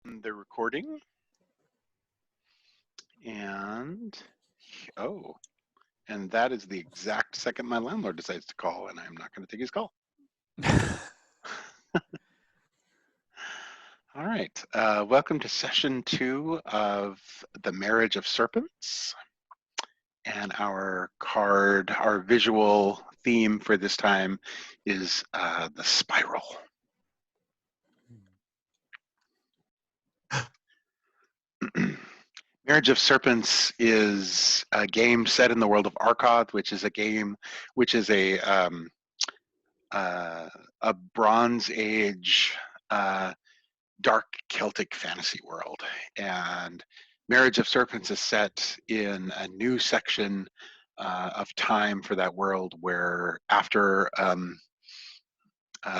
the recording, and and that is the exact second my landlord decides to call, and I'm not going to take his call. All right, welcome to session 2 of the Marriage of Serpents, and our visual theme for this time is the spiral. Marriage of Serpents is a game set in the world of Arkoth, which is a Bronze Age dark Celtic fantasy world. And Marriage of Serpents is set in a new section of time for that world, where after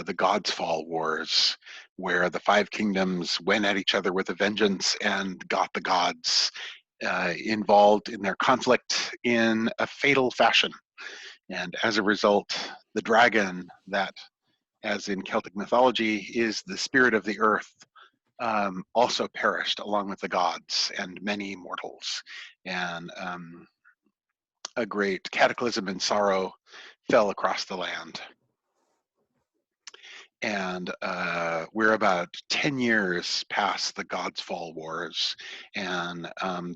the Gods Fall Wars, where the five kingdoms went at each other with a vengeance and got the gods involved in their conflict in a fatal fashion. And as a result, the dragon, that, as in Celtic mythology, is the spirit of the earth, also perished along with the gods and many mortals. And a great cataclysm and sorrow fell across the land. And we're about 10 years past the Gods Fall Wars, and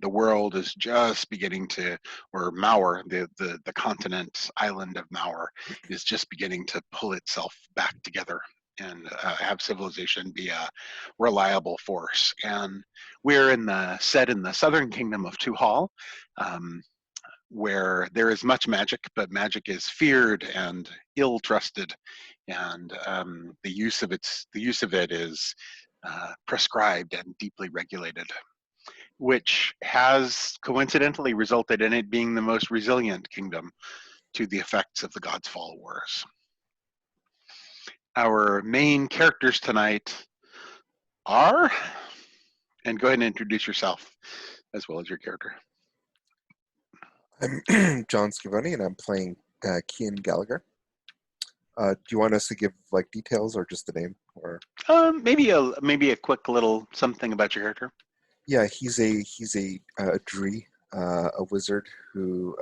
the world is just beginning to, or Maur, the continent island of Maur, is just beginning to pull itself back together and have civilization be a reliable force. And we're set in the southern kingdom of Tuhal, where there is much magic, but magic is feared and ill-trusted, and the use of it is prescribed and deeply regulated, which has coincidentally resulted in it being the most resilient kingdom to the effects of the Gods Fall Wars. Our main characters tonight are, and go ahead and introduce yourself as well as your character. I'm John Scavoni, and I'm playing Cian Gallagher. Do you want us to give like details or just the name, or maybe a quick little something about your character? Yeah, he's a Dree, a wizard who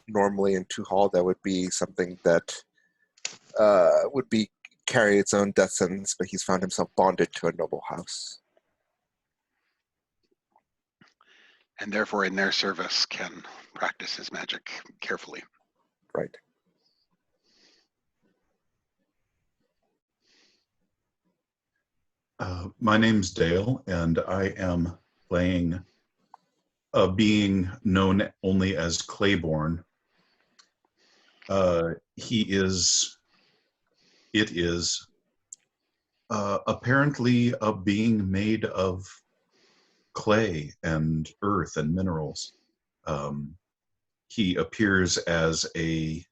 normally in Tuhal that would be something that would be carry its own death sentence, but he's found himself bonded to a noble house, and therefore in their service can practice his magic carefully. Right. My name's Dale, and I am playing a being known only as Clayborn. It is apparently a being made of clay and earth and minerals. He appears as a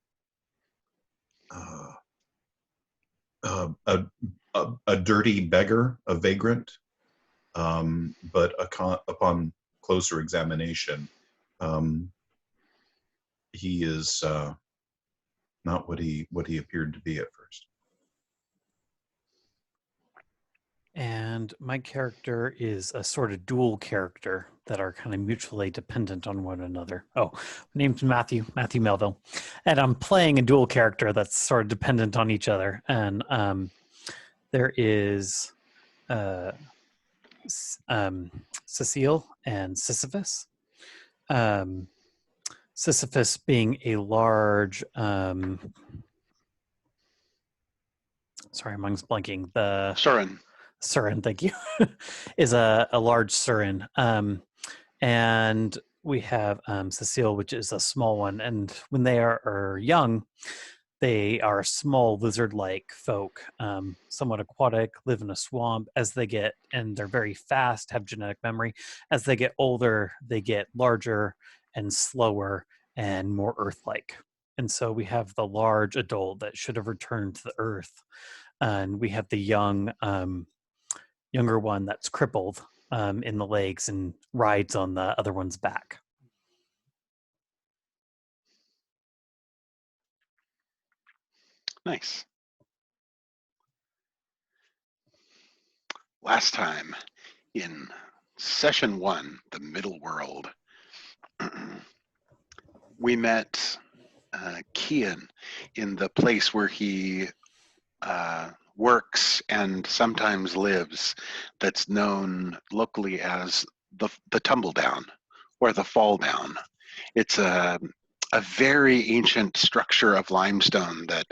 dirty beggar, a vagrant, but upon closer examination, he is not what he appeared to be at first. And my character is a sort of dual character that are kind of mutually dependent on one another. Oh, my name's Matthew Melville, and I'm playing a dual character that's sort of dependent on each other. And there is Cecile and Sisyphus. Sisyphus being a large... sorry, I'm blanking. The Surin, thank you, is a large Surin. And we have Cecile, which is a small one. And when they are young, they are small lizard-like folk, somewhat aquatic, live in a swamp. And they're very fast, have genetic memory. As they get older, they get larger and slower and more Earth-like. And so we have the large adult that should have returned to the Earth. And we have the younger one that's crippled in the legs and rides on the other one's back. Nice. Last time Session 1, the middle world. We met Kian in the place where he works and sometimes lives, that's known locally as the tumble down or the fall down. It's a very ancient structure of limestone that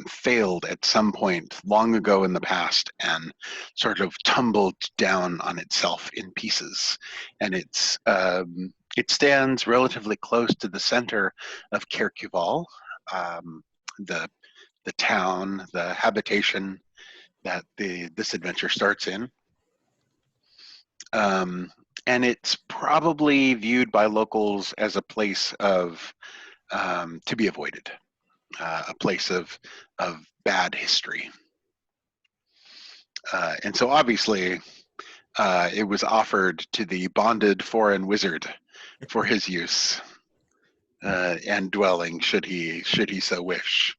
failed at some point long ago in the past and sort of tumbled down on itself in pieces. And it stands relatively close to the center of Kerkuval, the town, the habitation that this adventure starts in. And it's probably viewed by locals as a place of to be avoided, a place of bad history. And so obviously it was offered to the bonded foreign wizard for his use and dwelling should he so wish.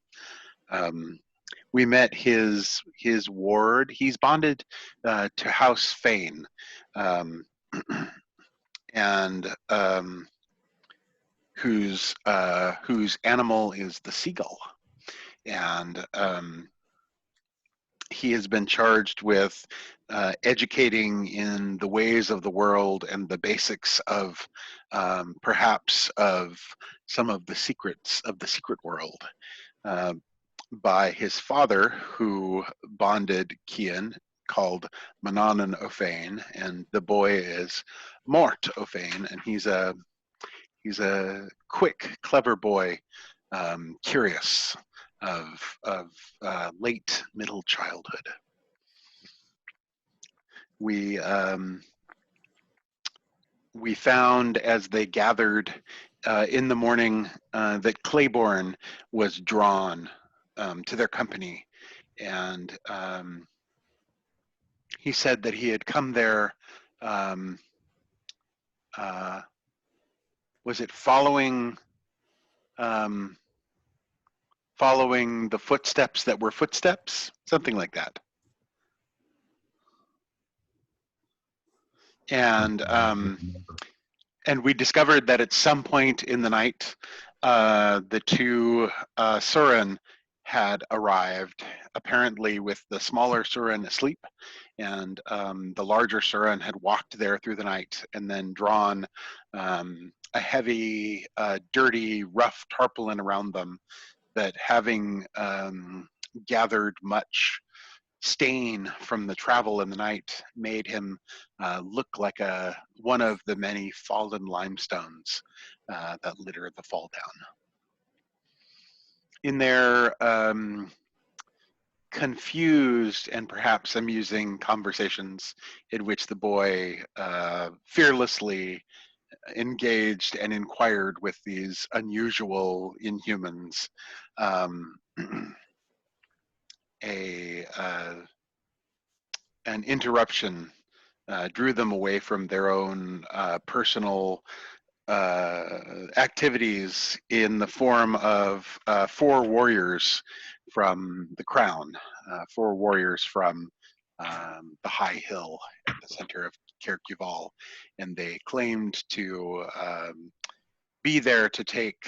We met his ward. He's bonded to House Fane, and whose animal is the seagull, and he has been charged with educating in the ways of the world and the basics of perhaps of some of the secrets of the secret world. By his father, who bonded Kian, called Mananan O'Fane, and the boy is Mort O'Fane, and he's a quick, clever boy, curious of late middle childhood. We found as they gathered in the morning that Claiborne was drawn to their company, and he said that he had come there, was it following the footsteps that were footsteps, something like that. And we discovered that at some point in the night, the two Surin had arrived, apparently with the smaller Surin asleep, and the larger Surin had walked there through the night and then drawn a heavy, dirty, rough tarpaulin around them that, having gathered much stain from the travel in the night, made him look like one of the many fallen limestones that litter the fall down. In their confused and perhaps amusing conversations, in which the boy fearlessly engaged and inquired with these unusual inhumans, an interruption drew them away from their own personal activities in the form of 4 warriors from the crown, 4 warriors from the high hill at the center of Kerkuval, and they claimed to be there to take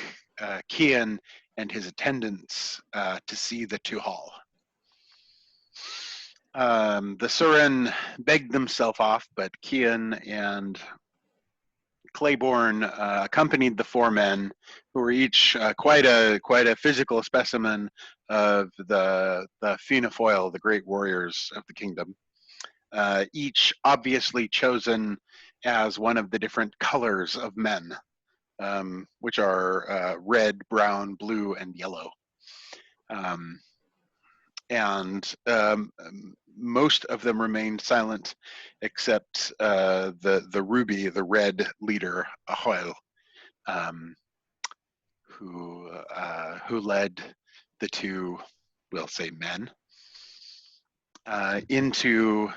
Kian and his attendants to see the Tuhal. The Surin begged themselves off, but Kian and Claiborne accompanied the 4 men, who were each quite a physical specimen of the Finafoil, the great warriors of the kingdom, each obviously chosen as one of the different colors of men, which are red, brown, blue, and yellow. And most of them remained silent, except the Ruby, the red leader, Ahoil, who led the 2, we'll say, men into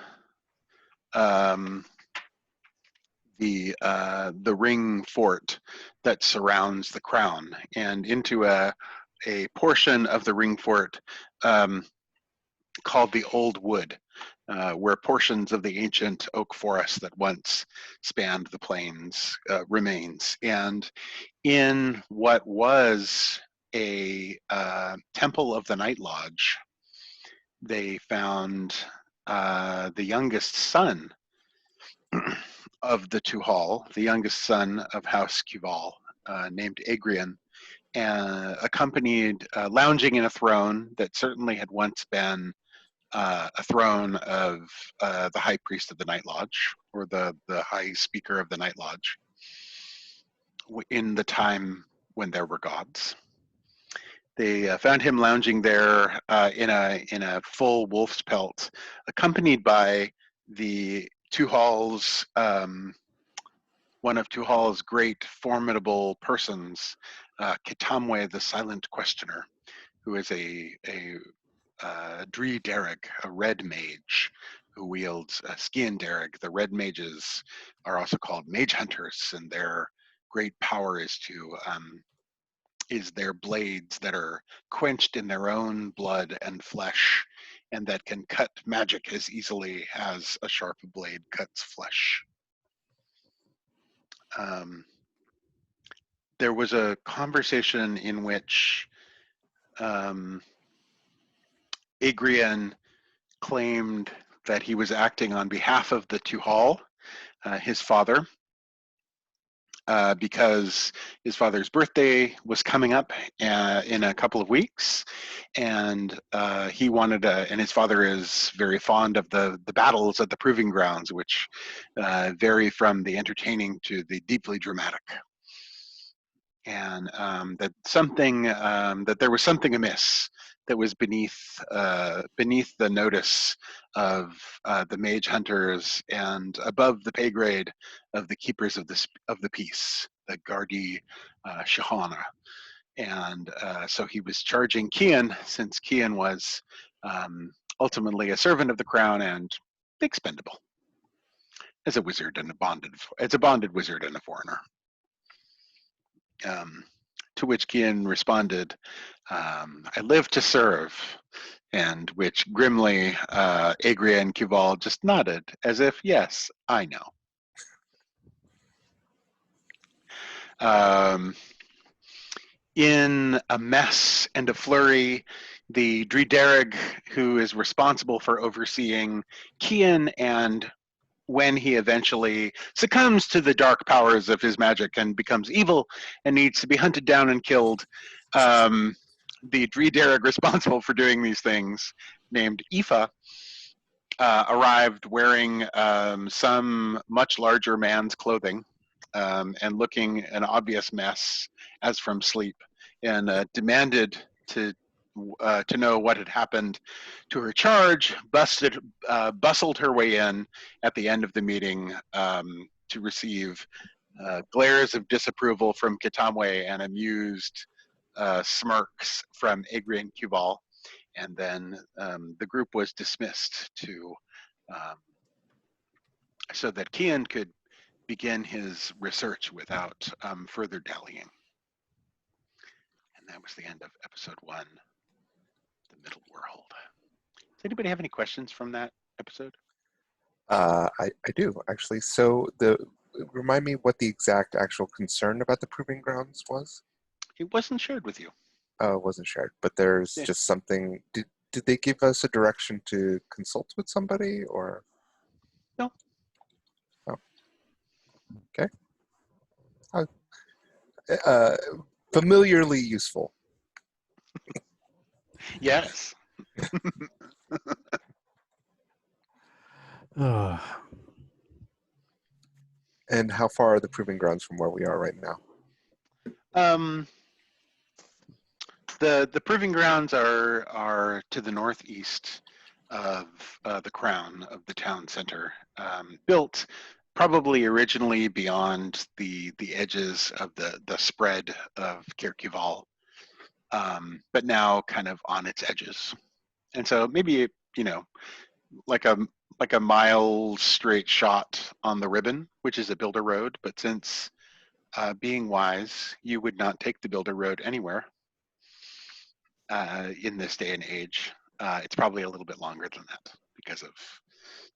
the ring fort that surrounds the crown, and into a portion of the ring fort called the Old Wood, where portions of the ancient oak forest that once spanned the plains remains. And in what was a temple of the Night Lodge, they found the youngest son of the Tuhal, the youngest son of House Cuval, named Agrian, accompanied, lounging in a throne that certainly had once been a throne of the high priest of the Night Lodge, or the high speaker of the Night Lodge, in the time when there were gods. They found him lounging there in a full wolf's pelt, accompanied by the Tuhal's one of Tuhal's great formidable persons, Kitamwe the Silent Questioner, who is a Dree Dereg, a red mage, who wields a Skian Dereg. The red mages are also called mage hunters, and their great power is their blades that are quenched in their own blood and flesh, and that can cut magic as easily as a sharp blade cuts flesh. There was a conversation in which Agrian claimed that he was acting on behalf of the Tuhal, his father, because his father's birthday was coming up in a couple of weeks, and he wanted and his father is very fond of the battles at the proving grounds, which vary from the entertaining to the deeply dramatic. And that there was something amiss that was beneath the notice of the mage hunters and above the pay grade of the keepers of the peace, the Gardi Shahana. And so he was charging Kian, since Kian was ultimately a servant of the crown and expendable as a wizard and a bonded wizard and a foreigner. To which Kian responded, I live to serve, and which grimly Agria Cuval just nodded, as if, yes, I know. In a mess and a flurry, the Dree Dereg, who is responsible for overseeing Kian, and when he eventually succumbs to the dark powers of his magic and becomes evil and needs to be hunted down and killed, the Dree Dereg responsible for doing these things, named Aoife, arrived wearing some much larger man's clothing and looking an obvious mess as from sleep, and demanded to know what had happened to her charge, bustled her way in at the end of the meeting to receive glares of disapproval from Kitamwe and amused smirks from Agrian Cuval, and then the group was dismissed so that Kian could begin his research without further dallying. And that was the end of episode 1, The Middle World. Does anybody have any questions from that episode? I do, actually. So remind me what the exact actual concern about the proving grounds was? It wasn't shared with you. Oh, it wasn't shared, but there's just something. Did they give us a direction to consult with somebody, or? No. Oh. Okay. Familiarly useful. Yes. And how far are the proving grounds from where we are right now? The proving grounds are to the northeast of the crown of the town center, built probably originally beyond the edges of the spread of Kirkival, but now kind of on its edges. And so maybe, like a mile straight shot on the ribbon, which is a builder road, but since being wise, you would not take the builder road anywhere in this day and age. It's probably a little bit longer than that because of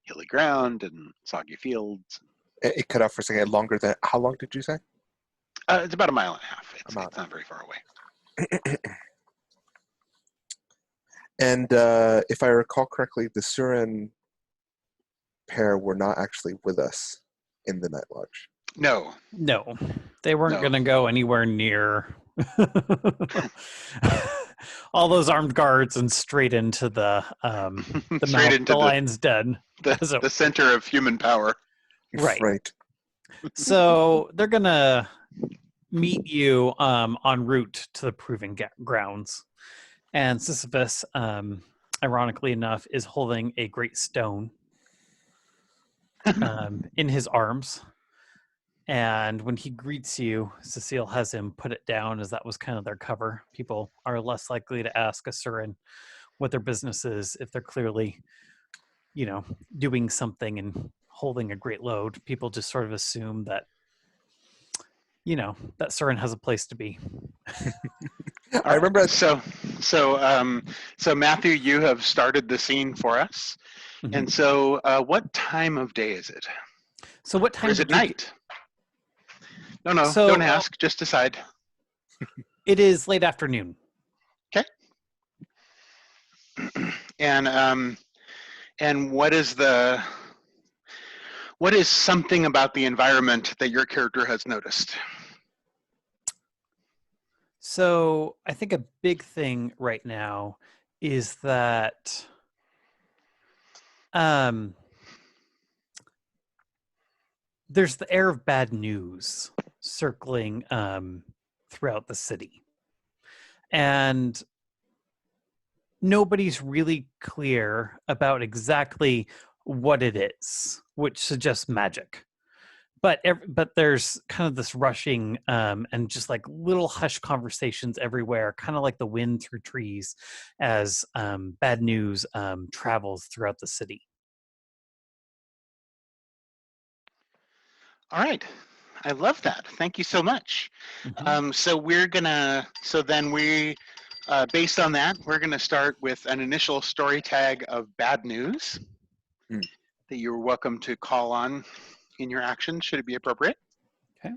hilly ground and soggy fields. It cut out for a second. Longer than how long did you say? It's about 1.5 miles. It's not very far away. And if I recall correctly, the Surin pair were not actually with us in the Night Lodge. No, they weren't going to go anywhere near all those armed guards and straight into the straight into the lion's den, the center of human power. Right. So they're going to meet you en route to the proving grounds, and Sisyphus, ironically enough, is holding a great stone in his arms. And when he greets you, Cecile has him put it down, as that was kind of their cover. People are less likely to ask a Surin what their business is if they're clearly, doing something and holding a great load. People just sort of assume that, that Surin has a place to be. I remember. So Matthew, you have started the scene for us. Mm-hmm. And so what time of day is it? So what time is it night? No, so, don't ask. Just decide. It is late afternoon. Okay. And what is something about the environment that your character has noticed? So I think a big thing right now is that there's the air of bad news circling throughout the city. And nobody's really clear about exactly what it is, which suggests magic. But there's kind of this rushing and just like little hush conversations everywhere, kind of like the wind through trees as bad news travels throughout the city. All right. I love that. Thank you so much. Mm-hmm. Based on that, we're going to start with an initial story tag of bad news that you're welcome to call on in your action, should it be appropriate. Okay.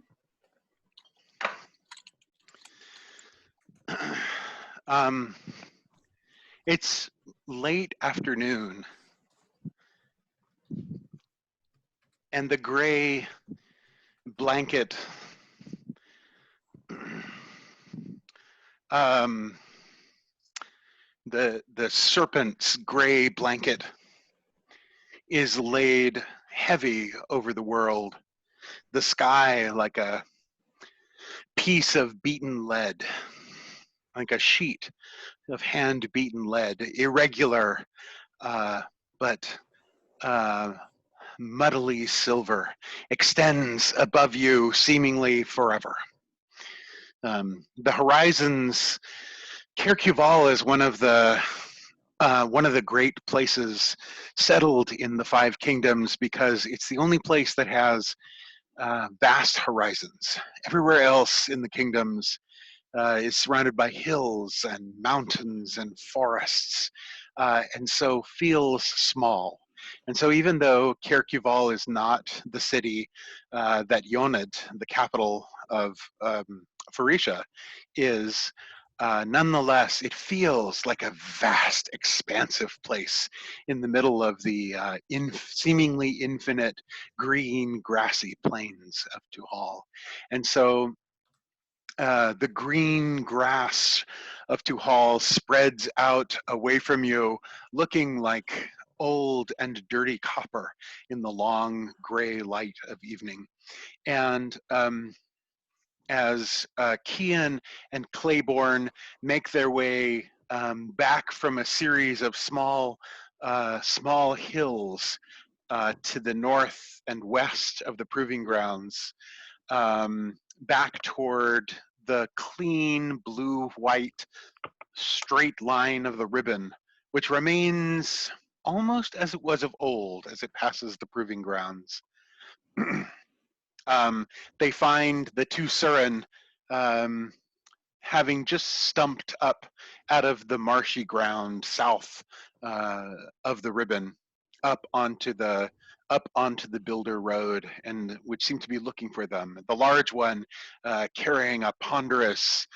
It's late afternoon, and the gray blanket the serpent's gray blanket is laid heavy over the world. The sky like a piece of beaten lead, like a sheet of hand-beaten lead, irregular, but muddily silver, extends above you seemingly forever. The horizons, Kerkuval is one of the great places settled in the Five Kingdoms because it's the only place that has vast horizons. Everywhere else in the kingdoms is surrounded by hills and mountains and forests, and so feels small. And so even though Kerkuval is not the city that Yonad, the capital of Pharisha, is, nonetheless, it feels like a vast, expansive place in the middle of the seemingly infinite green, grassy plains of Tuhal. And so the green grass of Tuhal spreads out away from you, looking like old and dirty copper in the long gray light of evening. And as Kian and Claiborne make their way back from a series of small hills to the north and west of the proving grounds, back toward the clean blue-white straight line of the ribbon, which remains almost as it was of old as it passes the proving grounds. They find the two Surin having just stumped up out of the marshy ground south of the ribbon. up onto the builder road, and which seem to be looking for them. The large one carrying a ponderous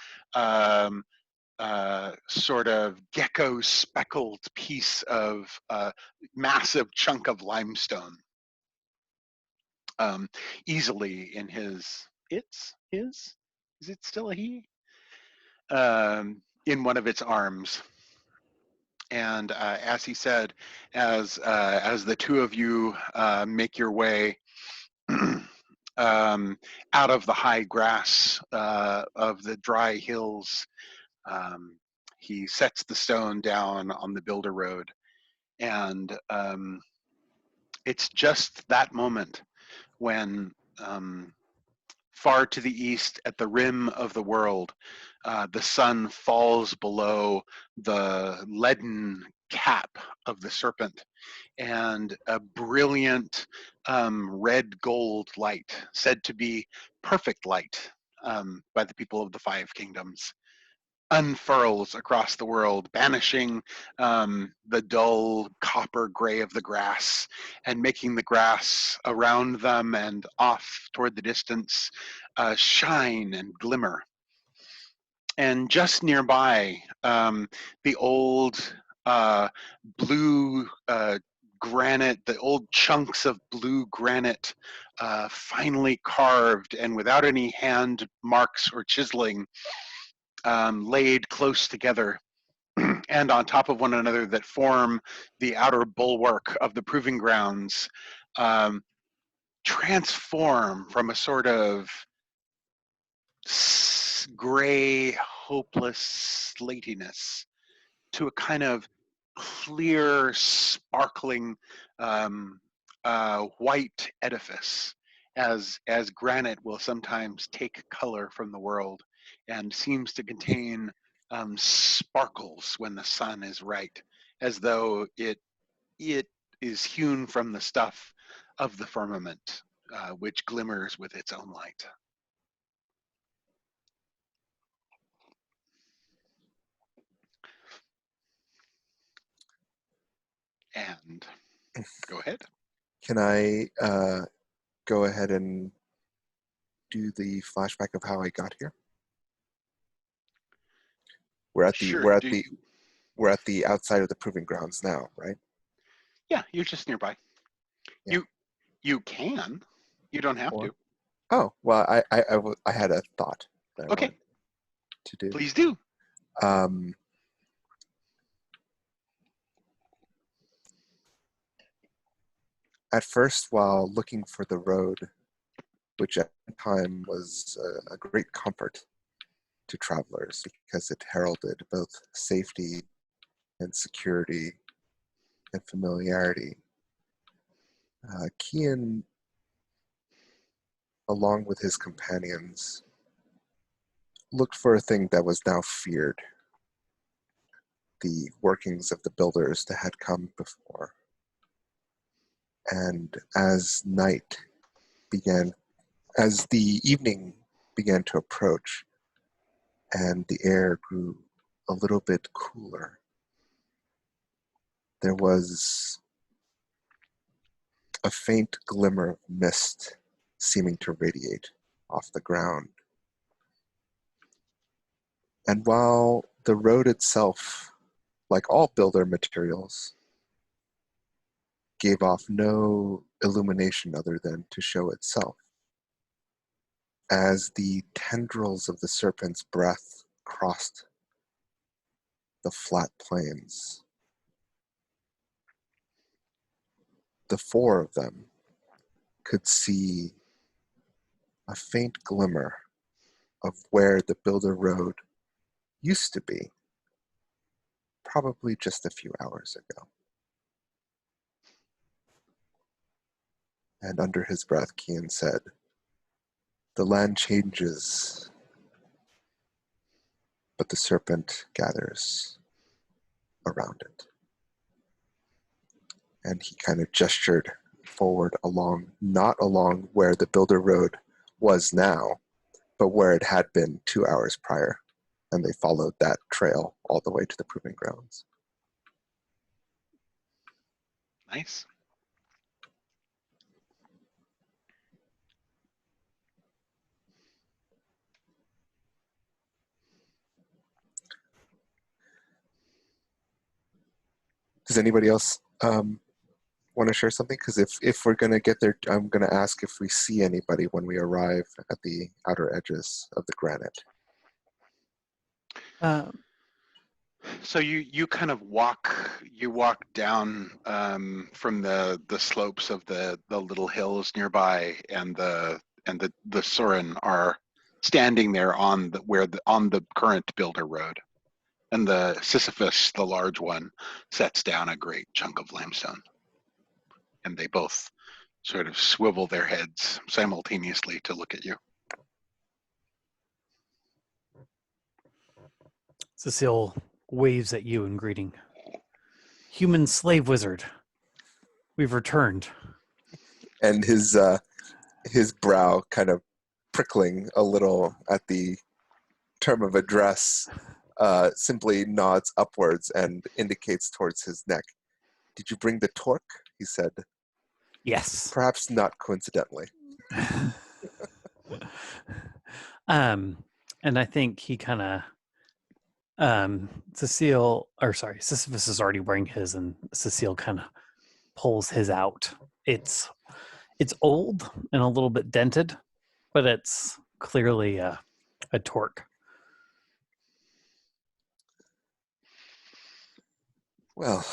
sort of gecko speckled piece of massive chunk of limestone, easily in his is it still a he, in one of its arms. And as he said, as the two of you make your way out of the high grass of the dry hills, he sets the stone down on the builder road, and it's just that moment when far to the east, at the rim of the world, the sun falls below the leaden cap of the serpent, and a brilliant red gold light, said to be perfect light by the people of the Five Kingdoms, unfurls across the world, banishing the dull copper gray of the grass and making the grass around them and off toward the distance shine and glimmer. And just nearby, the old blue granite, the old chunks of blue granite, finely carved and without any hand marks or chiseling, laid close together and on top of one another, that form the outer bulwark of the proving grounds, transform from a sort of gray, hopeless slatiness to a kind of clear, sparkling white edifice, as granite will sometimes take color from the world and seems to contain sparkles when the sun is right, as though it is hewn from the stuff of the firmament, which glimmers with its own light. And go ahead. Can I go ahead and do the flashback of how I got here? We're at the outside of the proving grounds now, right? Yeah, you're just nearby. Yeah. You can. You don't have to. Oh, well, I had a thought that I wanted to do. Please do. At first, while looking for the road, which at the time was a great comfort to travelers because it heralded both safety and security and familiarity, Kian, along with his companions, looked for a thing that was now feared, the workings of the builders that had come before. And as the evening began to approach and the air grew a little bit cooler, there was a faint glimmer of mist seeming to radiate off the ground. And while the road itself, like all builder materials, gave off no illumination other than to show itself, as the tendrils of the serpent's breath crossed the flat plains, the four of them could see a faint glimmer of where the builder road used to be, probably just a few hours ago. And under his breath, Kian said, "The land changes, but the serpent gathers around it." And he kind of gestured forward not along where the builder road was now, but where it had been 2 hours prior. And they followed that trail all the way to the proving grounds. Nice. Does anybody else want to share something? Because if we're going to get there, I'm going to ask if we see anybody when we arrive at the outer edges of the granite. So you kind of walk down from the slopes of the little hills nearby, and the Surin are standing there on the current builder road, and the Sisyphus, the large one, sets down a great chunk of limestone, and they both sort of swivel their heads simultaneously to look at you. Cecile waves at you in greeting. Human slave wizard, we've returned. And his brow kind of prickling a little at the term of address, simply nods upwards and indicates towards his neck. Did you bring the torque? He said. Yes. Perhaps not coincidentally. And I think he kind of Sisyphus is already wearing his, and Cecile kind of pulls his out. It's old and a little bit dented, but it's clearly a torque. Well,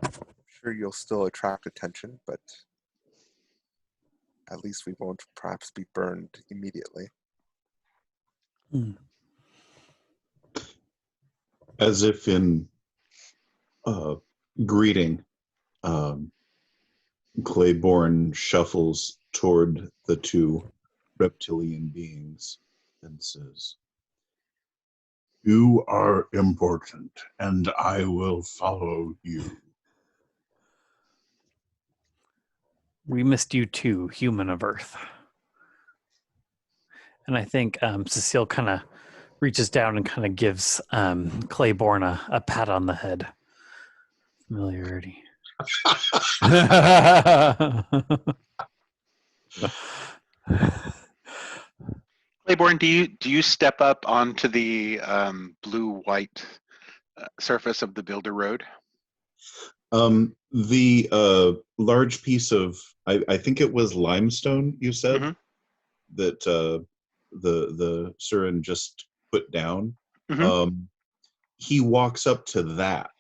I'm sure you'll still attract attention, but at least we won't perhaps be burned immediately. As if in greeting, Claiborne shuffles toward the two reptilian beings and says, "You are important, and I will follow you." We missed you too, human of Earth. And I think Cecile kind of reaches down and kind of gives Claiborne a pat on the head. Familiarity. Claiborne, do you step up onto the blue-white surface of the builder road? The large piece of, I think it was limestone, you said, mm-hmm. that the Surin just put down. Mm-hmm. He walks up to that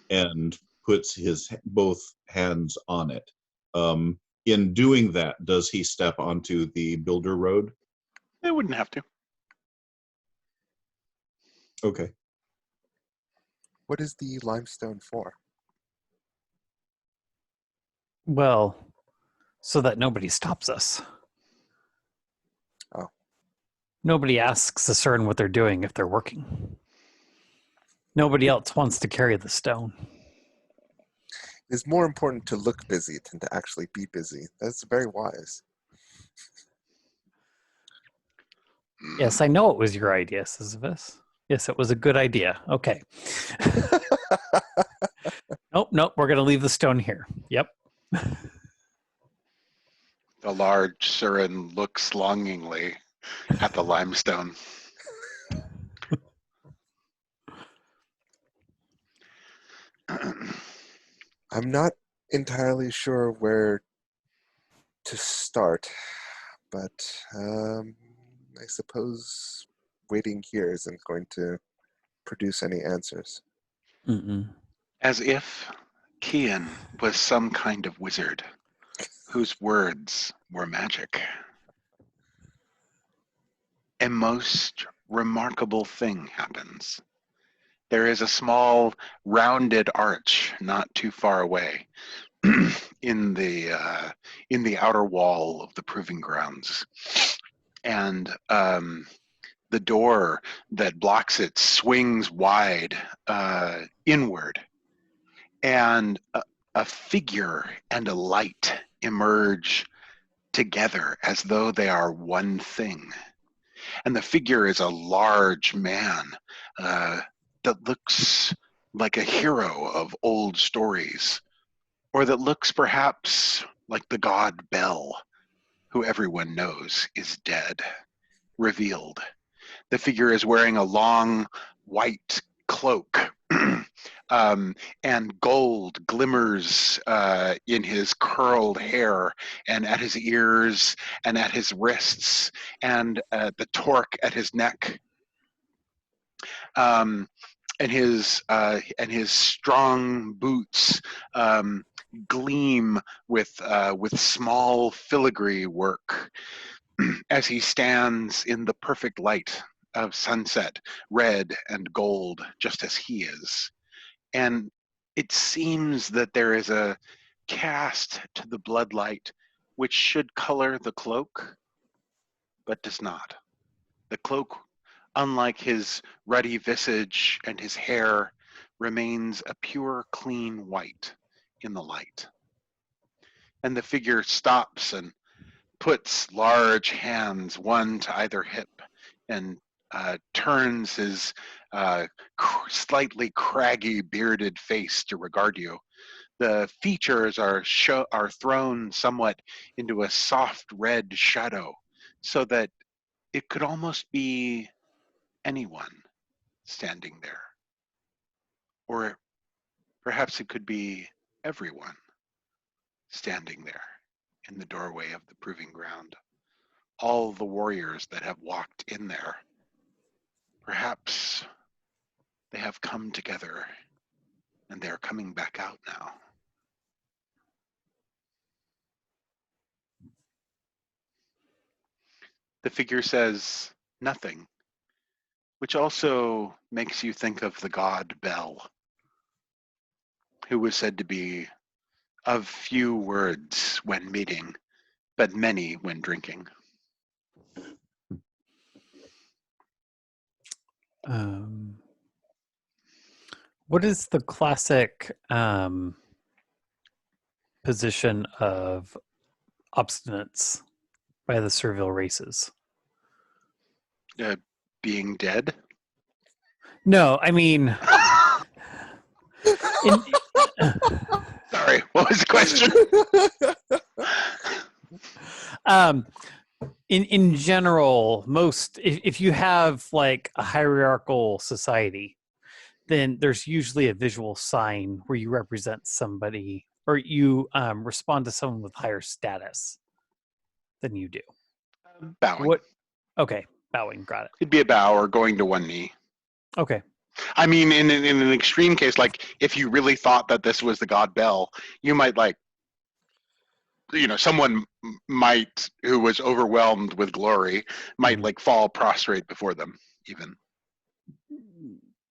and puts his both hands on it. In doing that, does he step onto the builder road? It wouldn't have to. Okay. What is the limestone for? Well, so that nobody stops us. Oh. Nobody asks the Surin what they're doing if they're working. Nobody else wants to carry the stone. It's more important to look busy than to actually be busy. That's very wise. Yes, I know it was your idea, Sisyphus. Yes, it was a good idea. Okay. Nope, we're going to leave the stone here. Yep. The large Surin looks longingly at the limestone. I'm not entirely sure where to start, but I suppose waiting here isn't going to produce any answers. Mm-mm. As if Kian was some kind of wizard whose words were magic. A most remarkable thing happens. There is a small rounded arch not too far away in the outer wall of the proving grounds, and the door that blocks it swings wide inward, and a figure and a light emerge together as though they are one thing. And the figure is a large man that looks like a hero of old stories, or that looks perhaps like the god Bel, who everyone knows is dead, revealed. The figure is wearing a long white cloak and gold glimmers in his curled hair and at his ears and at his wrists and the torque at his neck. And his strong boots gleam with small filigree work as he stands in the perfect light of sunset, red and gold, just as he is. And it seems that there is a cast to the bloodlight which should color the cloak, but does not. The cloak, unlike his ruddy visage and his hair, remains a pure, clean white in the light. And the figure stops and puts large hands, one to either hip, and turns his slightly craggy, bearded face to regard you. The features are thrown somewhat into a soft red shadow, so that it could almost be anyone standing there. Or perhaps it could be everyone standing there in the doorway of the proving ground. All the warriors that have walked in there. Perhaps they have come together and they're coming back out now. The figure says nothing, which also makes you think of the god Bel, who was said to be of few words when meeting, but many when drinking. What is the classic position of obstinance by the Servile races? Being dead? No, I mean... Sorry, what was the question? In general, most if you have like a hierarchical society, then there's usually a visual sign where you represent somebody or you respond to someone with higher status than you do. Bowing. What? Okay, bowing. Got it. It'd be a bow or going to one knee. Okay. I mean, in an extreme case, like if you really thought that this was the god Bel, you might someone might, who was overwhelmed with glory, might like fall prostrate before them even.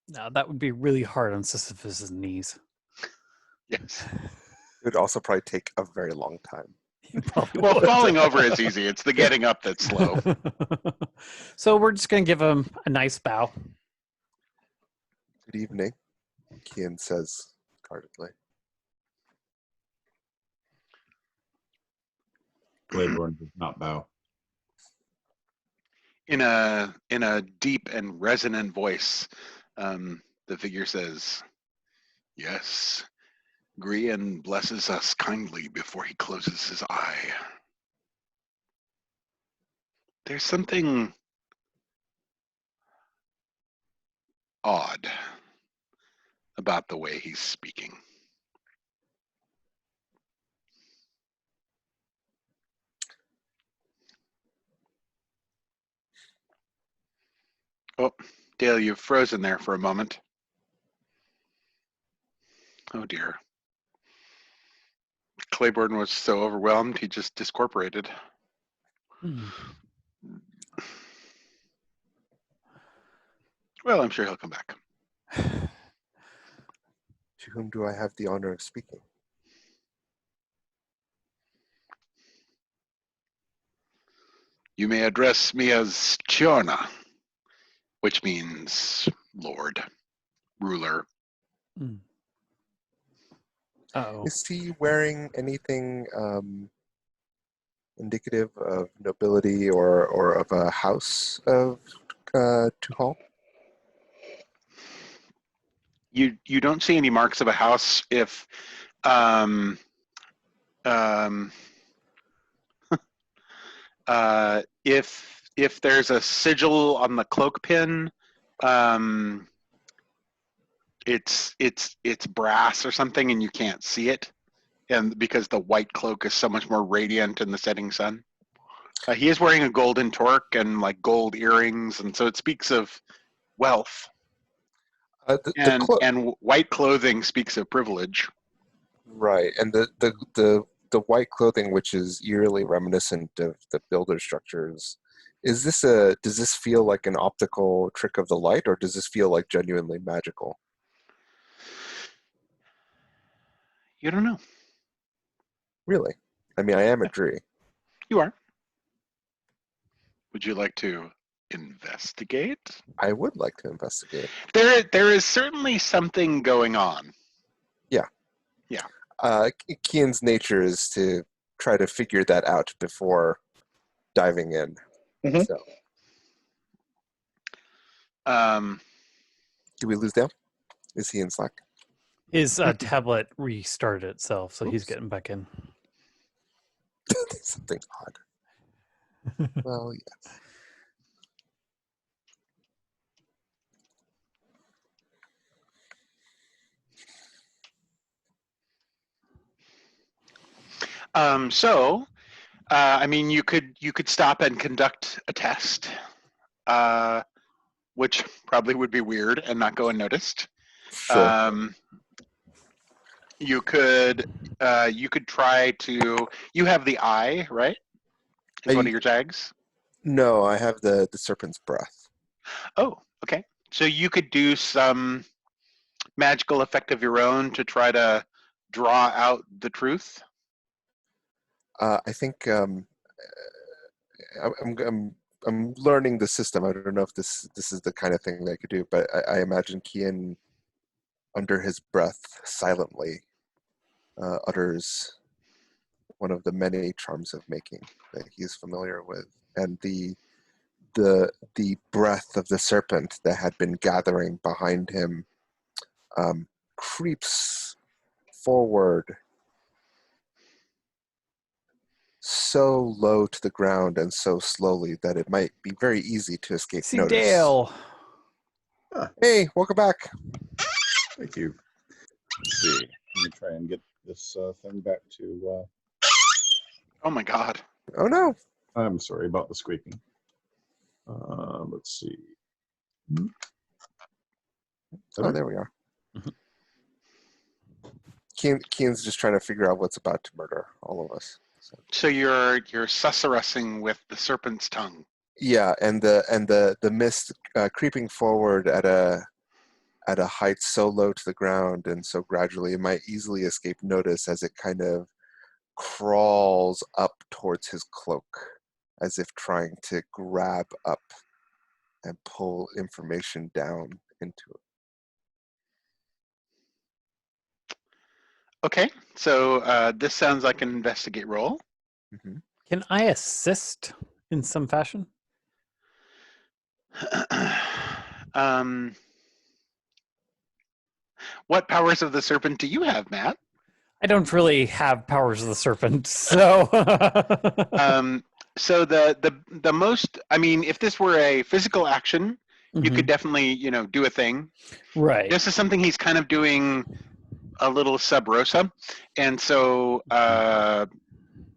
No, that would be really hard on Sisyphus's knees. Yes. It would also probably take a very long time. Well, falling over is easy. It's the getting up that's slow. So we're just going to give him a nice bow. Good evening, Kian says guardedly. Claiborne does not bow. In a deep and resonant voice, the figure says, "Yes, Grian blesses us kindly before he closes his eye. There's something odd about the way he's speaking. Oh, Dale, you've frozen there for a moment. Oh dear. Claiborne was so overwhelmed, he just discorporated. Well, I'm sure he'll come back. To whom do I have the honor of speaking? You may address me as Chiona, which means Lord, ruler. Uh-oh. Is he wearing anything indicative of nobility or of a house of Tuhal? You don't see any marks of a house. If if there's a sigil on the cloak pin, it's brass or something, and you can't see it, and because the white cloak is so much more radiant in the setting sun. He is wearing a golden torque and like gold earrings, and so it speaks of wealth. And white clothing speaks of privilege. Right, and the white clothing, which is eerily reminiscent of the builder structures, does this feel like an optical trick of the light, or does this feel like genuinely magical? You don't know. Really? I mean, I am a Dree. You are. Would you like to investigate? I would like to investigate. There is certainly something going on. Yeah. Yeah. Kian's nature is to try to figure that out before diving in. Mm-hmm. So. Do we lose Dale? Is he in Slack? His tablet restarted itself, so he's getting back in. Something odd. Well, yes. I mean, you could stop and conduct a test, which probably would be weird and not go unnoticed. Sure. You could try to. You have the eye, right? Is one of your tags? No, I have the Serpent's breath. Oh, okay. So you could do some magical effect of your own to try to draw out the truth. I think I'm learning the system. I don't know if this is the kind of thing that I could do, but I imagine Kian, under his breath, silently utters one of the many charms of making that he is familiar with, and the breath of the serpent that had been gathering behind him creeps forward so low to the ground and so slowly that it might be very easy to escape notice. Dale. Hey, welcome back. Thank you. Let's see. Let me try and get this thing back to... Oh my god. Oh no. I'm sorry about the squeaking. Let's see. Oh, there we are. Kian's just trying to figure out what's about to murder all of us. So you're susurrusing with the serpent's tongue. Yeah, and the mist creeping forward at a height so low to the ground and so gradually, it might easily escape notice as it kind of crawls up towards his cloak, as if trying to grab up and pull information down into it. Okay, so this sounds like an investigate roll. Mm-hmm. Can I assist in some fashion? What powers of the serpent do you have, Matt? I don't really have powers of the serpent, so. So the most, I mean, if this were a physical action, you could definitely, do a thing. Right. This is something he's kind of doing a little sub rosa, and so I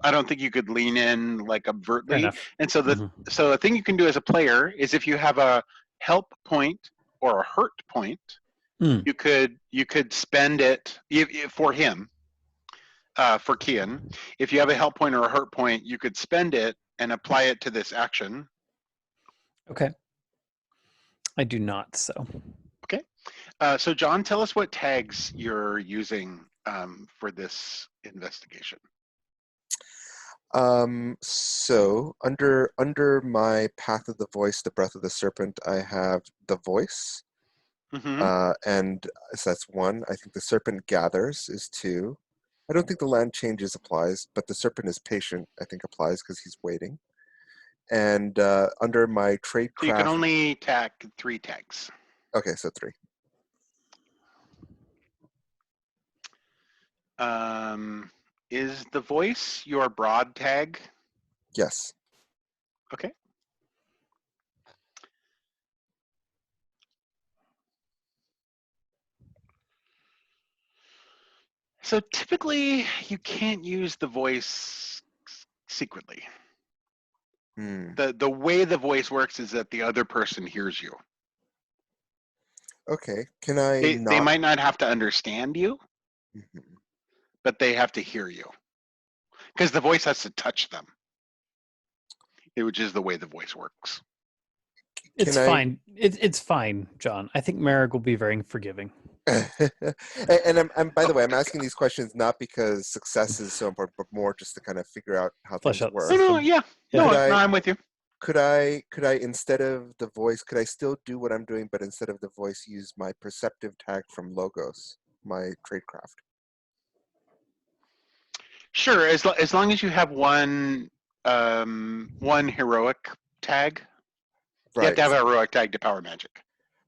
don't think you could lean in like overtly. And so so a thing you can do as a player is if you have a help point or a hurt point, you could spend it for him, for Kian. If you have a help point or a hurt point, you could spend it and apply it to this action. Okay. I do not, so. Okay. So John, tell us what tags you're using for this investigation. So under my Path of the Voice, the Breath of the Serpent, I have the Voice. And so that's 1. I think the Serpent Gathers is 2. I don't think the Land Changes applies, but the Serpent is Patient, I think, applies because he's waiting. And under my Tradecraft... So you can only tag 3 tags. Okay, so 3. Is the Voice your broad tag? Yes. Okay. So typically, you can't use the voice secretly. The way the voice works is that the other person hears you. Okay. Can I They might not have to understand you, but they have to hear you. Because the voice has to touch them. Which is the way the voice works. It's fine. It's fine, John. I think Merrick will be very forgiving. And I'm by the way, I'm asking these questions not because success is so important, but more just to kind of figure out how Flesh things out work. No, I'm with you. Could I instead of the voice, could I still do what I'm doing, but instead of the voice, use my perceptive tag from Logos, my tradecraft? Sure, as long as you have one heroic tag. Right. You have to have a heroic tag to power magic.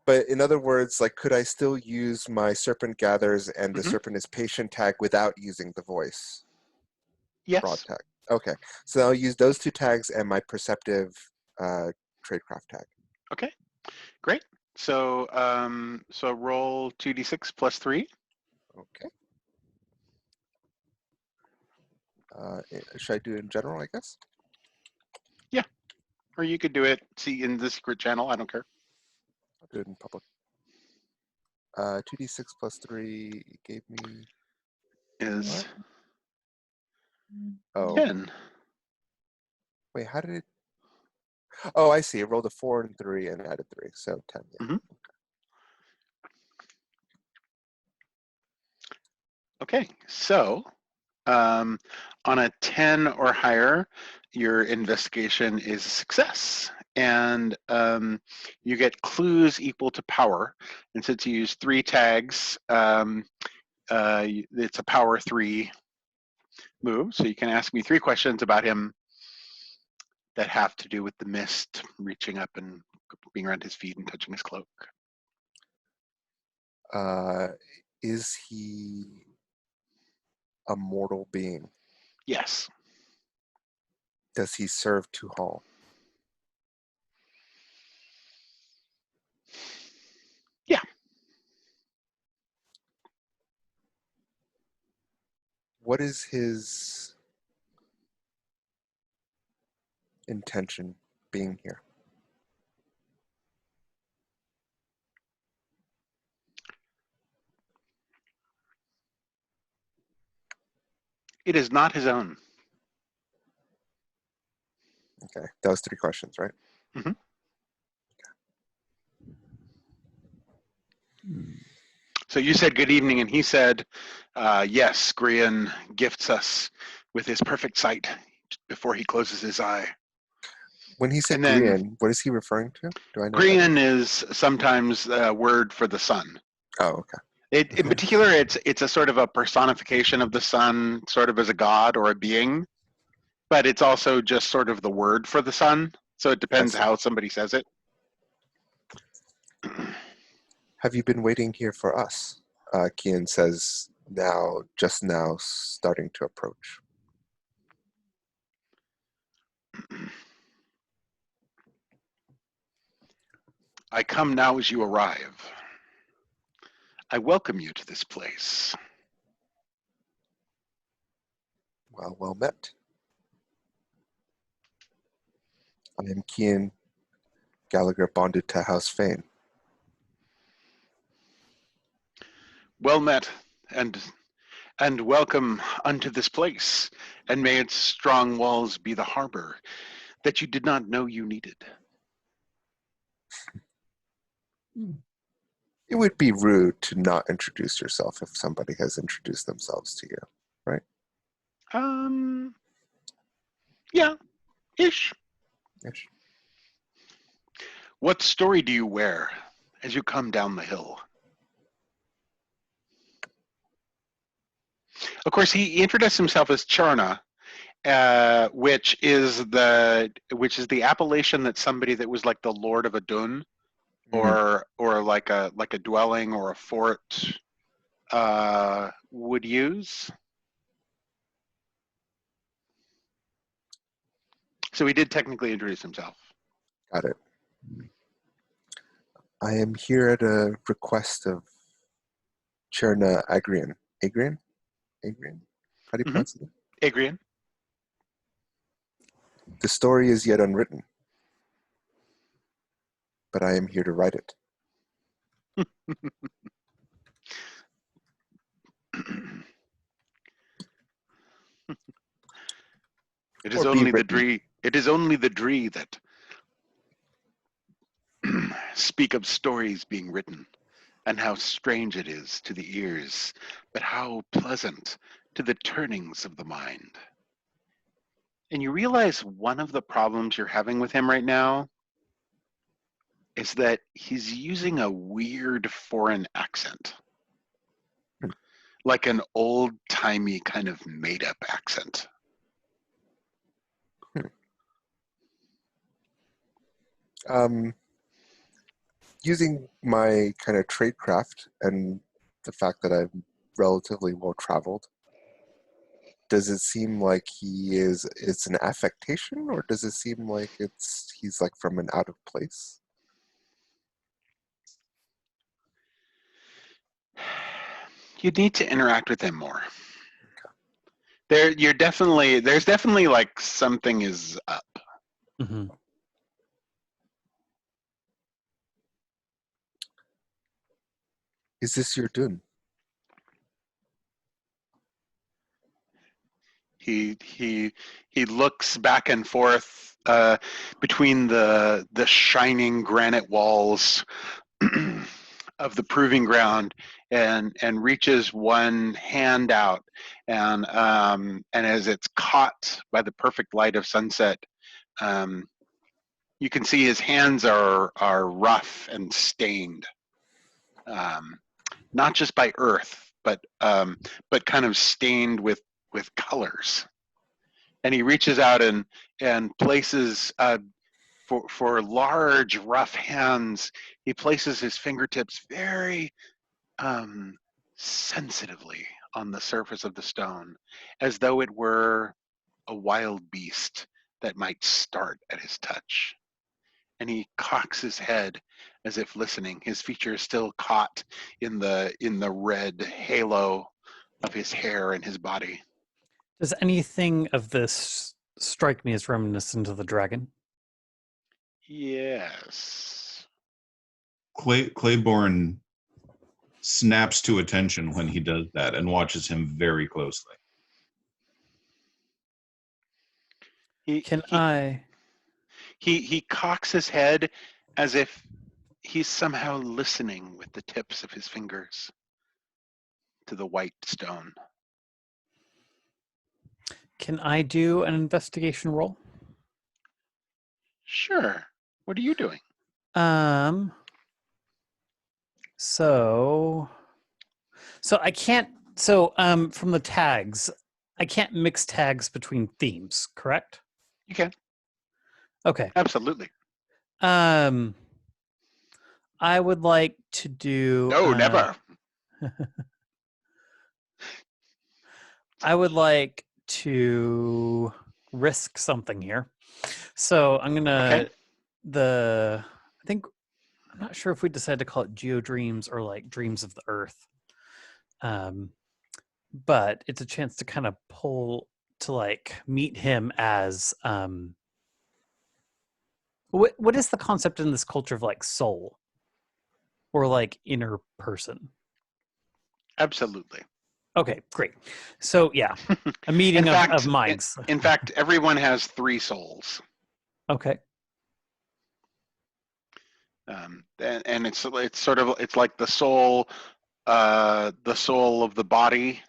But in other words, like, could I still use my Serpent Gathers and the Serpent is Patient tag without using the voice? Yes. Broad tag. Okay, so I'll use those two tags and my perceptive tradecraft tag. Okay, great. So so roll 2d6 plus 3. Okay. Should I do it in general, I guess? Yeah, or you could do it, in the secret channel. I don't care. I'll do it in public. 2d6 plus 3 gave me... Is... Oh. 10. Wait, how did it... Oh, I see. It rolled a 4 and 3 and added 3, so 10. Yeah. Okay, so on a 10 or higher, your investigation is a success, and you get clues equal to power. And since you use 3 tags, it's a power 3 move. So you can ask me 3 questions about him that have to do with the mist reaching up and being around his feet and touching his cloak. Is he a mortal being? Yes. Does he serve to Hall? Yeah. What is his intention being here? It is not his own. Okay, that was 3 questions, right? Mm-hmm. So you said good evening, and he said, yes, Grian gifts us with his perfect sight before he closes his eye. When he said Grian, what is he referring to? Do I know? Grian is sometimes a word for the sun. Oh, okay. In particular, it's a sort of a personification of the sun, sort of as a god or a being, but it's also just sort of the word for the sun. So it depends how somebody says it. Have you been waiting here for us? Kian says, just now, starting to approach. I come now as you arrive. I welcome you to this place. Well met. I am Kian Gallagher, bonded to House Fane. Well met, and welcome unto this place, and may its strong walls be the harbor that you did not know you needed. It would be rude to not introduce yourself if somebody has introduced themselves to you, right? Yeah, ish. Ish. What story do you wear as you come down the hill? Of course, he introduced himself as Charna, which is the appellation that somebody that was like the Lord of Adun, or like a dwelling or a fort would use. So he did technically introduce himself. Got it. I am here at a request of Cherna Agrian. Agrian? Adrian? How do you Mhm. pronounce it? Adrian. The story is yet unwritten, but I am here to write it. It Or is be only the written. dree. It is only the dree that speak of stories being written, and how strange it is to the ears, but how pleasant to the turnings of the mind. And you realize one of the problems you're having with him right now is that he's using a weird foreign accent, like an old-timey kind of made-up accent. Using my kind of tradecraft and the fact that I'm relatively well traveled, does it seem like it's an affectation, or does it seem like he's like from an out of place? You need to interact with him more. There's definitely like something is up. Mm-hmm. Is this your dune? He looks back and forth between the shining granite walls of the proving ground, and reaches one hand out, and as it's caught by the perfect light of sunset, you can see his hands are rough and stained, not just by earth, but kind of stained with colors. And he reaches out and places for large rough hands. He places his fingertips very sensitively on the surface of the stone, as though it were a wild beast that might start at his touch. And he cocks his head as if listening, his features still caught in the red halo of his hair and his body. Does anything of this strike me as reminiscent of the dragon? Yes. Claiborne snaps to attention when he does that and watches him very closely. He cocks his head as if he's somehow listening with the tips of his fingers to the white stone. Can I do an investigation roll? Sure. What are you doing? So I can't. So from the tags, I can't mix tags between themes. Correct? You can. Okay. Absolutely. I would like to do. No, never. I would like to risk something here. So I'm gonna Okay. I think I'm not sure if we decided to call it geodreams or like dreams of the earth. But it's a chance to kind of meet him as what is the concept in this culture of like soul or like inner person? Absolutely. Okay, great. So yeah, a meeting of minds. In fact, everyone has 3 souls. Okay. And it's sort of like the soul of the body.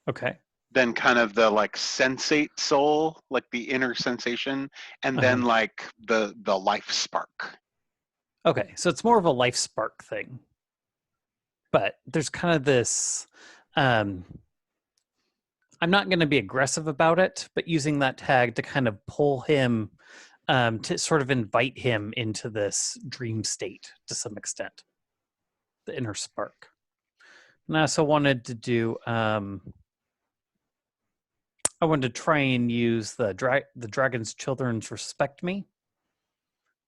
Okay. Then kind of the like sensate soul, like the inner sensation, and then like the life spark. Okay, so it's more of a life spark thing. But there's kind of this I'm not going to be aggressive about it, but using that tag to kind of pull him to sort of invite him into this dream state to some extent, the inner spark. And I also wanted to do I wanted to try and use the dragon's children's respect me,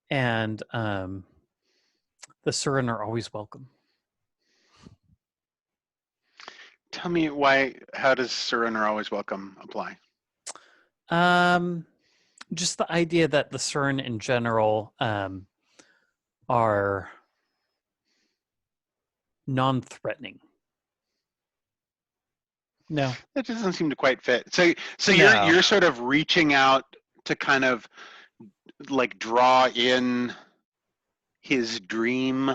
and the Surin are always welcome. Tell me why. How does Surrender Always Welcome apply? Just the idea that the Surin in general are non-threatening. No, that doesn't seem to quite fit. So No. you're sort of reaching out to kind of like draw in his dream,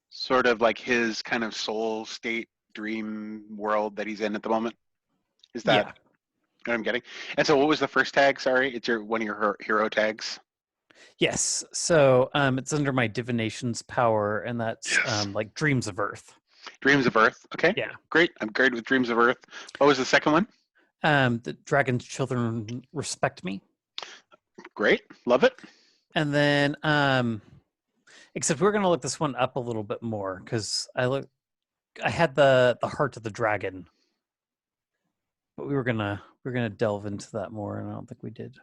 sort of like his kind of soul state dream world that he's in at the moment. Is that Yeah. what I'm getting? And so, what was the first tag? Sorry, it's one of your hero tags. Yes. So it's under my divination's power, and that's Yes. like Dreams of Earth. Dreams of Earth. Okay. Yeah. Great. I'm great with Dreams of Earth. What was the second one? The dragon's children respect me. Great. Love it. And then except we're gonna look this one up a little bit more because I had the heart of the dragon, but we're gonna delve into that more, and I don't think we did.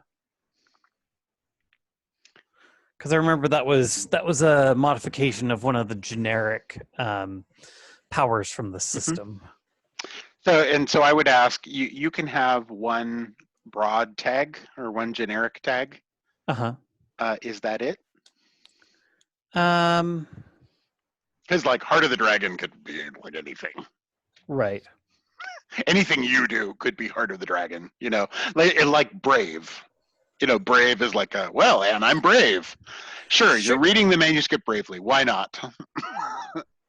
Because I remember that was a modification of one of the generic powers from the system. So I would ask you can have one broad tag or one generic tag. Is that it? Because like Heart of the Dragon could be like anything. Right. Anything you do could be Heart of the Dragon. You know, like Brave. You know, Brave is like and I'm brave. Sure, you're reading the manuscript bravely. Why not?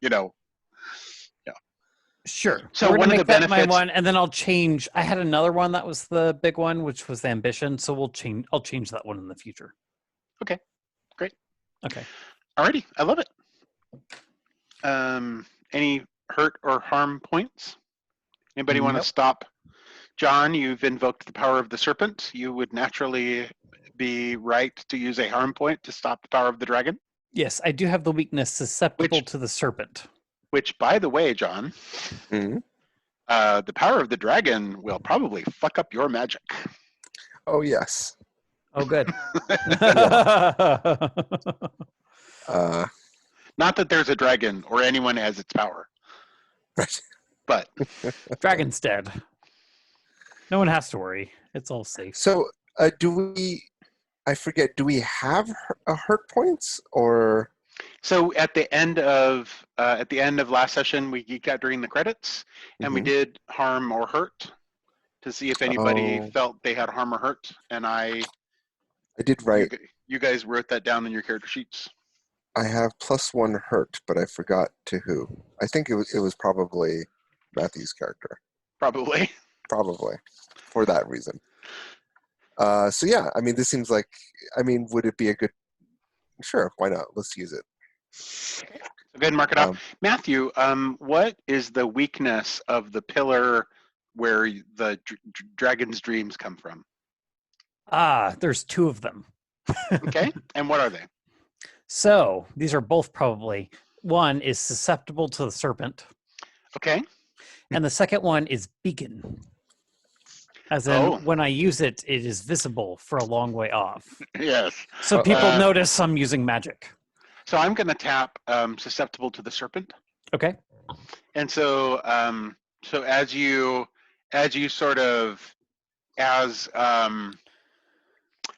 You know. Yeah. Sure. So we're one gonna of make the that benefits. my one, and then I'll change. I had another one that was the big one, which was the ambition. So I'll change that one in the future. Okay. Great. Okay. Alrighty, I love it. Any hurt or harm points? Anybody want to stop? John, you've invoked the power of the serpent. You would naturally be right to use a harm point to stop the power of the dragon. Yes, I do have the weakness susceptible to the serpent. Which, by the way, John, the power of the dragon will probably fuck up your magic. Oh, yes. Oh, good. Not that there's a dragon or anyone has its power. Right. But dragon's dead. No one has to worry. It's all safe. So, do we have hurt points or? So at the end of last session, we geeked out during the credits, and we did harm or hurt to see if anybody felt they had harm or hurt. And I did write. You guys wrote that down in your character sheets. I have +1 hurt, but I forgot to who. I think it was probably Matthew's character. Probably for that reason. So yeah, I mean, this seems like. I mean, would it be a good? Sure, why not? Let's use it. So go ahead and mark it off. Matthew, what is the weakness of the pillar where the dragon's dreams come from? There's 2 of them. Okay, and what are they? So these are both probably. One is susceptible to the serpent. Okay. And the second one is beacon. As in, when I use it, it is visible for a long way off. Yes. So people notice I'm using magic. So I'm going to tap susceptible to the serpent. Okay. And so, so as you sort of, as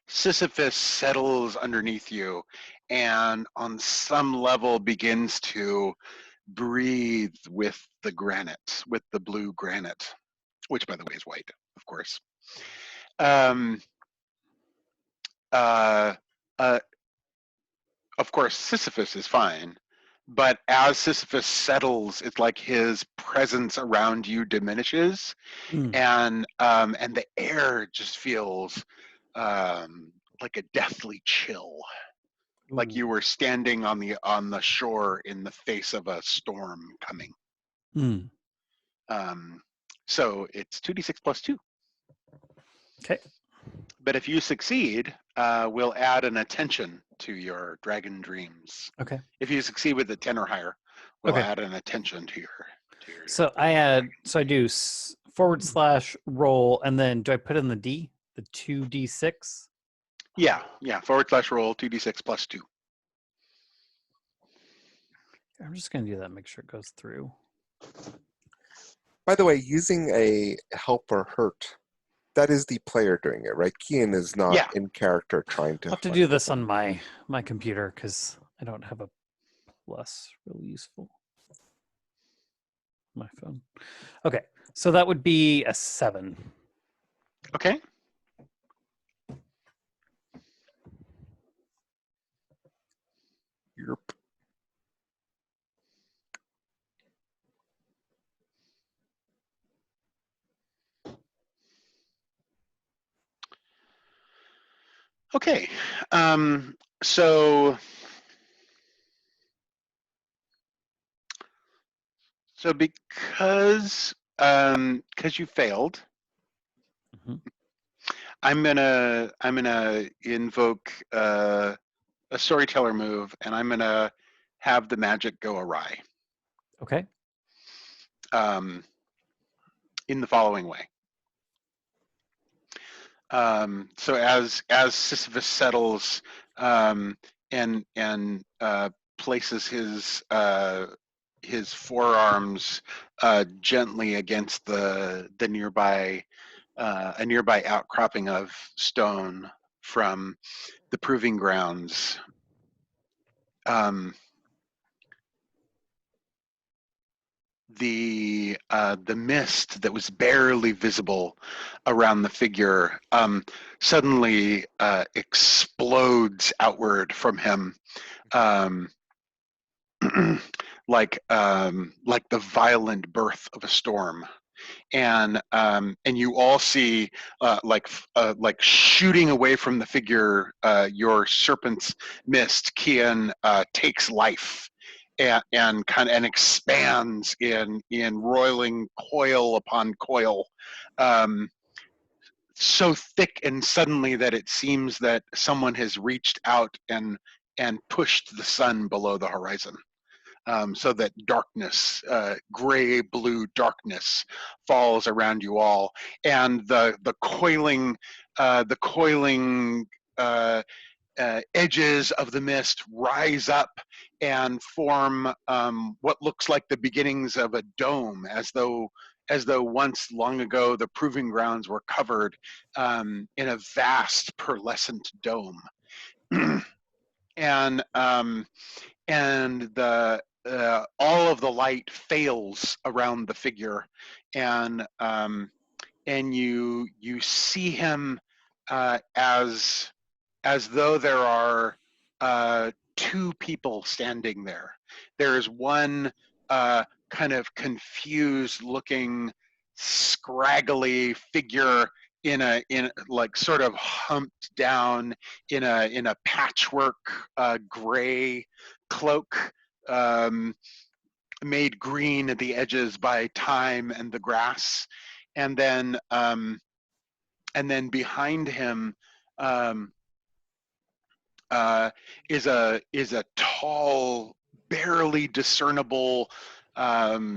Sisyphus settles underneath you, and on some level begins to breathe with the granite, with the blue granite, which by the way is white, of course. Of course, Sisyphus is fine, but as Sisyphus settles, it's like his presence around you diminishes, and the air just feels like a deathly chill, like you were standing on the shore in the face of a storm coming. So it's 2d6 plus 2. Okay. But if you succeed, we'll add an attention to your dragon dreams. Okay. If you succeed with a 10 or higher, we'll add an attention to your. So I do / roll, and then do I put in the 2d6? Yeah. / roll 2d6 plus 2. I'm just gonna do that. Make sure it goes through. By the way, using a help or hurt, that is the player doing it, right? Kian is not Yeah. in character trying to. I'll have to do this on my computer because I don't have a plus really useful. My phone. Okay, so that would be a 7. Okay. Yep. Okay. So because you failed, Mm-hmm. I'm gonna invoke a storyteller move, and I'm gonna have the magic go awry. Okay. In the following way. So as Sisyphus settles and places his forearms gently against the nearby a nearby outcropping of stone from the proving grounds. The mist that was barely visible around the figure suddenly explodes outward from him, um, like the violent birth of a storm. And you all see like shooting away from the figure, your serpent's mist. Kian takes life and kind of and expands in roiling coil upon coil, so thick and suddenly that it seems that someone has reached out and pushed the sun below the horizon. So that darkness, gray blue darkness, falls around you all, and the coiling edges of the mist rise up and form what looks like the beginnings of a dome, as though once long ago the proving grounds were covered in a vast pearlescent dome. and the all of the light fails around the figure, and you see him as though there are two people standing there. There is one kind of confused looking, scraggly figure in like sort of humped down in a patchwork gray cloak, um, made green at the edges by time and the grass, and then behind him um, is a tall, barely discernible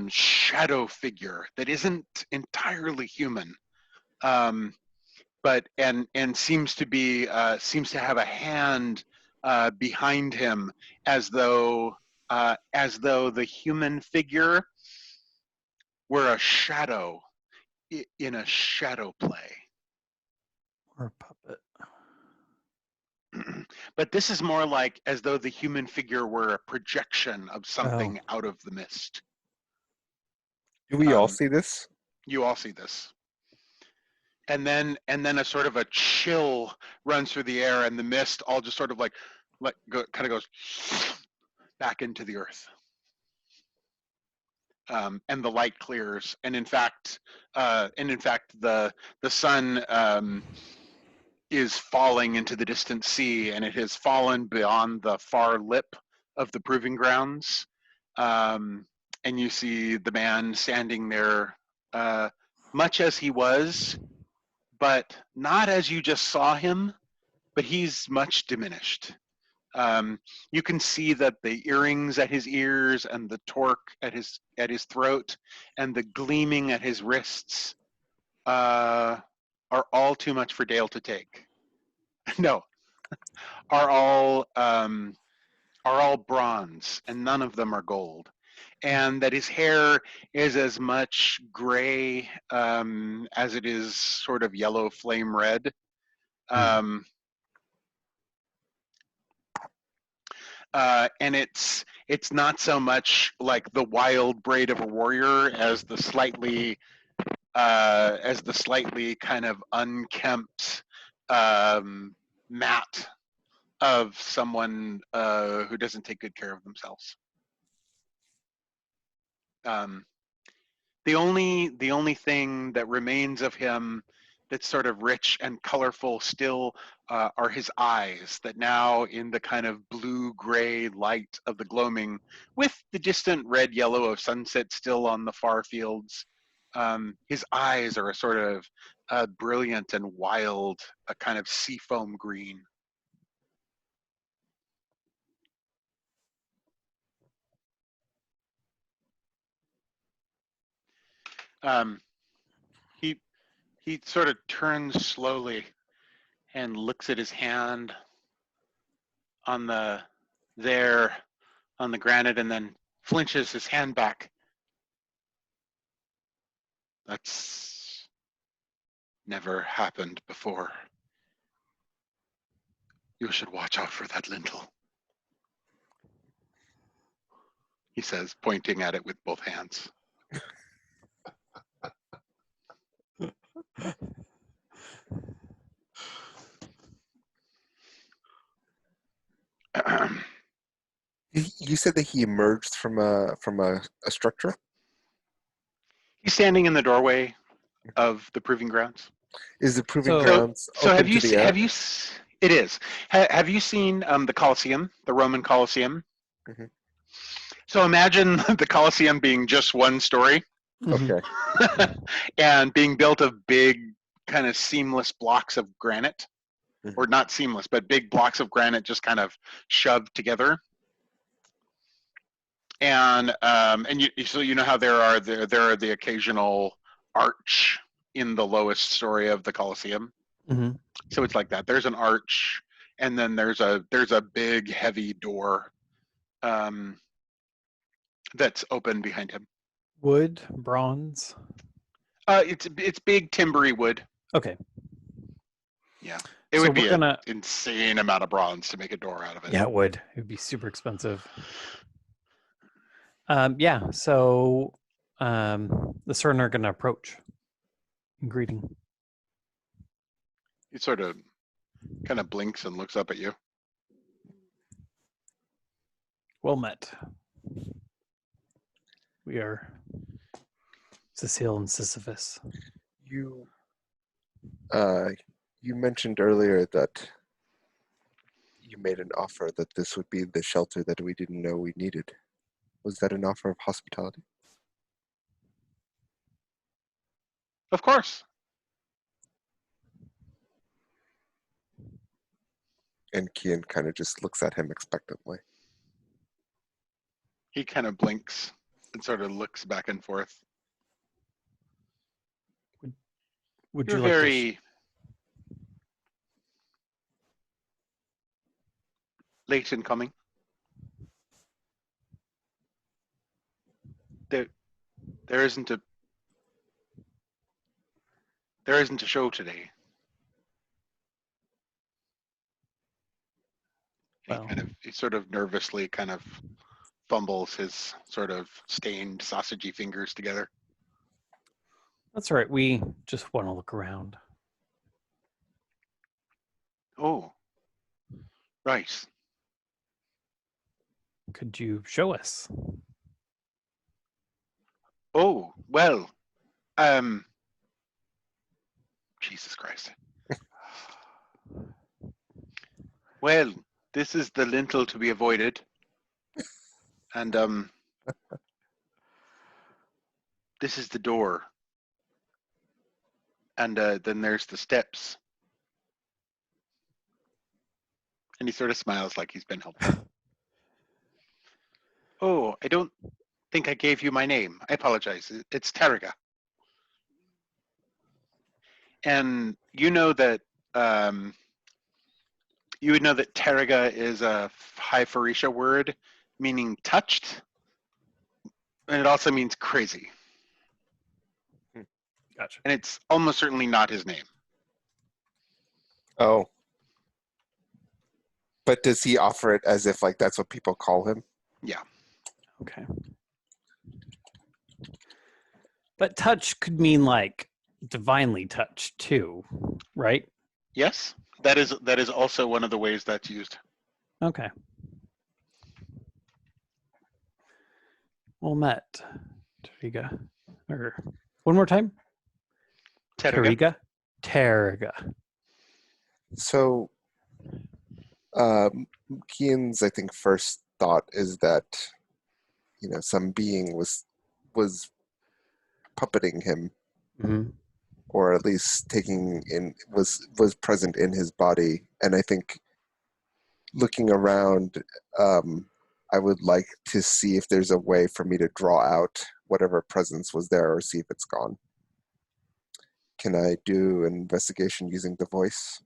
shadow figure that isn't entirely human, but seems to have a hand behind him, as though the human figure were a shadow in a shadow play. Or a puppet. But this is more like as though the human figure were a projection of something out of the mist. Do we all see this? You all see this. And then a sort of a chill runs through the air, and the mist all just sort of kind of goes back into the earth. And the light clears, and in fact, the sun is falling into the distant sea, and it has fallen beyond the far lip of the proving grounds. And you see the man standing there, much as he was, but not as you just saw him, but he's much diminished. You can see that the earrings at his ears and the torque at his throat and the gleaming at his wrists are all too much for Dale to take. No, are all bronze, and none of them are gold. and that his hair is as much gray as it is sort of yellow flame red. And it's not so much like the wild braid of a warrior as the slightly kind of unkempt mat of someone who doesn't take good care of themselves. The only thing that remains of him that's sort of rich and colorful still are his eyes, that now in the kind of blue-gray light of the gloaming, with the distant red-yellow of sunset still on the far fields, his eyes are a sort of brilliant and wild, a kind of seafoam green. He sort of turns slowly and looks at his hand on the granite, and then flinches his hand back. That's never happened before. You should watch out for that lintel, he says, pointing at it with both hands. You said that he emerged from a structure? He's standing in the doorway of the proving grounds. Is the proving grounds so open have you to the air? It is. Have you seen the Colosseum, the Roman Colosseum? Mhm. So imagine the Colosseum being just one story. Okay. And being built of big kind of seamless blocks of granite, or not seamless, but big blocks of granite just kind of shoved together. And so you know how there are the occasional arch in the lowest story of the Colosseum. So it's like that. There's an arch, and then there's a big heavy door that's open behind him. Wood, bronze. It's big timbery wood. Okay. Yeah, it would be an insane amount of bronze to make a door out of it. Yeah, it would. It would be super expensive. Yeah. So the Cern are going to approach. Greeting. He sort of kind of blinks and looks up at you. Well met. We are Cecile and Sisyphus. You mentioned earlier that you made an offer that this would be the shelter that we didn't know we needed. Was that an offer of hospitality? Of course. And Kian kind of just looks at him expectantly. He kind of blinks and sort of looks back and forth. Would You're you like very late in coming. There isn't a show today. Well, He sort of nervously kind of fumbles his sort of stained sausagey fingers together. that's all right. We just want to look around. Oh, right. Could you show us? Oh, well, Jesus Christ. Well, this is the lintel to be avoided. And this is the door. And then there's the steps. And he sort of smiles like he's been helpful. Oh, I don't think I gave you my name. I apologize. It's Tariga. And you know that you would know that Tariga is a High Phoenicia word meaning touched. And it also means crazy. Gotcha. And it's almost certainly not his name. Oh. But does he offer it as if like that's what people call him? Yeah. Okay. But touch could mean like divinely touched too, right? Yes, that is also one of the ways that's used. Okay. Well met. Tariga. Or one more time? Terega. Tariga. So Kian's, I think, first thought is that, you know, some being was puppeting him, Mm-hmm. or at least was present in his body. And I think looking around, I would like to see if there's a way for me to draw out whatever presence was there or see if it's gone. Can I do an investigation using the voice?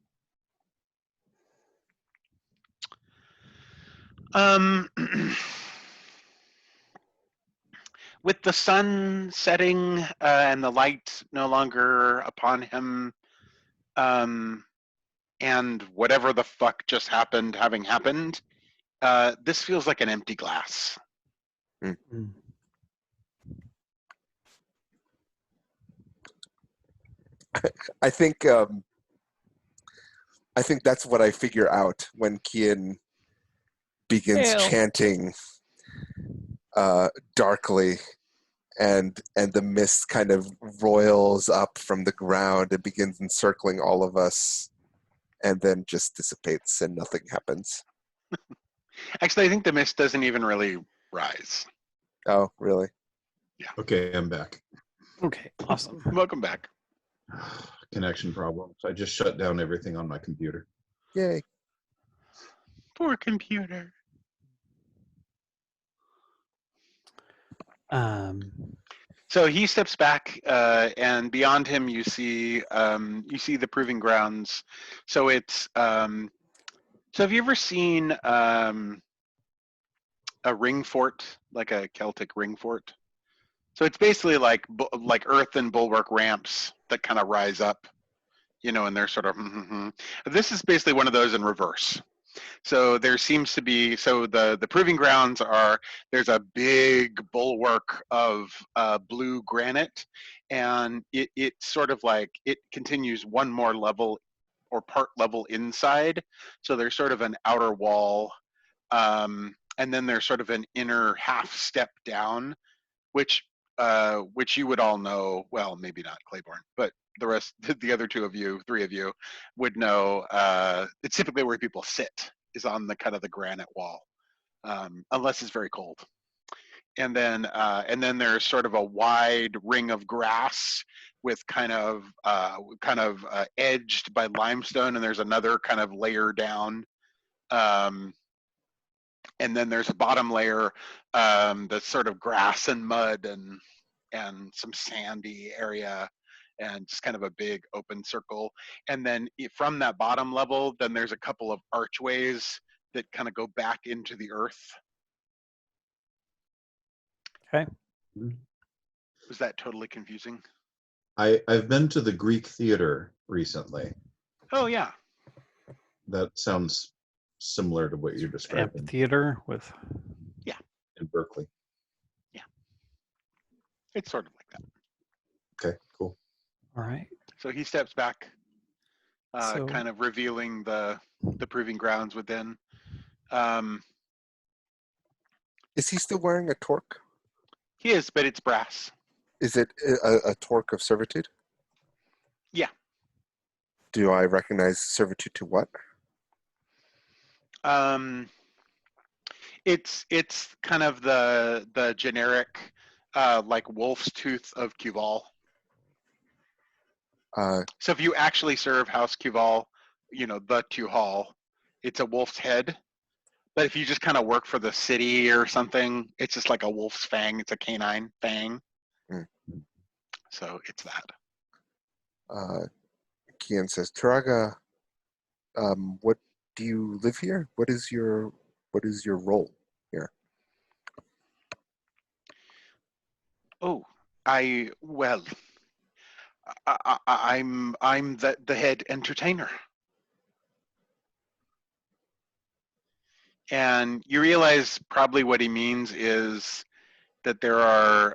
With the sun setting and the light no longer upon him, and whatever the fuck just happened having happened, this feels like an empty glass. Mm-hmm. I think that's what I figure out when Kian begins chanting darkly, and the mist kind of roils up from the ground and begins encircling all of us, and then just dissipates and nothing happens. Actually, I think the mist doesn't even really rise. Oh, really? Yeah. Okay, I'm back. Okay, awesome. Welcome back. Connection problems. I just shut down everything on my computer. Yay. Poor computer. So he steps back, and beyond him, you see the proving grounds. So it's so have you ever seen a ring fort, like a Celtic ring fort? So it's basically like earthen bulwark ramps that kind of rise up, you know, and they're sort of. This is basically one of those in reverse. So there seems to be, so the proving grounds are, there's a big bulwark of blue granite, and it sort of like, it continues one more level or part level inside. So there's sort of an outer wall, and then there's sort of an inner half step down, which you would all know, well, maybe not Claiborne, but the rest, the other three of you would know, it's typically where people sit, is on the kind of the granite wall, unless it's very cold. And then there's sort of a wide ring of grass with kind of edged by limestone, and there's another kind of layer down. And then there's a bottom layer that's sort of grass and mud and some sandy area, and just kind of a big open circle. And then from that bottom level, then there's a couple of archways that kind of go back into the earth. Okay. Was that totally confusing? I've been to the Greek theater recently. Oh yeah. That sounds similar to what you're describing. Amphitheater with. Yeah. In Berkeley. Yeah. It's sort of like that. Okay, cool. All right. So he steps back, kind of revealing the proving grounds within. Is he still wearing a torque? He is, but it's brass. Is it a torque of servitude? Yeah. Do I recognize servitude to what? It's kind of the generic, like wolf's tooth of Cuval. So if you actually serve House Cuval, you know, the Tuhal, it's a wolf's head. But if you just kind of work for the city or something, it's just like a wolf's fang. It's a canine fang. So it's that. Kian says, Taraga, what do you live here? What is your role here? Oh, well, I'm the head entertainer. And you realize probably what he means is that there are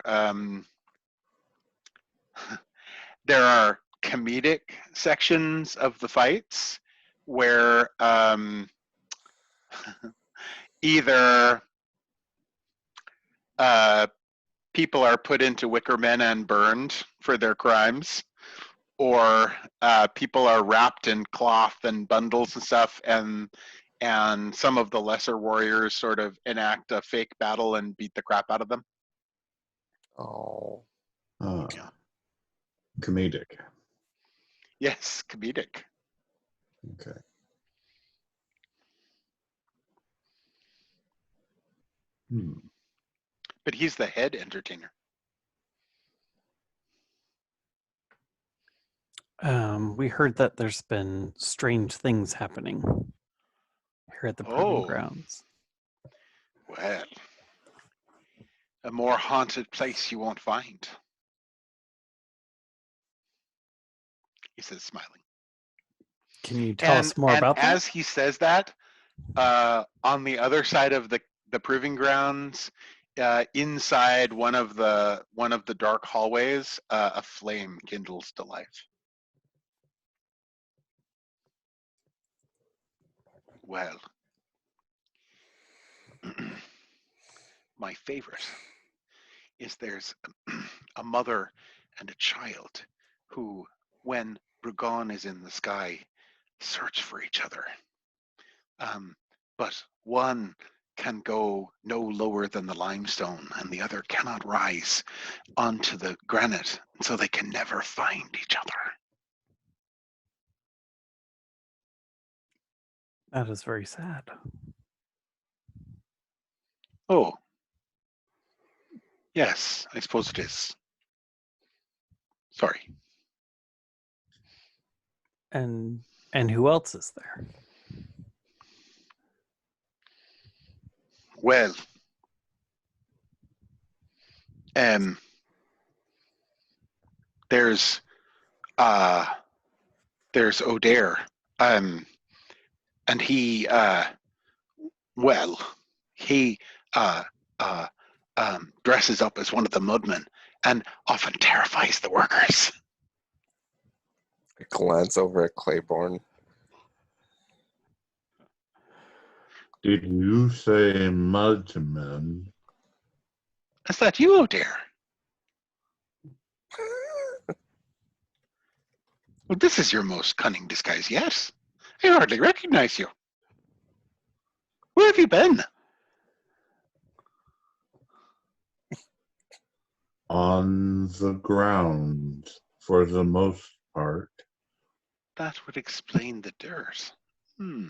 there are comedic sections of the fights where either people are put into wicker men and burned for their crimes, or people are wrapped in cloth and bundles and stuff, and some of the lesser warriors sort of enact a fake battle and beat the crap out of them. Oh. Yeah. Comedic. Yes, comedic. Okay. But he's the head entertainer. We heard that there's been strange things happening here at the proving grounds. Well, a more haunted place you won't find, he says, smiling. Can you tell us more about that? As he says that, on the other side of the proving grounds, inside one of the dark hallways, a flame kindles to life. Well, my favorite is there's a mother and a child who, when Brugon is in the sky, search for each other. But one can go no lower than the limestone, and the other cannot rise onto the granite, so they can never find each other. That is very sad. Oh, yes, I suppose it is. Sorry. And who else is there? Well, there's O'Dare, and he he dresses up as one of the mudmen and often terrifies the workers. I glance over at Claiborne. Did you say mudmen? Is that you, O'Dare? Well, this is your most cunning disguise yet. I hardly recognize you. Where have you been? On the ground, for the most part. That would explain the dirt. Do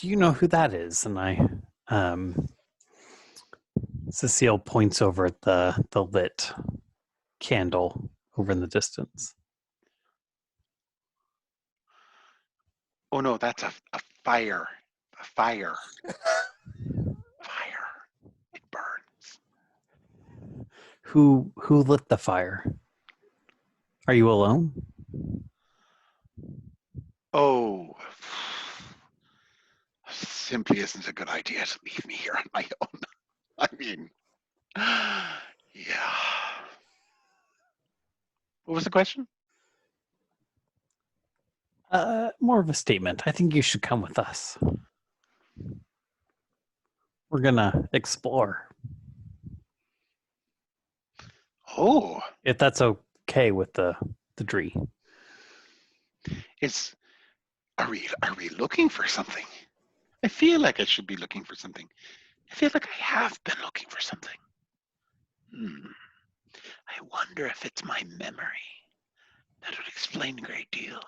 you know who that is? And Cecile points over at the lit candle over in the distance. Oh no, that's a fire. A fire. Fire. It burns. Who lit the fire? Are you alone? Oh, simply isn't a good idea to leave me here on my own. I mean, yeah. What was the question? More of a statement. I think you should come with us. We're gonna explore. Oh, if that's okay with the Dree. Are we looking for something? I feel like I should be looking for something. I feel like I have been looking for something. I wonder if it's my memory. That would explain a great deal.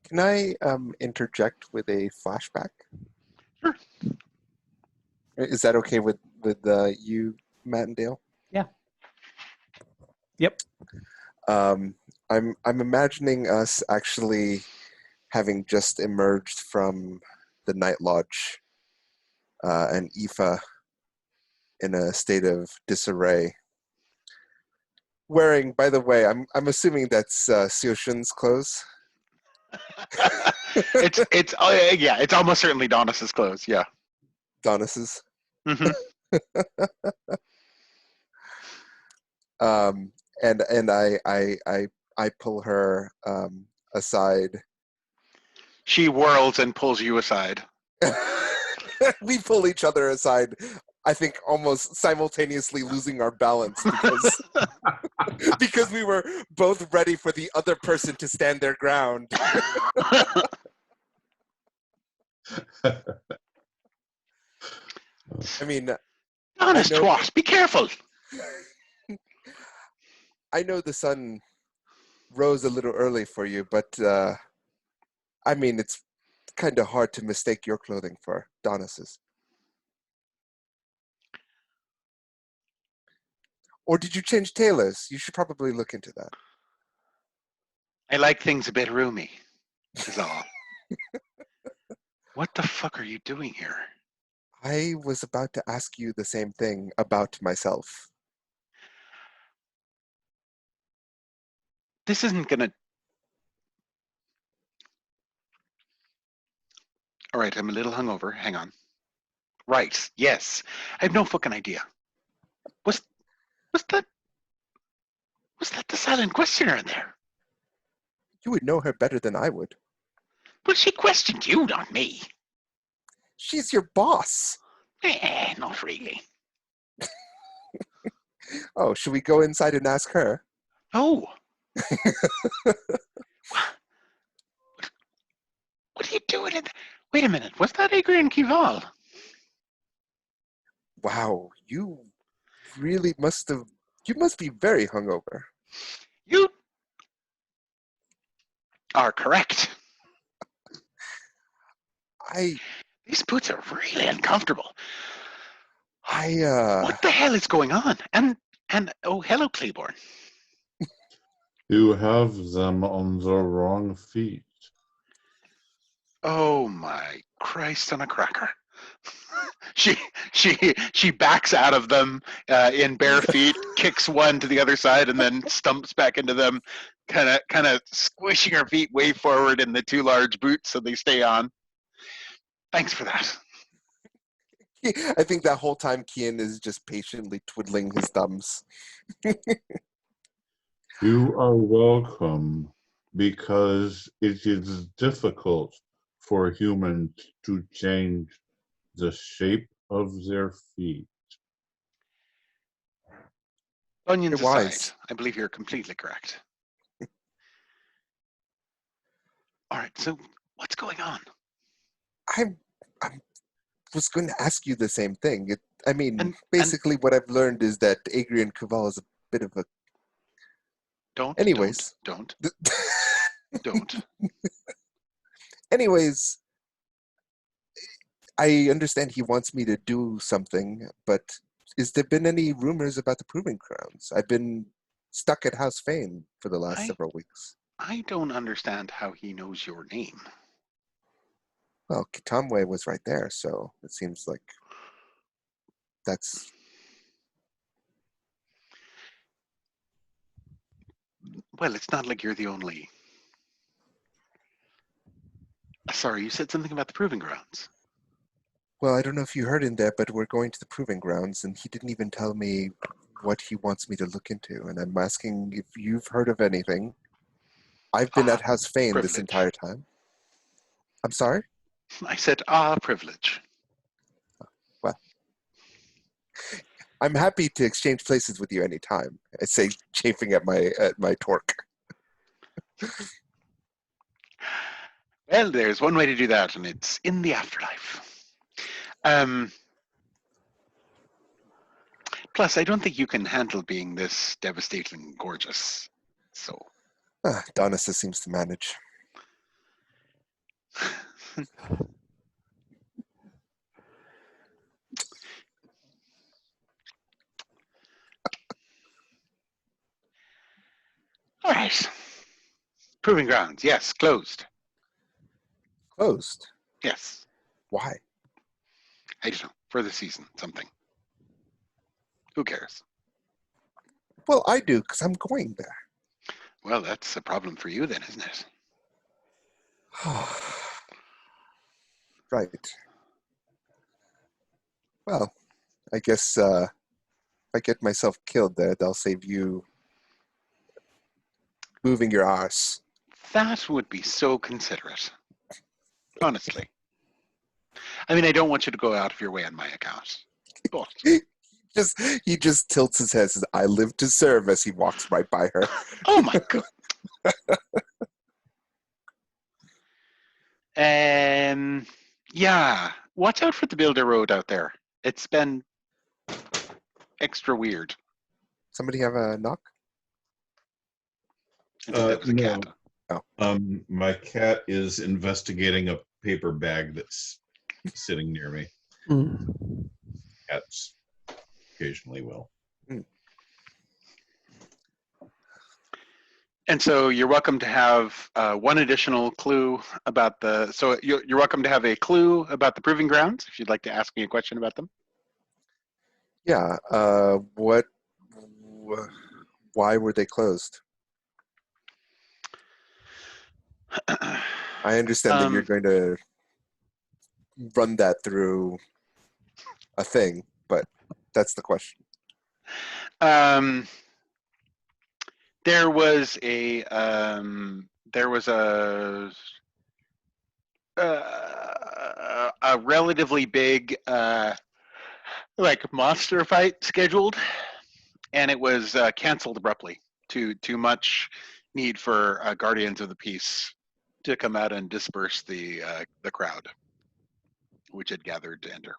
Can I interject with a flashback? Sure. Is that okay with you, Matt and Dale? Yeah. Yep. I'm imagining us actually having just emerged from the night lodge, and Aoife in a state of disarray. Wearing, by the way, I'm assuming that's Sioshun's clothes. It's almost certainly Donis's clothes. Yeah, Donis's. mm-hmm. And I pull her aside. She whirls and pulls you aside. We pull each other aside, I think almost simultaneously losing our balance because we were both ready for the other person to stand their ground. I mean, Honest twat, be careful. I know the sun rose a little early for you, but I mean, it's kind of hard to mistake your clothing for Donis's. Or did you change tailors? You should probably look into that. I like things a bit roomy, is all. What the fuck are you doing here? I was about to ask you the same thing about myself. This isn't gonna... All right, I'm a little hungover. Hang on. Right, yes. I have no fucking idea. Was that the silent questioner in there? You would know her better than I would. Well, she questioned you, not me. She's your boss. Not really. Oh, should we go inside and ask her? Oh. What are you doing? Wait a minute. Was that Adrian Kival? Wow, you really must have... You must be very hungover. You are correct. These boots are really uncomfortable. What the hell is going on? And oh, hello, Claiborne. You have them on the wrong feet. Oh my Christ on a cracker. She backs out of them in bare feet, kicks one to the other side, and then stumps back into them, kind of squishing her feet way forward in the two large boots so they stay on. Thanks for that. I think that whole time Kian is just patiently twiddling his thumbs. You are welcome, because it is difficult for humans to change the shape of their feet. Onions aside, I believe you're completely correct. All right, so what's going on? I was going to ask you the same thing. Basically what I've learned is that Adrian Kuval is a bit of a... Don't. Anyways, I understand he wants me to do something, but has there been any rumors about the Proving Grounds? I've been stuck at House Fane for the last several weeks. I don't understand how he knows your name. Well, Kitamwe was right there, so it seems like that's... Well, it's not like you're the only... Sorry, you said something about the Proving Grounds. Well, I don't know if you heard in there, but we're going to the Proving Grounds, and he didn't even tell me what he wants me to look into, and I'm asking if you've heard of anything. I've been at House Fane this entire time. I'm sorry? I said, privilege. Well, I'm happy to exchange places with you anytime. I say, chafing at my torque. Well, there's one way to do that, and it's in the afterlife. Plus, I don't think you can handle being this devastatingly gorgeous. So, Donissa seems to manage. All right. Proving Grounds, yes, closed. Closed? Yes. Why? I don't know. For the season, something. Who cares? Well, I do, because I'm going there. Well, that's a problem for you then, isn't it? Right. Well, I guess if I get myself killed there, they'll save you moving your arse. That would be so considerate. Honestly. I mean, I don't want you to go out of your way on my account. But He just tilts his head and says, I live to serve, as he walks right by her. oh my god. Yeah. Watch out for the Builder Road out there. It's been extra weird. Somebody have a knock? I think that was a No. cat. Oh. My cat is investigating a paper bag that's sitting near me. Cats occasionally will. And so you're welcome to have one additional clue about the. So you're welcome to have a clue about the proving grounds if you'd like to ask me a question about them. Yeah. Why were they closed? I understand that you're going to run that through a thing, but that's the question. There was a relatively big like monster fight scheduled, and it was canceled abruptly. Too much need for Guardians of the Peace to come out and disperse the crowd, which had gathered to enter.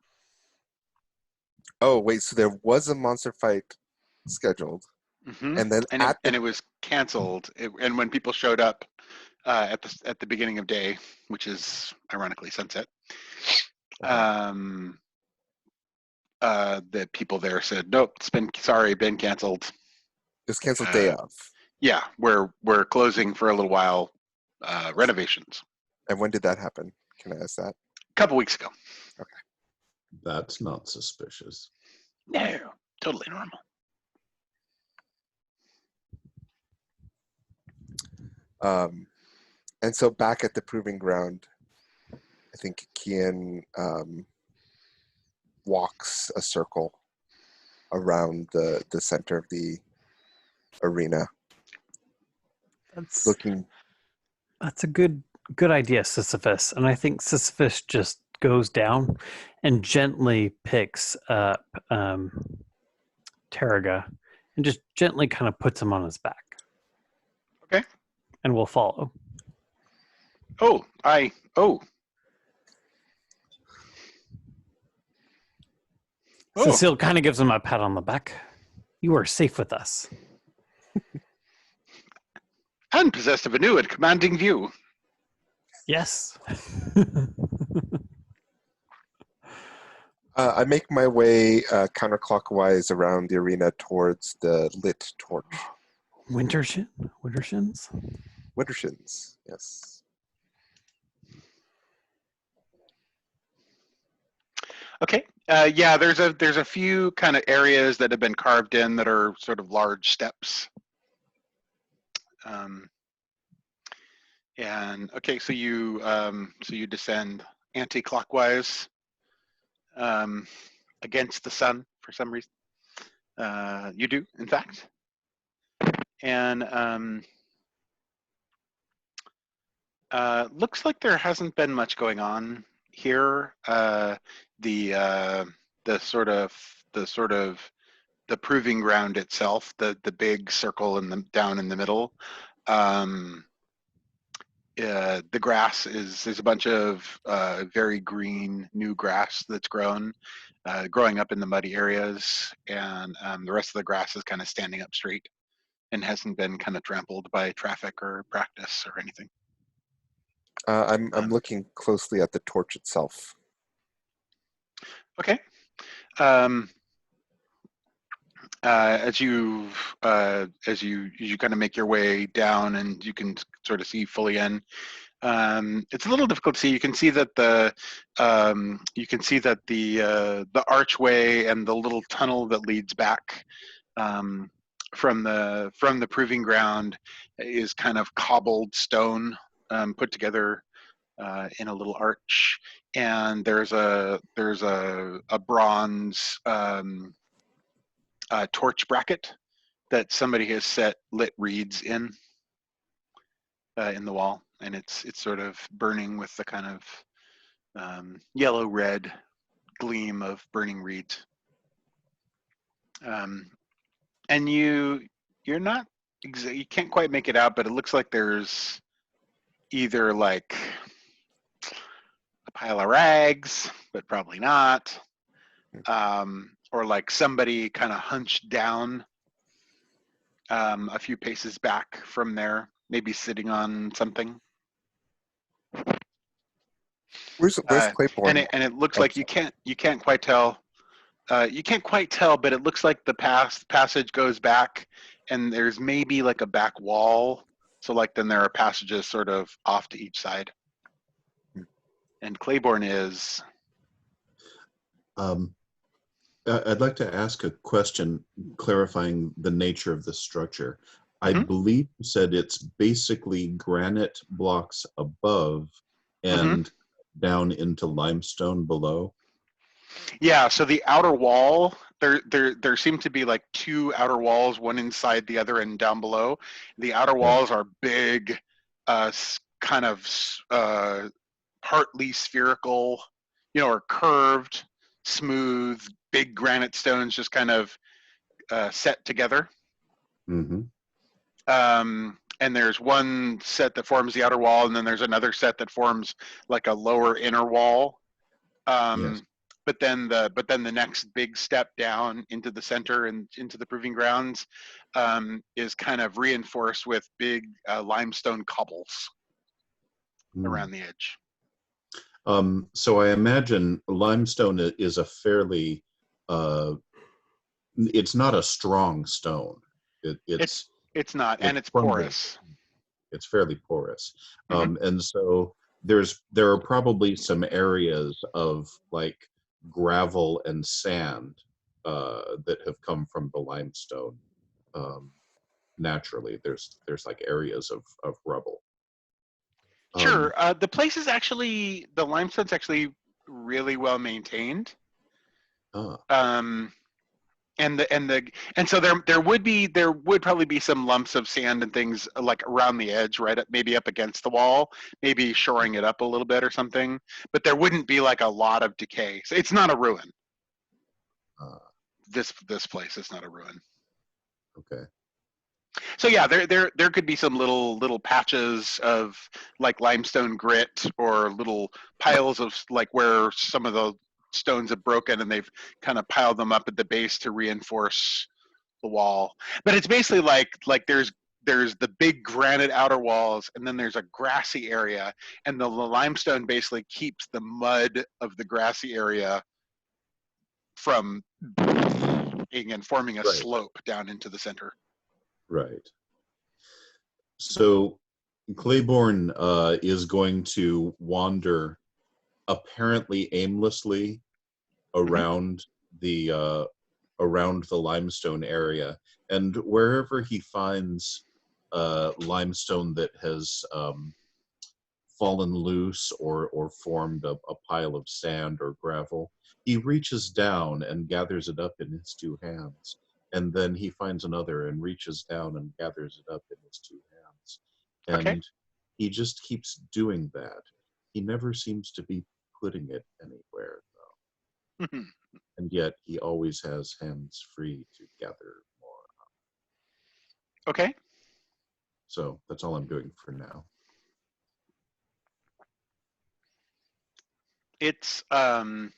Oh, wait, so there was a monster fight scheduled. Mm-hmm. And then it was canceled. And when people showed up at the beginning of day, which is ironically sunset, the people there said, "Nope, it's been canceled." It's canceled day of. Yeah, we're closing for a little while. Renovations. And when did that happen? Can I ask that? A couple weeks ago. Okay. That's not suspicious. No, totally normal. And so back at the proving ground, I think Kian walks a circle around the center of the arena. That's a good idea, Sisyphus. And I think Sisyphus just goes down and gently picks up Tarraga and just gently kind of puts him on his back. Okay. And we'll follow. Cecile kind of gives him a pat on the back. You are safe with us. And possessed of a new and commanding view. Yes. I make my way counterclockwise around the arena towards the lit torch. Wintershins? Wintershins, yes. Okay. Yeah, there's a few kind of areas that have been carved in that are sort of large steps. And okay, so you descend anti-clockwise against the sun for some reason. You do, in fact. And looks like there hasn't been much going on here. The proving ground itself, the big circle down in the middle. The grass is a bunch of very green new grass that's growing up in the muddy areas, and the rest of the grass is kind of standing up straight and hasn't been kind of trampled by traffic or practice or anything. I'm looking closely at the torch itself. Okay. As you kind of make your way down, and you can sort of see fully in, It's a little difficult to see. You can see that the archway and the little tunnel that leads back from the proving ground is kind of cobbled stone, put together in a little arch, and there's a bronze torch bracket that somebody has set lit reeds in the wall, and it's sort of burning with the kind of yellow red gleam of burning reeds. And you're not you can't quite make it out, but it looks like there's either like a pile of rags, but probably not, or like somebody kind of hunched down a few paces back from there, maybe sitting on something. Where's Claiborne? And it looks like you can't quite tell. You can't quite tell, but it looks like the passage goes back, and there's maybe like a back wall. So like then there are passages sort of off to each side. And Claiborne is. I'd like to ask a question clarifying the nature of the structure. I believe you said it's basically granite blocks above and down into limestone below. Yeah, so the outer wall, there seem to be like two outer walls, one inside the other and down below. The outer walls are big, kind of partly spherical, or curved, smooth, big granite stones just kind of set together. And there's one set that forms the outer wall, and then there's another set that forms like a lower inner wall. But then the next big step down into the center and into the proving grounds is kind of reinforced with big limestone cobbles around the edge. So I imagine limestone is a fairly, it's not a strong stone. It's not, and it's porous. It's fairly porous, and so there are probably some areas of like gravel and sand that have come from the limestone. Naturally, there's like areas of rubble. Sure, the place is actually, the limestone's actually really well maintained. And so there would probably be some lumps of sand and things like around the edge, right up, maybe up against the wall, maybe shoring it up a little bit or something. But there wouldn't be like a lot of decay. So it's not a ruin. This place is not a ruin. Okay. So yeah, there could be some little patches of like limestone grit, or little piles of like where some of the stones have broken and they've kind of piled them up at the base to reinforce the wall. But it's basically like there's the big granite outer walls, and then there's a grassy area, and the limestone basically keeps the mud of the grassy area from and forming a slope down into the center. Right. So Claiborne is going to wander apparently aimlessly around the limestone area, and wherever he finds limestone that has fallen loose or formed a pile of sand or gravel, he reaches down and gathers it up in his two hands. And then he finds another and reaches down and gathers it up in his two hands. And he just keeps doing that. He never seems to be putting it anywhere, though. And yet he always has hands free to gather more. Okay. So that's all I'm doing for now. It's not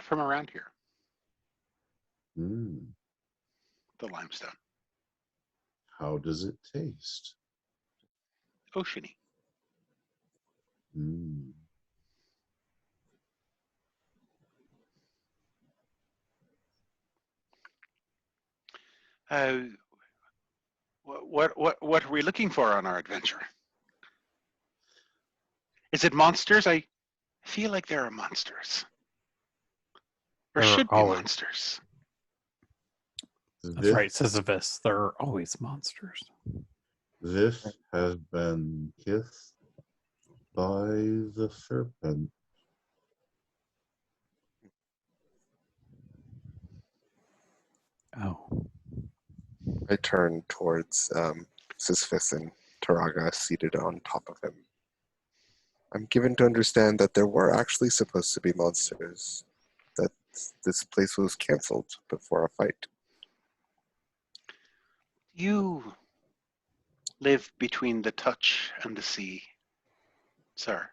from around here. The limestone. How does it taste? Oceany. What are we looking for on our adventure? Is it monsters? I feel like there are monsters. Or There are should be always- monsters. That's right, Sisyphus. There are always monsters. This has been kissed by the serpent. Oh. I turn towards Sisyphus and Taraga seated on top of him. I'm given to understand that there were actually supposed to be monsters, that this place was canceled before a fight. You live between the touch and the sea, sir,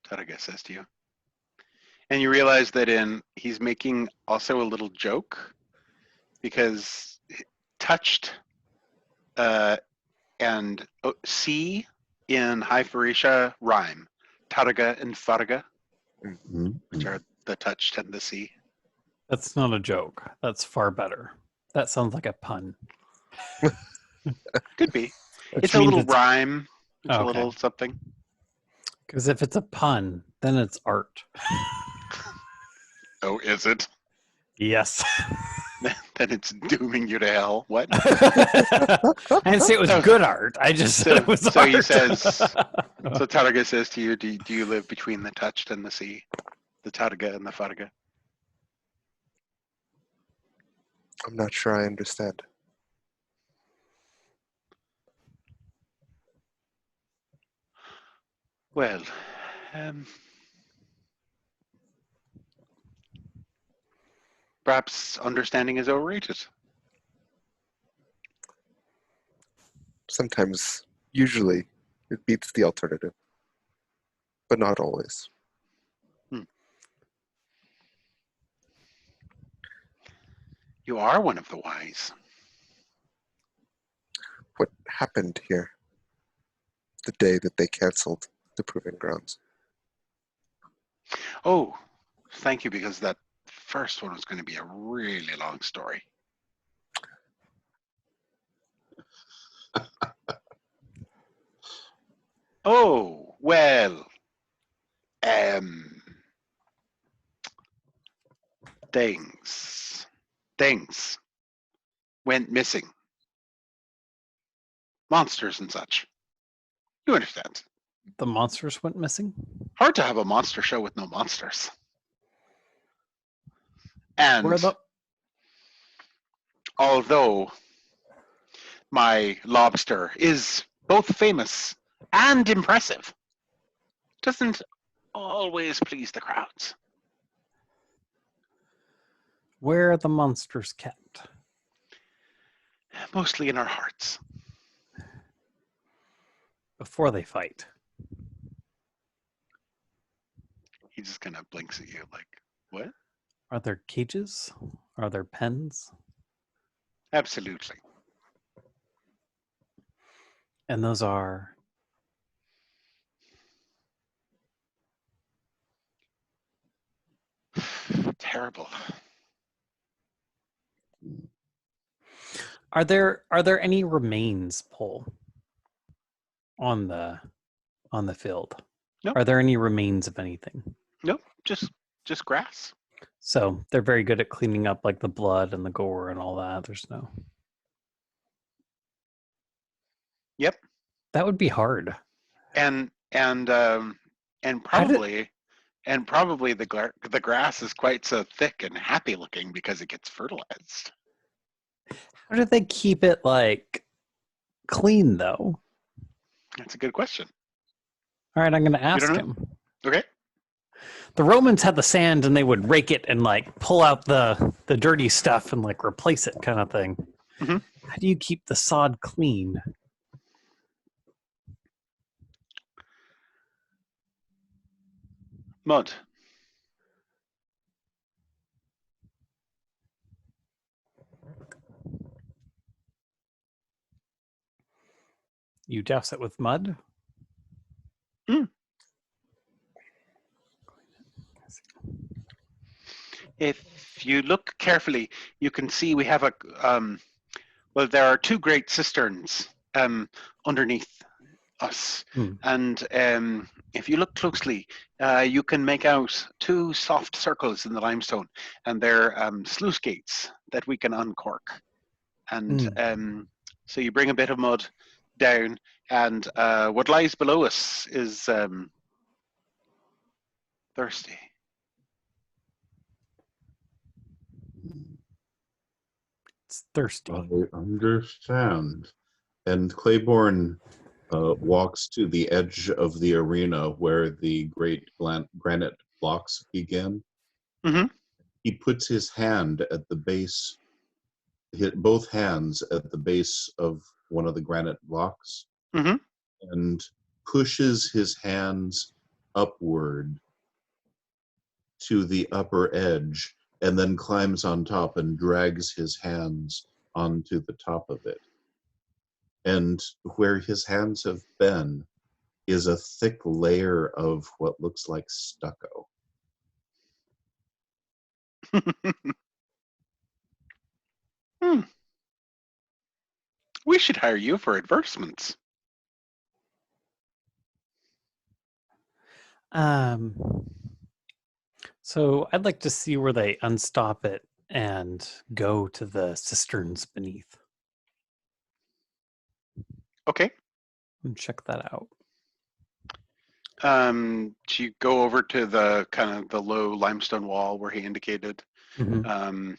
Taraga says to you. And you realize that he's making also a little joke, because touched and sea in High Pharisha rhyme. Taraga and Faraga, which are the touched and the sea. That's not a joke. That's far better. That sounds like a pun. Could be. Which It's a means little rhyme. It's a Okay. little something. Because if it's a pun, then it's art. Oh, is it? Yes. Then it's dooming you to hell. What? I didn't say it was good art. I just said it was so art. he says. So Taraga says to you, do you live between the touched and the sea? The Taraga and the Faraga? I'm not sure I understand. Well, perhaps understanding is overrated. Sometimes, usually, it beats the alternative, but not always. You are one of the wise. What happened here the day that they canceled the Proving Grounds? Oh, thank you, because that first one was going to be a really long story. Oh, well, things went missing. Monsters and such. You understand. The monsters went missing? Hard to have a monster show with no monsters. And although my lobster is both famous and impressive, doesn't always please the crowds. Where are the monsters kept? Mostly in our hearts. Before they fight. He just kind of blinks at you like, what? Are there cages? Are there pens? Absolutely. And those are... Terrible. Are there any remains, Paul, on the field? No. Are there any remains of anything? No, just grass. So they're very good at cleaning up like the blood and the gore and all that. There's no. Yep. That would be hard. And probably the grass is quite so thick and happy looking because it gets fertilized. How do they keep it like clean though? That's a good question. All right, I'm going to ask him. Okay. The Romans had the sand and they would rake it and like pull out the dirty stuff and like replace it kind of thing. Mm-hmm. How do you keep the sod clean? Mud. You douse it with mud? Mm. If you look carefully, you can see we have Well, there are two great cisterns underneath us, and if you look closely, you can make out two soft circles in the limestone, and they're sluice gates that we can uncork. And so you bring a bit of mud down, and what lies below us is thirsty. It's thirsty. I understand. And Claiborne walks to the edge of the arena where the great granite blocks begin. Mm-hmm. He puts his hand at the base, both hands at the base of one of the granite blocks, Mm-hmm. and pushes his hands upward to the upper edge, and then climbs on top and drags his hands onto the top of it. And where his hands have been is a thick layer of what looks like stucco. We should hire you for advertisements. So I'd like to see where they unstop it and go to the cisterns beneath. Okay. And check that out. So you go over to the kind of the low limestone wall where he indicated, and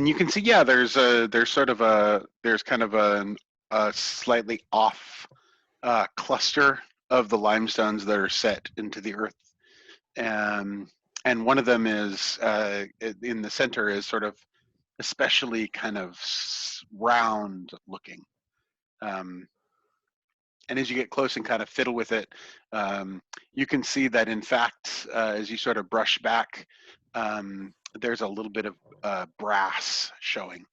you can see, yeah, there's kind of a slightly off cluster of the limestones that are set into the earth, and one of them is in the center is sort of especially kind of round looking. And as you get close and kind of fiddle with it, you can see that, in fact, as you sort of brush back, there's a little bit of brass showing.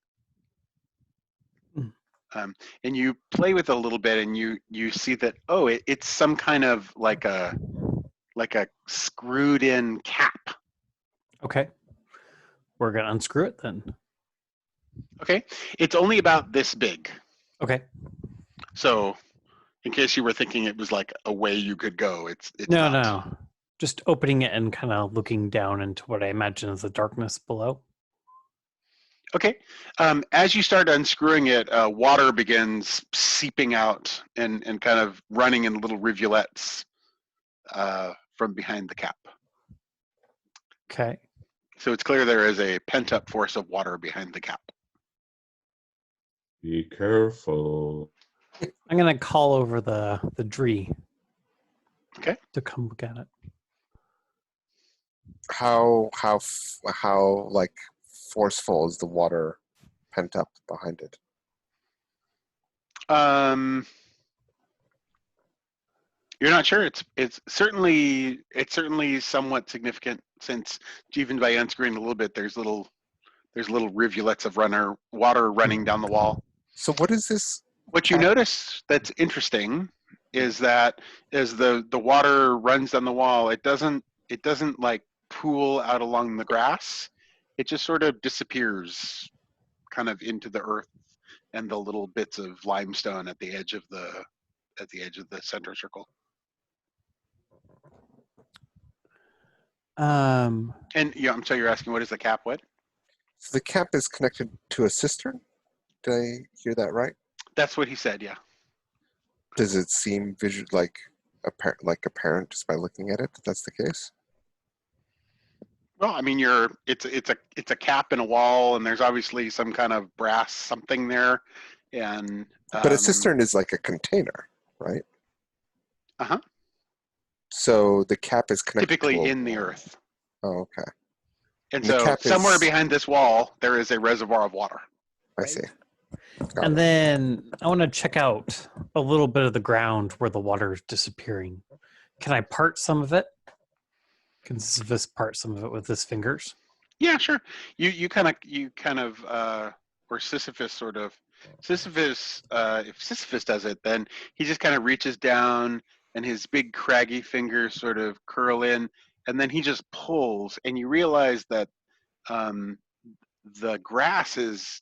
And you play with it a little bit, and you see that, oh, it's some kind of like a screwed in cap. Okay. We're going to unscrew it then. Okay. It's only about this big. Okay. So in case you were thinking it was like a way you could go, it's no, not. No. Just opening it and kind of looking down into what I imagine is the darkness below. Okay. As you start unscrewing it, water begins seeping out and kind of running in little rivulets from behind the cap. Okay. So it's clear there is a pent-up force of water behind the cap. Be careful. I'm going to call over the Dree. Okay. To come look at it. How like forceful is the water pent up behind it? You're not sure. It's certainly somewhat significant, since even by unscrewing a little bit, there's little rivulets of water running down the wall. So what is this? What you notice that's interesting is that as the water runs down the wall, it doesn't like pool out along the grass. It just sort of disappears kind of into the earth and the little bits of limestone at the edge of the center circle. And yeah, I'm sorry, you're asking, what is the cap? What? So the cap is connected to a cistern? Did I hear that right? That's what he said, yeah. Does it seem apparent just by looking at it that that's the case? Well, I mean, it's a cap in a wall, and there's obviously some kind of brass something there, and but a cistern is like a container, right? Uh-huh. So the cap is connected typically in the earth. Oh, okay. And so somewhere behind this wall, there is a reservoir of water. I see. And then I want to check out a little bit of the ground where the water is disappearing. Can I part some of it? Can Sisyphus part some of it with his fingers? Yeah, sure. You kind of or Sisyphus sort of. Sisyphus, if Sisyphus does it, then he just kind of reaches down and his big craggy fingers sort of curl in, and then he just pulls, and you realize that the grass is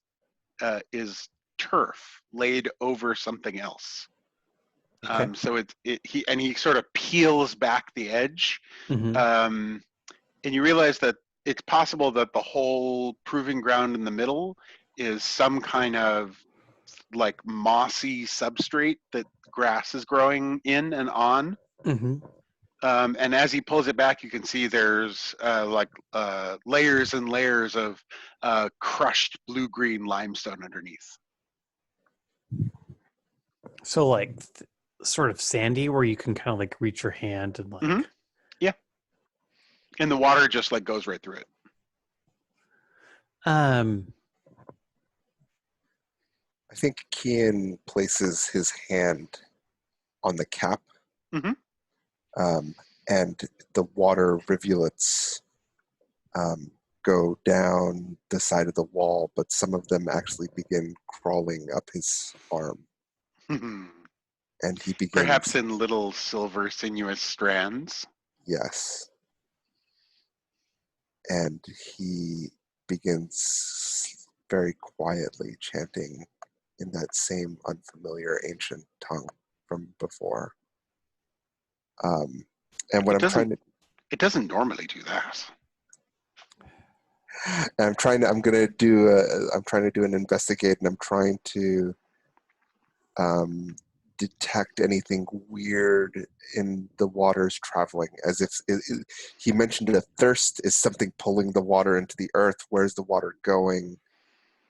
is turf laid over something else. Okay. So he sort of peels back the edge, and you realize that it's possible that the whole proving ground in the middle is some kind of like mossy substrate that grass is growing in and on. And as he pulls it back, you can see there's layers and layers of crushed blue-green limestone underneath. So like sort of sandy where you can kind of like reach your hand and like. Yeah. And the water just like goes right through it. I think Kian places his hand on the cap, and the water rivulets go down the side of the wall, but some of them actually begin crawling up his arm. And he begins... Perhaps in little silver sinuous strands. Yes. And he begins very quietly chanting in that same unfamiliar ancient tongue from before. And what it doesn't normally do that. I'm trying to do an investigate, and I'm trying to detect anything weird in the waters traveling, as if he mentioned a thirst is something pulling the water into the earth. Where's the water going?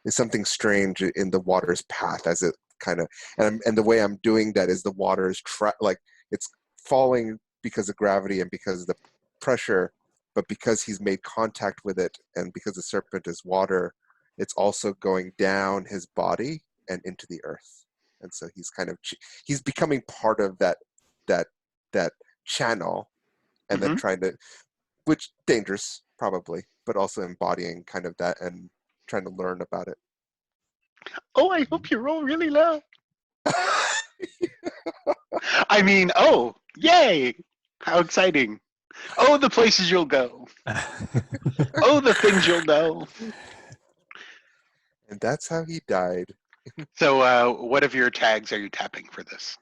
Is something strange in the water's path as it kind of, and the way I'm doing that is the water is like it's falling because of gravity and because of the pressure, but because he's made contact with it and because the serpent is water, it's also going down his body and into the earth. And so he's kind of he's becoming part of that channel, and then trying to, which dangerous probably, but also embodying kind of that and trying to learn about it. Oh, I hope you roll really low. I mean, oh, yay! How exciting! Oh, the places you'll go. Oh, the things you'll know. And that's how he died. So, what of your tags are you tapping for this?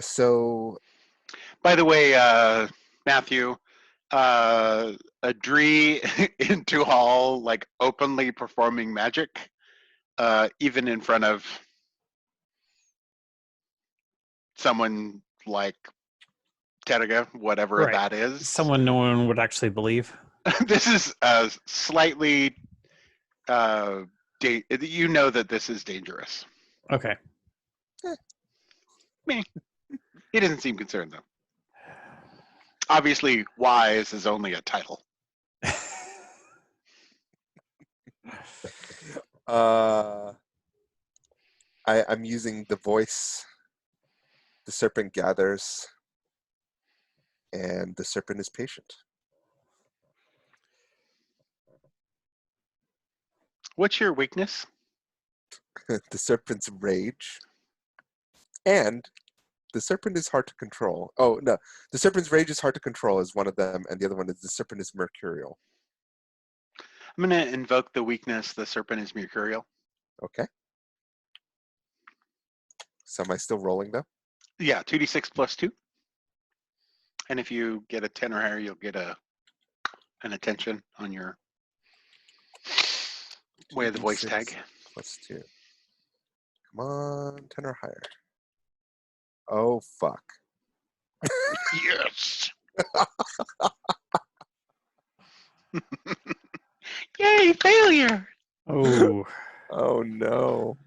So. By the way, Matthew, Adri in Tuhal, like openly performing magic, even in front of someone like Terga, whatever that is. Someone no one would actually believe. This is slightly, you know that this is dangerous. Okay. Me. He doesn't seem concerned, though. Obviously, wise is only a title. I'm using the voice. The serpent gathers, and the serpent is patient. What's your weakness? The serpent's rage, and the serpent is hard to control. Oh, no. The serpent's rage is hard to control is one of them, and the other one is the serpent is mercurial. I'm going to invoke the weakness, the serpent is mercurial. Okay. So am I still rolling, though? Yeah, 2d6 plus 2. And if you get a 10 or higher, you'll get an attention on your way of the voice tag. Plus 2. Come on, 10 or higher. Oh, fuck. Yes! Yay, failure! Oh. Oh, no.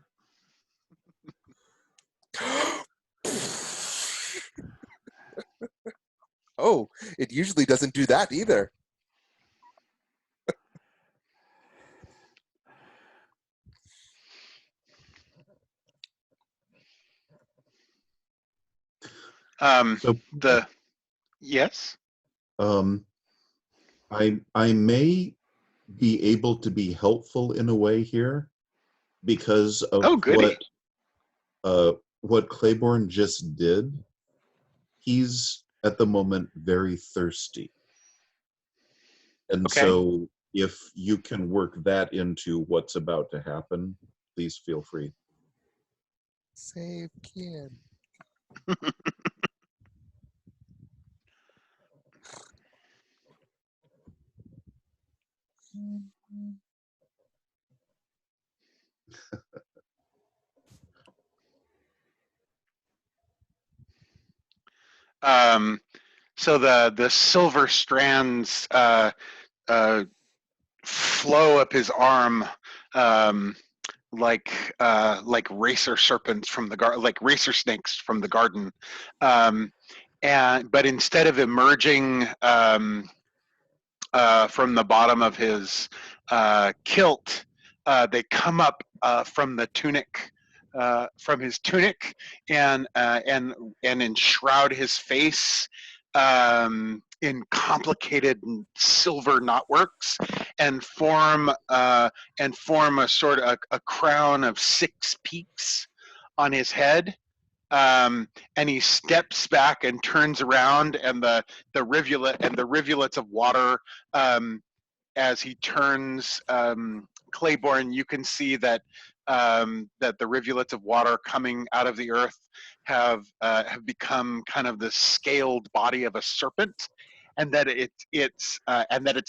Oh, it usually doesn't do that either. Yes? I may be able to be helpful in a way here because of what Claiborne just did. He's at the moment very thirsty. And so if you can work that into what's about to happen, please feel free. Save Kian. So the silver strands flow up his arm, like racer serpents from the like racer snakes from the garden, but instead of emerging from the bottom of his kilt, they come up from the tunic, from his tunic, and enshroud his face in complicated silver knotworks, and form a sort of a crown of 6 peaks on his head. And he steps back and turns around, and the rivulets of water, as he turns, Claiborne, you can see that that the rivulets of water coming out of the earth have become kind of the scaled body of a serpent, and that its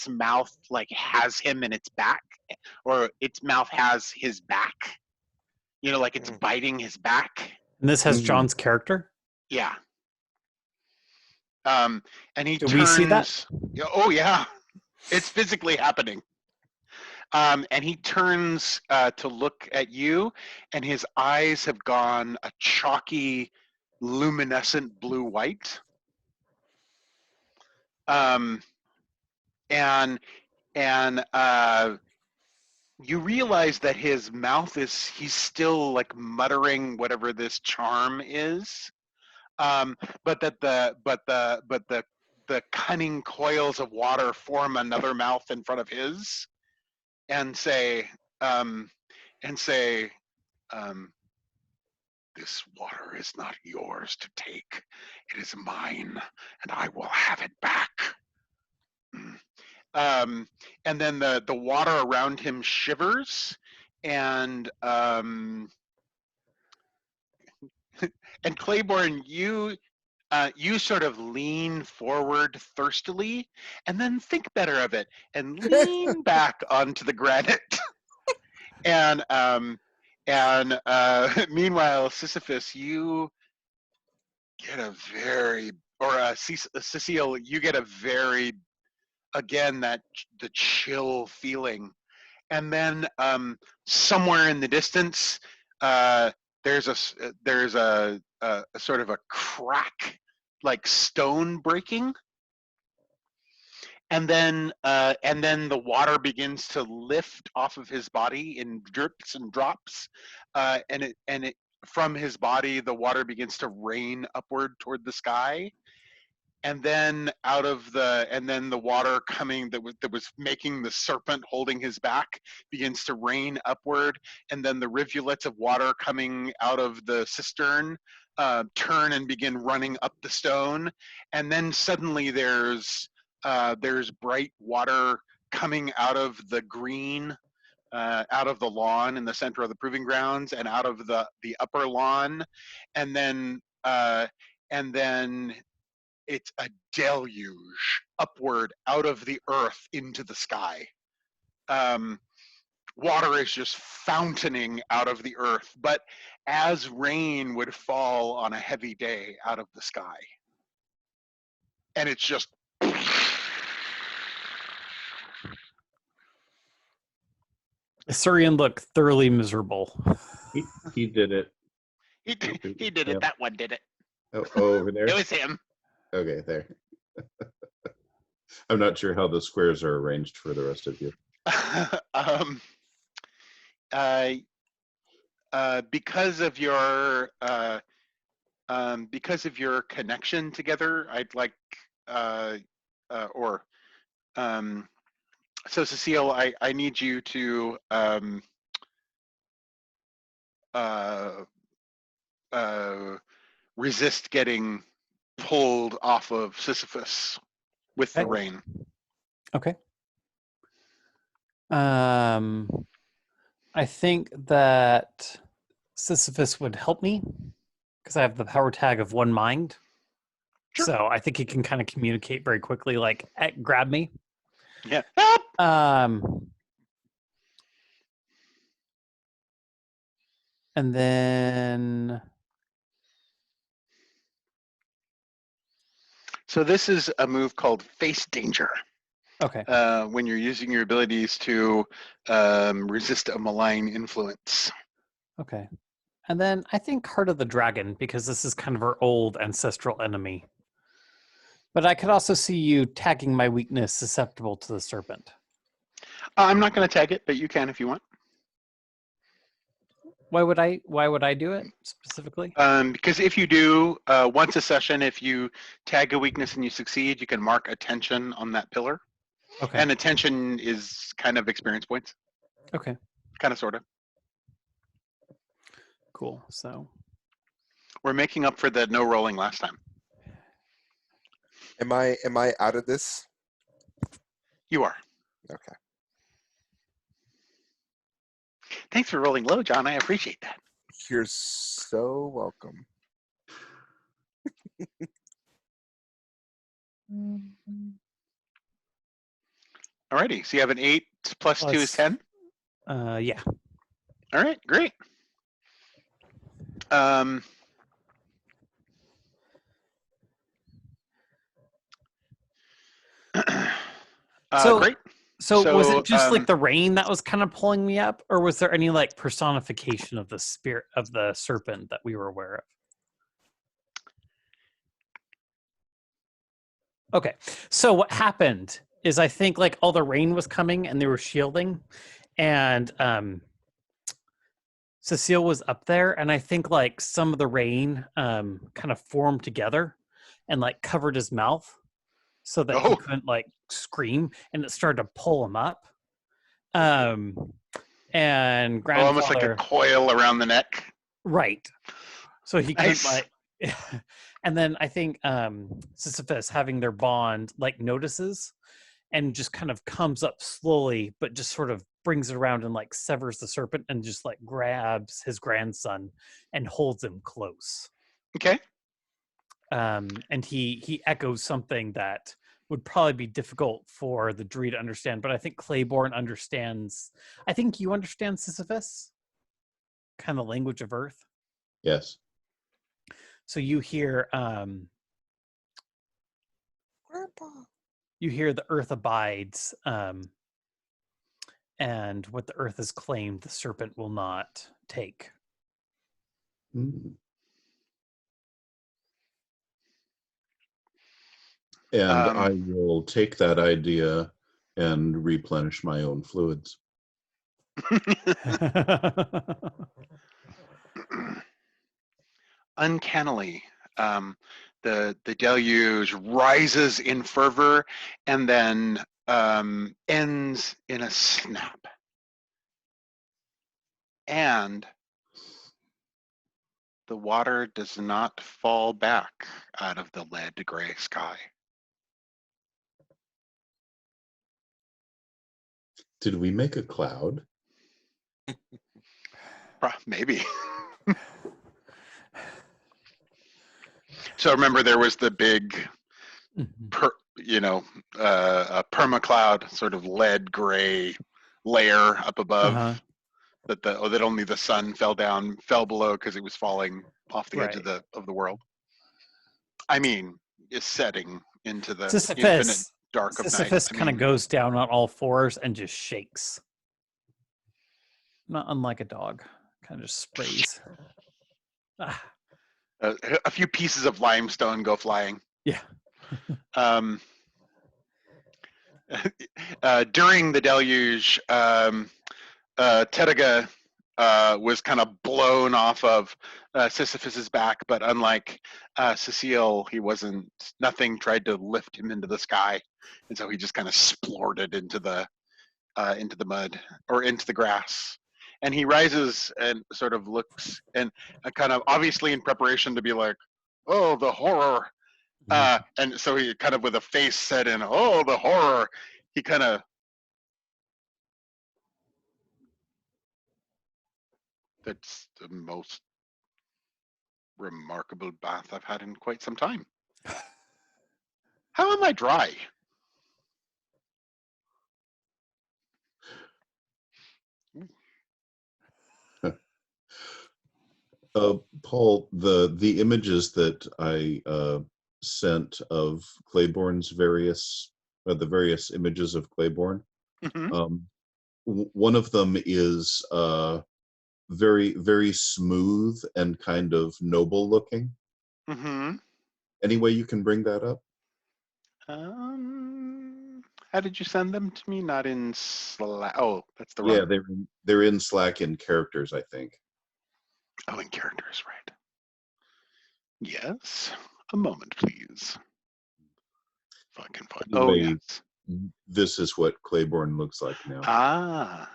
mouth like has him in its back, or its mouth has his back. Like it's biting his back. And this has John's character? Yeah. And he Do turns. we see that? Oh yeah, it's physically happening. And he turns to look at you, and his eyes have gone a chalky, luminescent blue-white. And you realize that his mouth he's still like muttering whatever this charm is, but that the cunning coils of water form another mouth in front of his, and say, this water is not yours to take. It is mine, and I will have it back. And then the water around him shivers, and Claiborne, you sort of lean forward thistily, and then think better of it, and lean back onto the granite. And meanwhile, Sisyphus, you get a very, or Cecile, you get a very, again, the chill feeling. And then somewhere in the distance, there's a sort of a crack, like stone breaking, and then the water begins to lift off of his body in drips and drops, and it from his body the water begins to rain upward toward the sky, and then the water coming that was making the serpent holding his back begins to rain upward, and then the rivulets of water coming out of the cistern turn and begin running up the stone, and then suddenly there's bright water coming out of the green, out of the lawn in the center of the proving grounds, and out of the upper lawn, and then it's a deluge upward out of the earth into the sky. Water is just fountaining out of the earth, but as rain would fall on a heavy day out of the sky. And it's just... Surian looked thoroughly miserable. He did it. He did it. That one did it. Oh, over there? It was him. Okay, there. I'm not sure how the squares are arranged for the rest of you. Because of your connection together, I'd like, so Cecile, I need you to resist getting pulled off of Sisyphus with the rain. Okay. I think that Sisyphus would help me because I have the power tag of one mind. Sure. So I think he can kind of communicate very quickly, like, grab me. Yeah. And then... So this is a move called Face Danger. Okay. When you're using your abilities to resist a malign influence. Okay. And then I think Heart of the Dragon, because this is kind of our old ancestral enemy. But I could also see you tagging my weakness susceptible to the serpent. I'm not going to tag it, but you can if you want. Why would I do it specifically? Because if you do, once a session, if you tag a weakness and you succeed, you can mark attention on that pillar. Okay. And attention is kind of experience points. Okay. Kind of, sort of. Cool. So we're making up for the no rolling last time. Am I out of this? You are. Okay. Thanks for rolling low, John. I appreciate that. You're so welcome. Alrighty, so you have an 8 plus 2 is 10? Yeah. All right, great. Great. So was it just like the rain that was kind of pulling me up, or was there any like personification of the spirit of the serpent that we were aware of? Okay, so what happened is I think like all the rain was coming and they were shielding, and Cecile was up there, and I think like some of the rain kind of formed together and like covered his mouth so that he couldn't like scream, and it started to pull him up. And grandfather, almost like a coil around the neck. Right. So he couldn't like and then I think Sisyphus, having their bond, like notices and just kind of comes up slowly, but just sort of brings it around and like severs the serpent and just like grabs his grandson and holds him close. Okay. And he echoes something that would probably be difficult for the Druid to understand, but I think Claiborne understands. I think you understand Sisyphus, kind of language of Earth. Yes. So you hear, Grandpa. You hear the Earth abides, and what the Earth has claimed, the serpent will not take. Mm. And I will take that idea and replenish my own fluids. Uncannily, the deluge rises in fervor and then ends in a snap. And the water does not fall back out of the lead gray sky. Did we make a cloud? Maybe. So remember, there was the big, permacloud, sort of lead gray layer up above that only the sun fell below because it was falling off the edge of the world. I mean, is setting into the infinite dark of night. Sisyphus kind of goes down on all fours and just shakes. Not unlike a dog, kind of just sprays. A few pieces of limestone go flying. Yeah. During the deluge, Tediga was kind of blown off of Sisyphus's back, but unlike Cecile, nothing tried to lift him into the sky, and so he just kind of splorted into the mud or into the grass. And he rises and sort of looks and kind of obviously in preparation to be like, oh, the horror. And so he kind of with a face set in, oh, the horror, he kind of That's the most remarkable bath I've had in quite some time. How am I dry? Paul, the images that I sent of Claiborne's various the various images of Claiborne. Mm-hmm. One of them is very very smooth and kind of noble looking. Mm-hmm. Any way you can bring that up? How did you send them to me? Not in Slack. Oh, that's the Yeah, wrong. they're in Slack in characters, I think. Oh, in characters, right. Yes. A moment, please. If I can find. Oh, Anyway, yes. this is what Claiborne looks like now. Ah.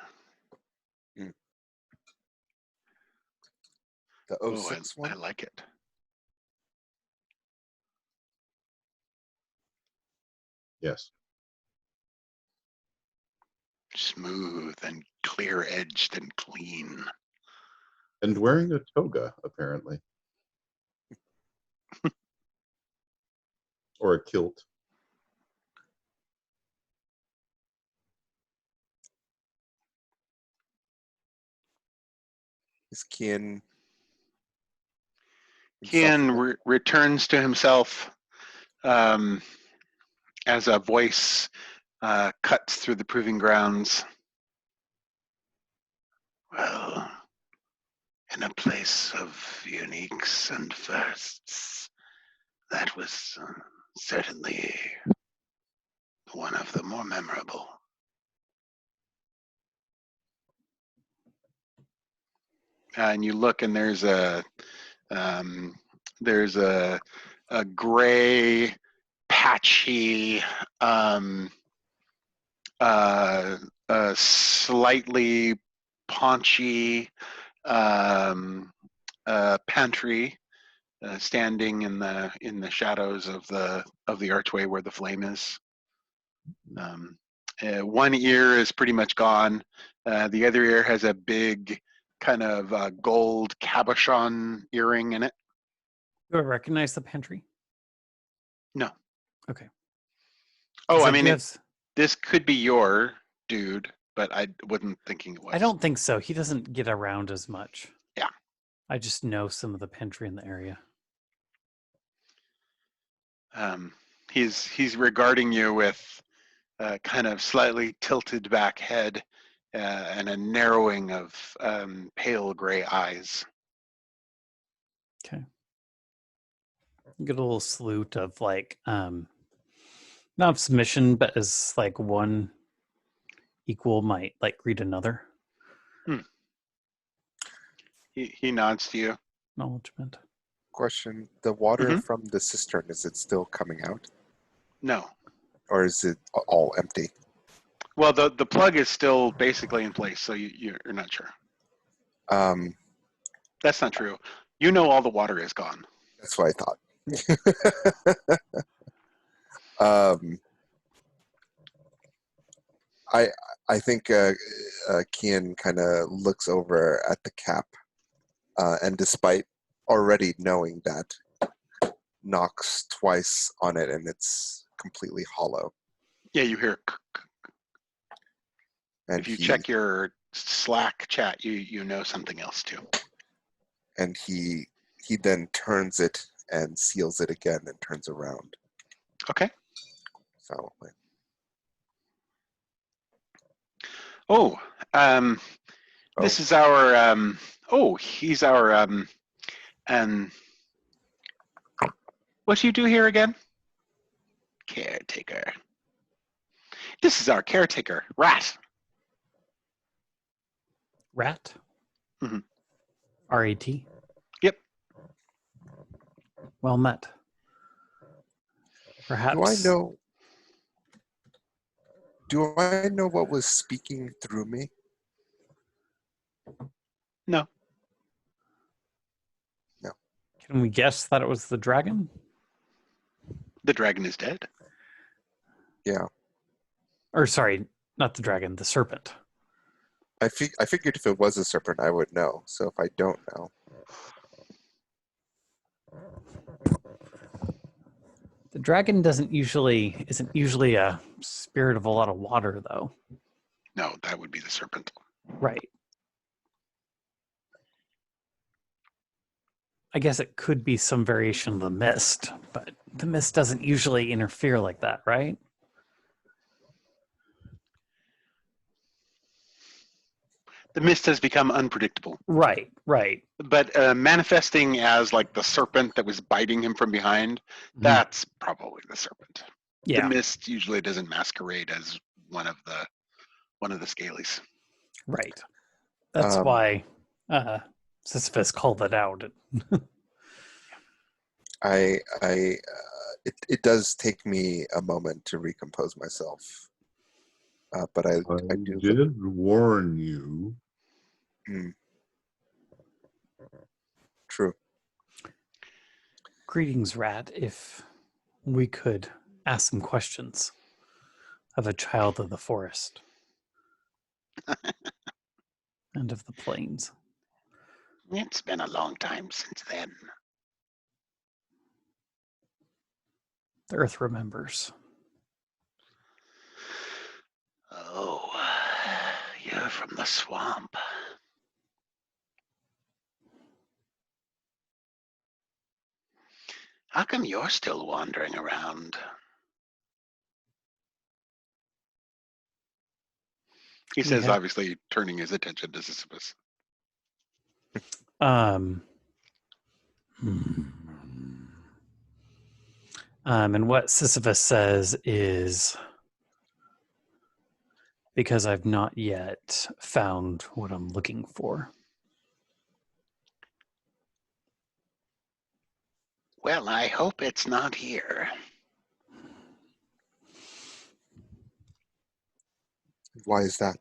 The Oh, 06 I one? like it. Yes. Smooth and clear-edged and clean. And wearing a toga, apparently. Or a kilt. Is Kian Kian returns to himself as a voice cuts through the proving grounds. Well, in a place of uniques and firsts, that was certainly one of the more memorable. And you look, and there's a gray, patchy, slightly paunchy pantry standing in the shadows of the archway where the flame is. One ear is pretty much gone. The other ear has a big kind of gold cabochon earring in it. Do I recognize the pantry? No. Okay. Oh, I mean, this could be your dude, but I wasn't thinking it was. I don't think so. He doesn't get around as much. Yeah. I just know some of the pantry in the area. He's regarding you with kind of slightly tilted back head and a narrowing of pale gray eyes. Okay. You get a little salute of like, not of submission, but as like one equal might like greet another. He nods to you. Acknowledgement. Question: the water from the cistern, is it still coming out? No. Or is it all empty? Well, the plug is still basically in place, so you're not sure. That's not true. You know all the water is gone. That's what I thought. I think Kian kind of looks over at the cap, and despite already knowing that, knocks twice on it, and it's completely hollow. Yeah, you hear. And if you check your Slack chat, you know something else too. And he then turns it and seals it again and turns around. Okay. So. This is our. He's our. What do you do here again? Caretaker. This is our caretaker, Rat. Rat? Mm-hmm. R-A-T? Yep. Well met. Perhaps. Do I know what was speaking through me? No. No. Can we guess that it was the dragon? The dragon is dead. Yeah. Or sorry, not the dragon, the serpent. I figured if it was a serpent, I would know. So if I don't know, The dragon isn't usually a spirit of a lot of water, though. No, that would be the serpent. Right. I guess it could be some variation of the mist, but the mist doesn't usually interfere like that, right? The mist has become unpredictable. Right. But manifesting as like the serpent that was biting him from behind, that's probably the serpent. Yeah. The mist usually doesn't masquerade as one of the scalies. Right. That's why Sisyphus called it out. It does take me a moment to recompose myself, but I did warn you. True. Greetings, Rat. If we could ask some questions of a child of the forest and of the plains. It's been a long time since then. The earth remembers. Oh, you're from the swamp. How come you're still wandering around? He says, obviously turning his attention to Sisyphus. And what Sisyphus says is, because I've not yet found what I'm looking for. Well, I hope it's not here. Why is that?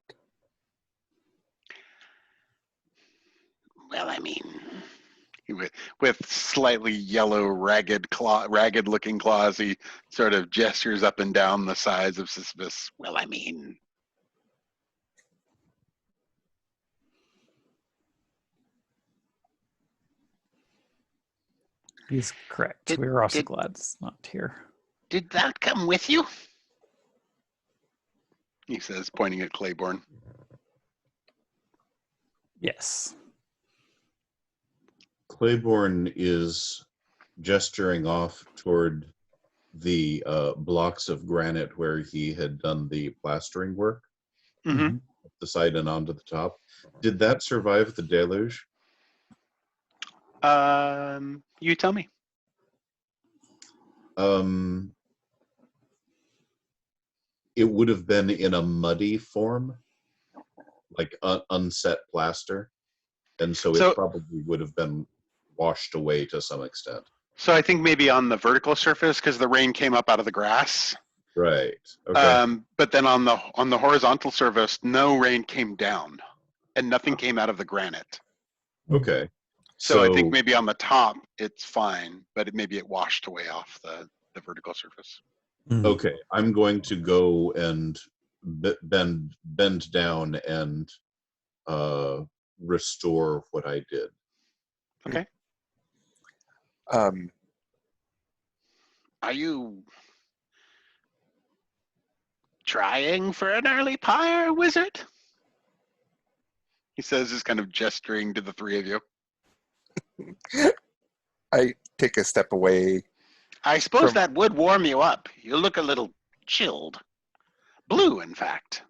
Well, I mean, with slightly yellow, ragged-looking claws, he sort of gestures up and down the sides of Sisyphus. Well, I mean, He's correct. We were also glad it's not here. Did that come with you? He says, pointing at Claiborne. Yes. Claiborne is gesturing off toward the blocks of granite where he had done the plastering work. Mm-hmm. The side and onto the top. Did that survive the deluge? You tell me. It would have been in a muddy form, like unset plaster, and so it probably would have been washed away to some extent. So I think maybe on the vertical surface, because the rain came up out of the grass. Right. Okay. But then on the horizontal surface, no rain came down, and nothing came out of the granite. Okay. So I think maybe on the top it's fine, but maybe it washed away off the vertical surface. Okay, I'm going to go and bend down and restore what I did. Okay. Are you trying for an early pyre, wizard? He says, just kind of gesturing to the three of you. I take a step away. I suppose that would warm you up. You look a little chilled. Blue, in fact.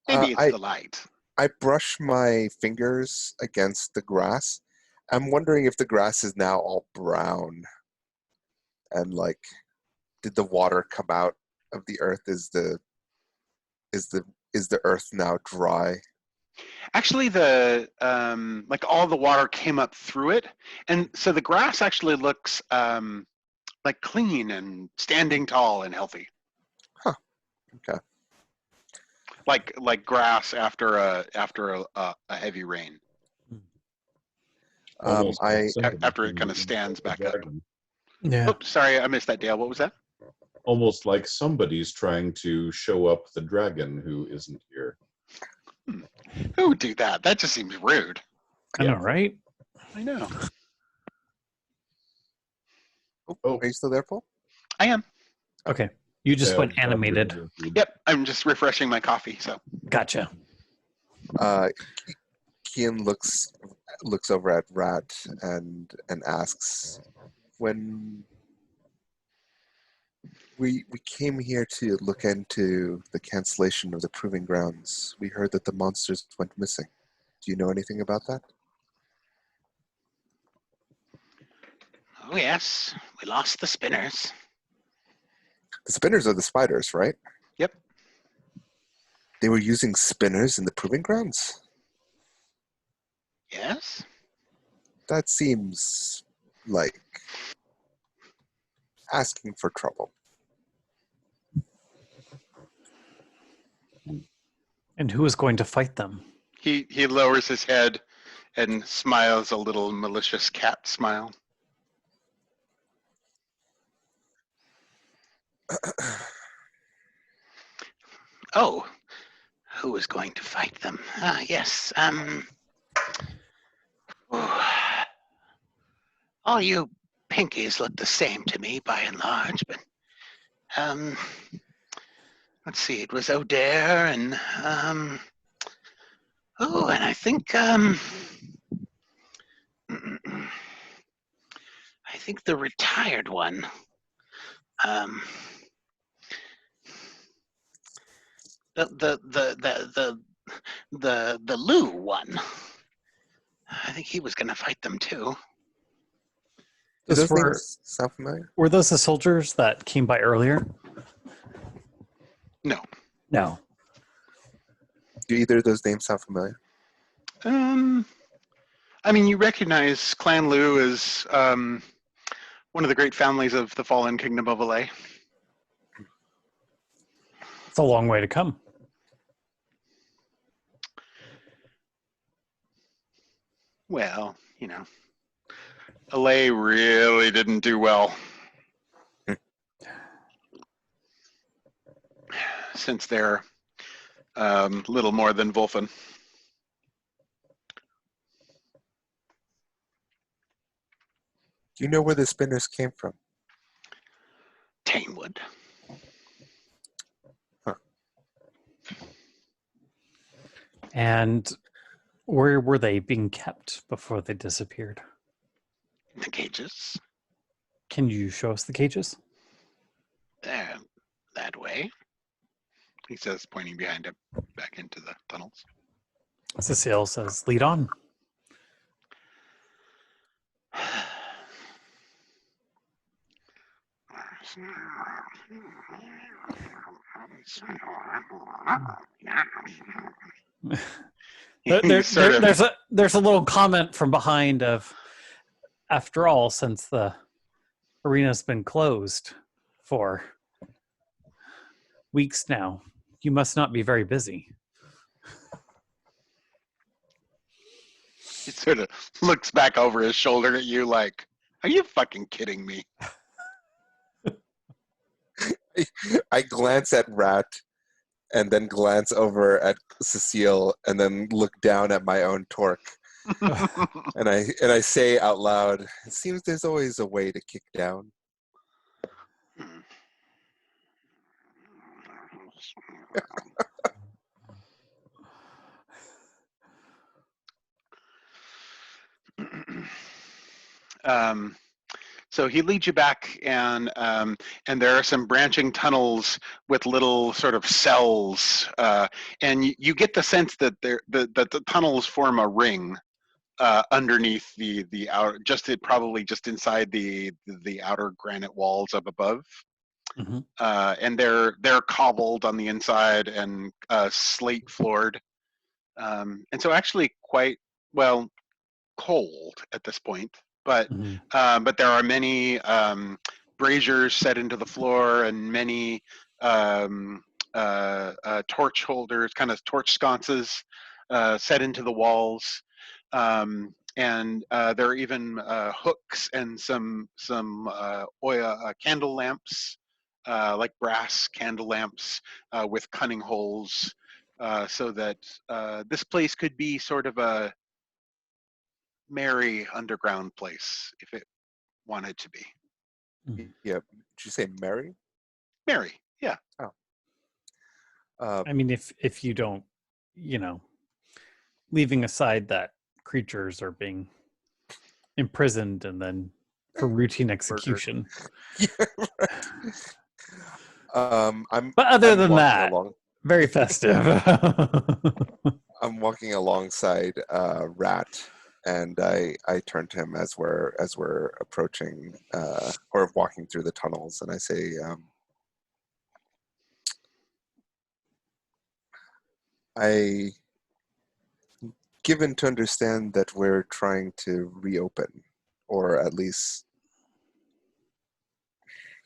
Maybe it's the light. I brush my fingers against the grass. I'm wondering if the grass is now all brown. And like, did the water come out of the earth? Is the earth now dry? Actually, like all the water came up through it, and so the grass actually looks like clean and standing tall and healthy. Huh. Okay. Like grass after a heavy rain. After it kind of stands back up. Yeah. Oops, sorry, I missed that, Dale. What was that? Almost like somebody's trying to show up the dragon who isn't here. Who would do that? That just seems rude. I know, right? I know. Oh, are you still there, Paul? I am. Okay. You just went animated. Yep, I'm just refreshing my coffee. So. Gotcha. Kian looks over at Rat and asks, when we came here to look into the cancellation of the proving grounds, we heard that the monsters went missing. Do you know anything about that? Oh yes, we lost the spinners. The spinners are the spiders, right? Yep. They were using spinners in the proving grounds? Yes. That seems like asking for trouble. And who is going to fight them? He lowers his head and smiles a little malicious cat smile. Oh, who is going to fight them? Ah, yes. All you pinkies look the same to me by and large, but let's see. It was O'Dare and and I think the retired one. The Lou one. I think he was going to fight them too. Those names sound familiar? Were those the soldiers that came by earlier? No. No. Do either of those names sound familiar? I mean, you recognize Clan Lu as one of the great families of the fallen kingdom of Alay. It's a long way to come. Well, you know, Alay really didn't do well since they're little more than Wolfen. Do you know where the spinners came from? Tanewood. Huh. And where were they being kept before they disappeared? The cages. Can you show us the cages? That way, he says, pointing behind him, back into the tunnels. Cecile says, lead on. There's a little comment from behind of, after all, since the arena's been closed for weeks now, you must not be very busy. He sort of looks back over his shoulder at you like, are you fucking kidding me? I glance at Rat and then glance over at Cecile and then look down at my own torque. and I say out loud, it seems there's always a way to kick down. So he leads you back, and there are some branching tunnels with little sort of cells, and you get the sense that the tunnels form a ring underneath the outer, probably just inside the outer granite walls up above. Mm-hmm. And they're cobbled on the inside and slate floored, and so actually quite well cold at this point. But but there are many braziers set into the floor and many torch holders, kind of torch sconces set into the walls. And there are even hooks and some oil candle lamps, like brass candle lamps with cunning holes so that this place could be sort of a merry underground place if it wanted to be. Yeah. Did you say Mary? Merry, yeah. Oh. I mean, if you don't, leaving aside that creatures are being imprisoned and then for routine execution. Yeah, right. But other I'm than walking that, along. very festive. I'm walking alongside Rat, and I turn to him as we're approaching or walking through the tunnels, and I say, I given to understand that we're trying to reopen, or at least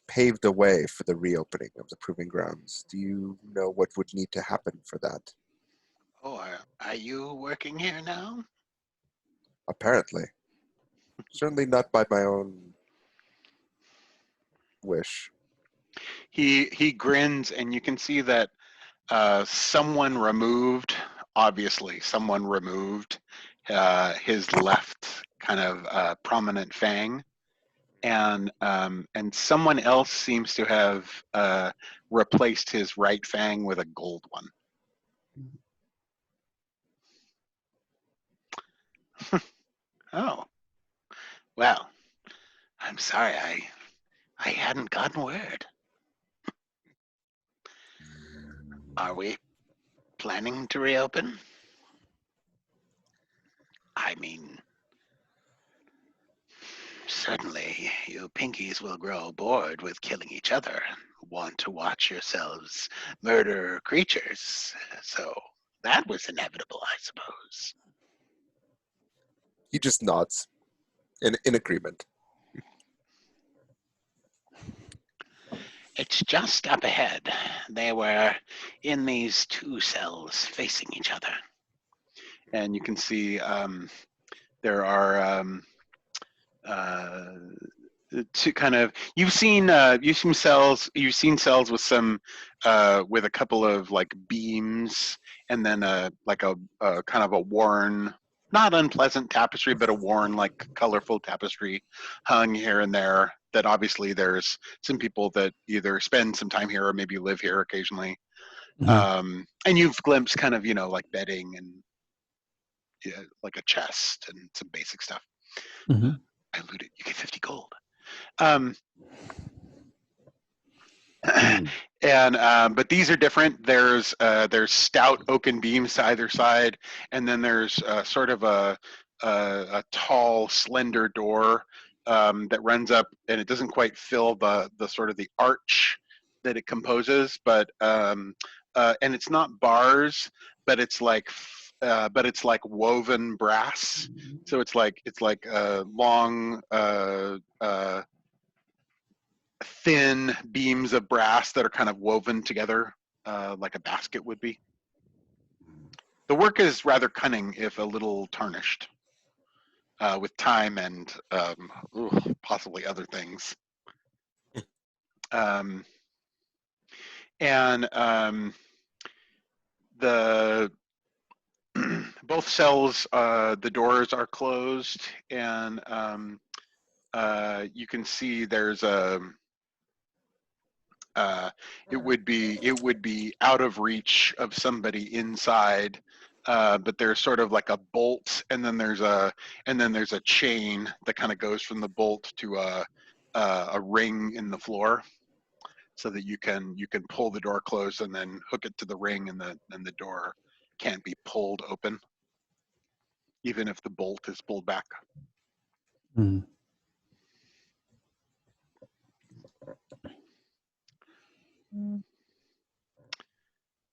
pave the way for the reopening of the proving grounds. Do you know what would need to happen for that? Oh, are you working here now? Apparently. Certainly not by my own wish. He grins, and you can see that someone removed his left kind of prominent fang, and someone else seems to have replaced his right fang with a gold one. Oh, well, I'm sorry, I hadn't gotten word. Are we planning to reopen? I mean, certainly you pinkies will grow bored with killing each other and want to watch yourselves murder creatures. So that was inevitable, I suppose. He just nods in agreement. It's just up ahead. They were in these two cells facing each other. And you can see there are to kind of you've seen cells with some with a couple of like beams, and then like a kind of a worn, not unpleasant tapestry, but a worn like colorful tapestry hung here and there, that obviously there's some people that either spend some time here or maybe live here occasionally. And you've glimpsed kind of like bedding and like a chest and some basic stuff. I looted. You get 50 gold. And but these are different. There's stout oaken beams to either side, and then there's sort of a tall, slender door that runs up, and it doesn't quite fill the sort of the arch that it composes, but and it's not bars, but it's like woven brass. So it's like long thin beams of brass that are kind of woven together like a basket would be. The work is rather cunning, if a little tarnished with time and possibly other things. And the both cells, the doors are closed, and you can see there's a it would be out of reach of somebody inside, but there's sort of like a bolt, and then there's a chain that kind of goes from the bolt to a ring in the floor, so that you can pull the door closed and then hook it to the ring, and the door can't be pulled open, even if the bolt is pulled back.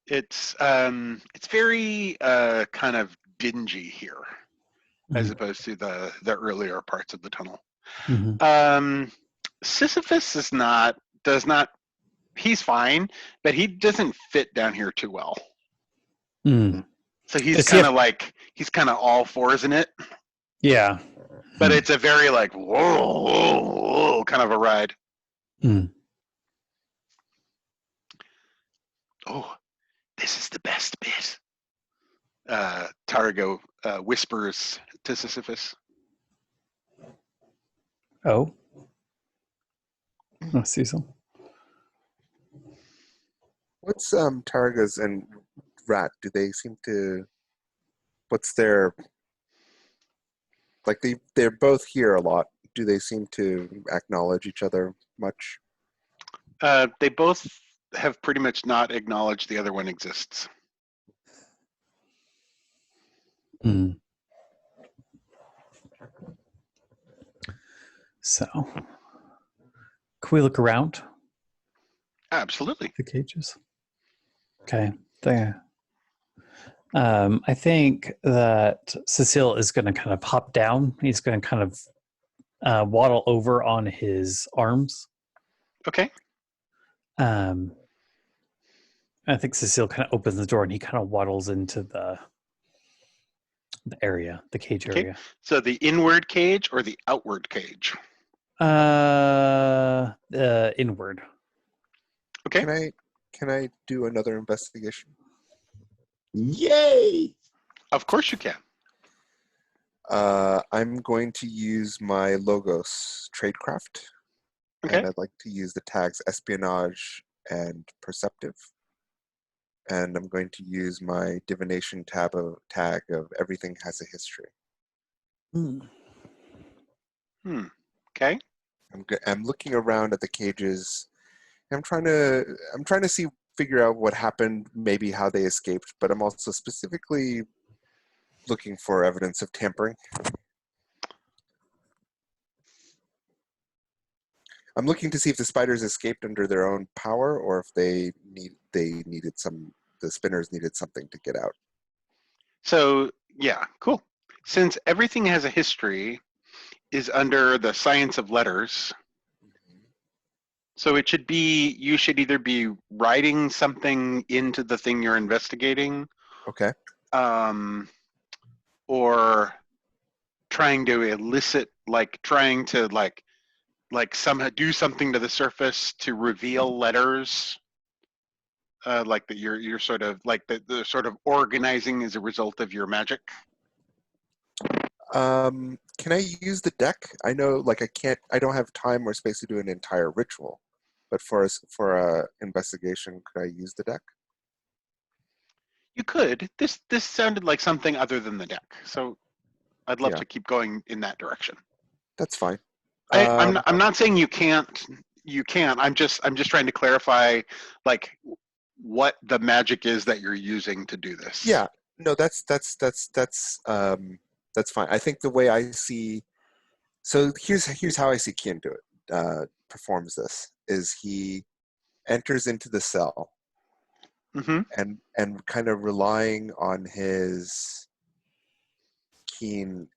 It's very kind of dingy here, as opposed to the earlier parts of the tunnel. Sisyphus does not. He's fine, but he doesn't fit down here too well. So he's kind of all fours in it. Yeah. But it's a very like whoa, whoa, whoa kind of a ride. Oh, This is the best bit. Tarago whispers to Sisyphus. Oh, I see some. What's Targa's and Rat? Do they seem to? What's their? Like they're both here a lot. Do they seem to acknowledge each other much? They both have pretty much not acknowledged the other one exists. Hmm. So, can we look around Absolutely. the cages? Okay, there. I think that Cecile is going to kind of hop down. He's going to kind of waddle over on his arms. Okay. I think Cecile kind of opens the door and he kind of waddles into the area, the cage area. So the inward cage or the outward cage? Inward. Okay. Can I do another investigation? Yay! Of course you can. I'm going to use my Logos tradecraft. Okay. And I'd like to use the tags espionage and perceptive. And I'm going to use my divination tag of everything has a history. Okay. I'm looking around at the cages. I'm trying to figure out what happened, maybe how they escaped, but I'm also specifically looking for evidence of tampering. I'm looking to see if the spiders escaped under their own power, or if the spinners needed something to get out. So yeah, cool. Since everything has a history, is under the science of letters. So you should either be writing something into the thing you're investigating. Okay. Or trying to elicit, trying to somehow do something to the surface to reveal letters. That you're sort of the sort of organizing as a result of your magic. Can I use the deck? I know, I don't have time or space to do an entire ritual, but for a investigation, could I use the deck? You could. This sounded like something other than the deck, so I'd love to keep going in that direction. That's fine. I'm not saying you can't. You can. I'm just trying to clarify, what the magic is that you're using to do this. Yeah. No, that's fine. I think the way I see, so here's how I see Kian do it. Performs this is he enters into the cell, and kind of relying on his keen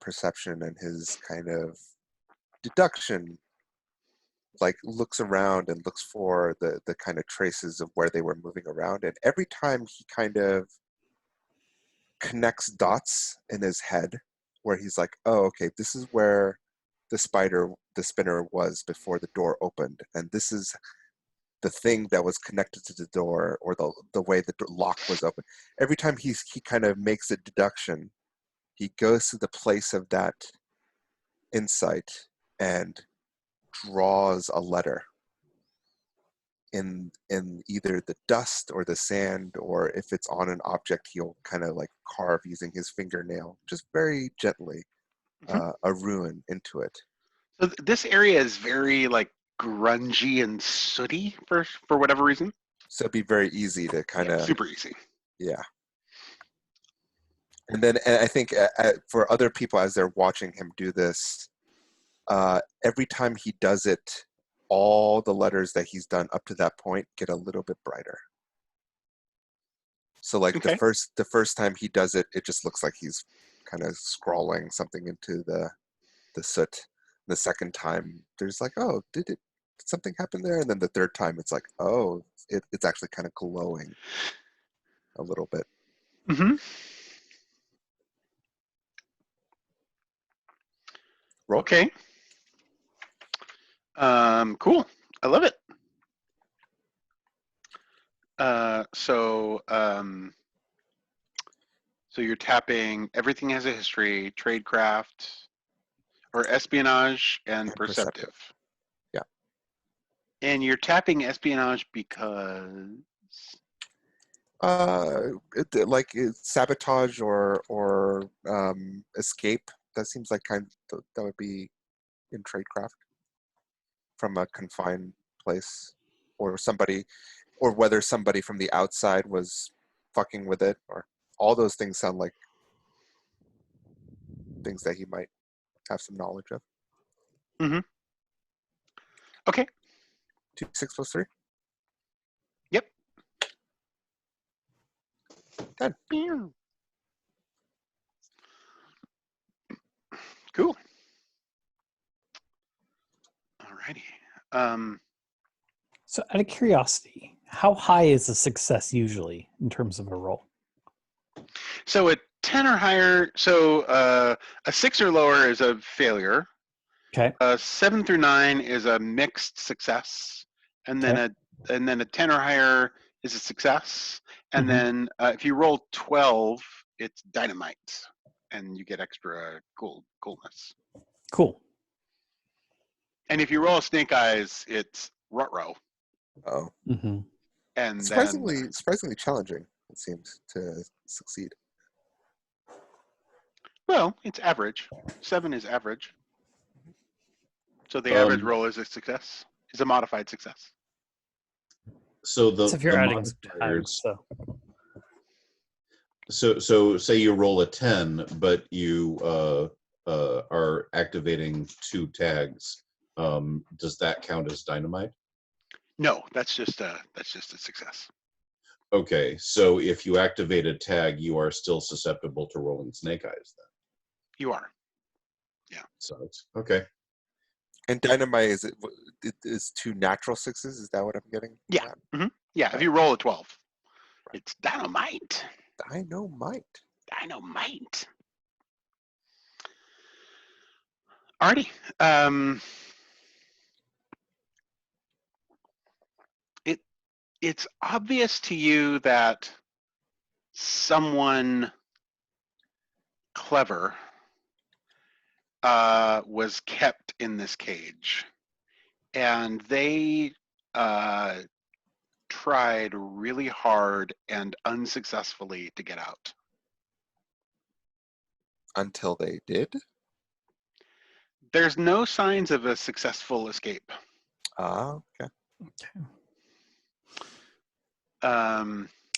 perception and his kind of deduction, looks around and looks for the kind of traces of where they were moving around, and every time he kind of connects dots in his head where he's like, oh, okay, this is where the spinner was before the door opened, and this is the thing that was connected to the door, or the way the lock was open. Every time he kind of makes a deduction, he goes to the place of that insight and draws a letter in either the dust or the sand, or if it's on an object, he'll kind of carve using his fingernail, just very gently, a rune into it. So this area is very grungy and sooty for whatever reason. So it'd be very easy to kind of super easy. Yeah. And then I think for other people, as they're watching him do this, every time he does it, all the letters that he's done up to that point get a little bit brighter. So the first time he does it, it just looks like he's kind of scrawling something into the soot. The second time, there's oh, did something happen there? And then the third time, it's oh, it's actually kind of glowing a little bit. Mm-hmm. Roll. Okay. Cool. I love it. So you're tapping everything has a history, tradecraft, or espionage and perceptive. Yeah. And you're tapping espionage because sabotage or escape. That seems like that would be in tradecraft from a confined place, or whether somebody from the outside was fucking with it, or all those things sound like things that he might have some knowledge of. Mm-hmm. Okay. 2d6 plus 3. Yep. 10. Cool. Alrighty. So, out of curiosity, how high is a success usually in terms of a roll? So a 10 or higher, so a 6 or lower is a failure. Okay. 7 through 9 is a mixed success, and then a 10 or higher is a success, and then if you roll 12, it's dynamite, and you get extra coolness. Cool. And if you roll snake eyes, it's ruh-roh. Oh. Mm-hmm. And surprisingly challenging, it seems, to succeed. Well, it's average. 7 is average. So the average roll is a success, is a modified success. So if you're adding modifiers. times, So say you roll a 10, but you are activating 2 tags. Does that count as dynamite? No, that's just a success. Okay, so if you activate a tag, you are still susceptible to rolling snake eyes then. You are. Yeah. So it's okay. And dynamite is 2 natural 6s. Is that what I'm getting? Yeah. Mm-hmm. Yeah. Right. If you roll a 12, it's dynamite. Dynamite. Alrighty. It's obvious to you that someone clever was kept in this cage, and they tried really hard and unsuccessfully to get out. Until they did? There's no signs of a successful escape. Okay.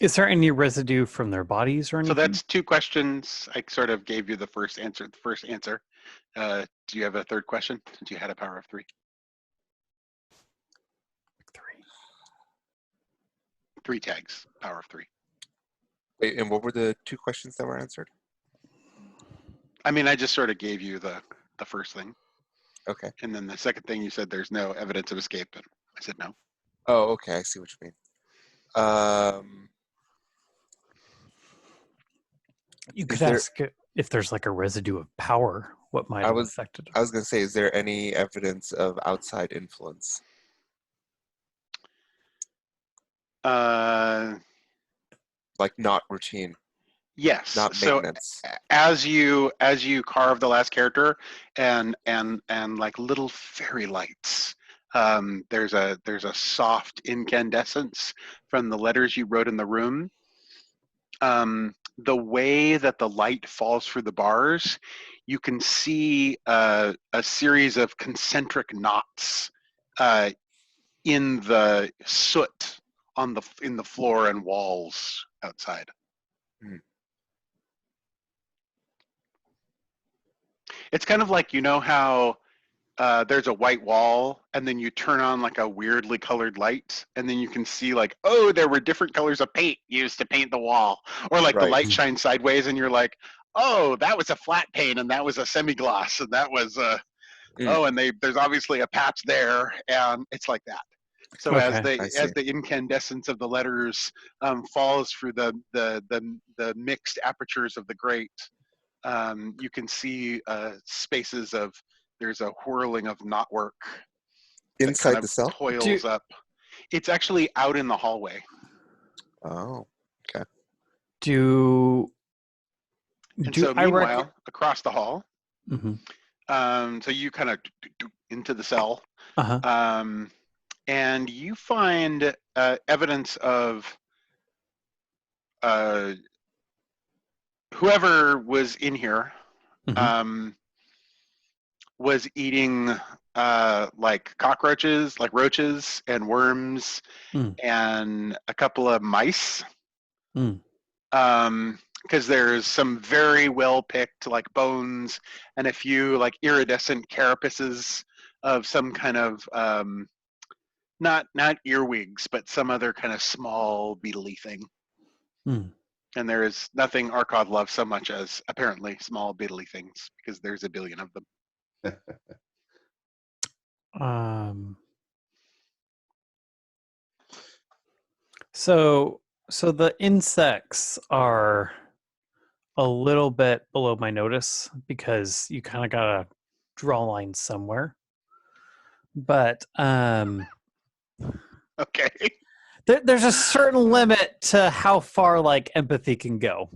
Is there any residue from their bodies or anything? So that's 2 questions. I sort of gave you the first answer. Do you have a third question since you had a power of 3? 3 tags, power of 3. Wait, and what were the 2 questions that were answered? I mean, I just sort of gave you the first thing. Okay. And then the second thing you said there's no evidence of escape, and I said no. Oh, okay. I see what you mean. You could ask if there's like a residue of power, what might have affected it. I was going to say, is there any evidence of outside influence? Like not routine. Yes. Not maintenance. So as you carve the last character and like little fairy lights, there's a soft incandescence from the letters you wrote in the room. The way that the light falls through the bars, you can see a series of concentric knots in the soot in the floor and walls outside. It's kind of like, you know how there's a white wall and then you turn on like a weirdly colored light and then you can see like, oh, there were different colors of paint used to paint the wall, or like the light shines sideways and you're like, oh, that was a flat pane and that was a semi-gloss and that was oh, and there's obviously a patch there, and it's like that. So as the incandescence of the letters falls through the mixed apertures of the grate, you can see spaces of, there's a whirling of knotwork inside the cell. Toils up. It's actually out in the hallway. Oh, okay. And so, meanwhile, across the hall, Mm-hmm. so you kind of into the cell, Uh-huh. and you find evidence of whoever was in here was eating like cockroaches, like roaches and worms, and a couple of mice. Because there's some very well picked like bones and a few like iridescent carapaces of some kind of not earwigs, but some other kind of small beetly thing. And there is nothing Arkov loves so much as apparently small beetly things, because there's a billion of them. So the insects are a little bit below my notice because you kind of gotta draw lines somewhere. But okay. There's a certain limit to how far like empathy can go.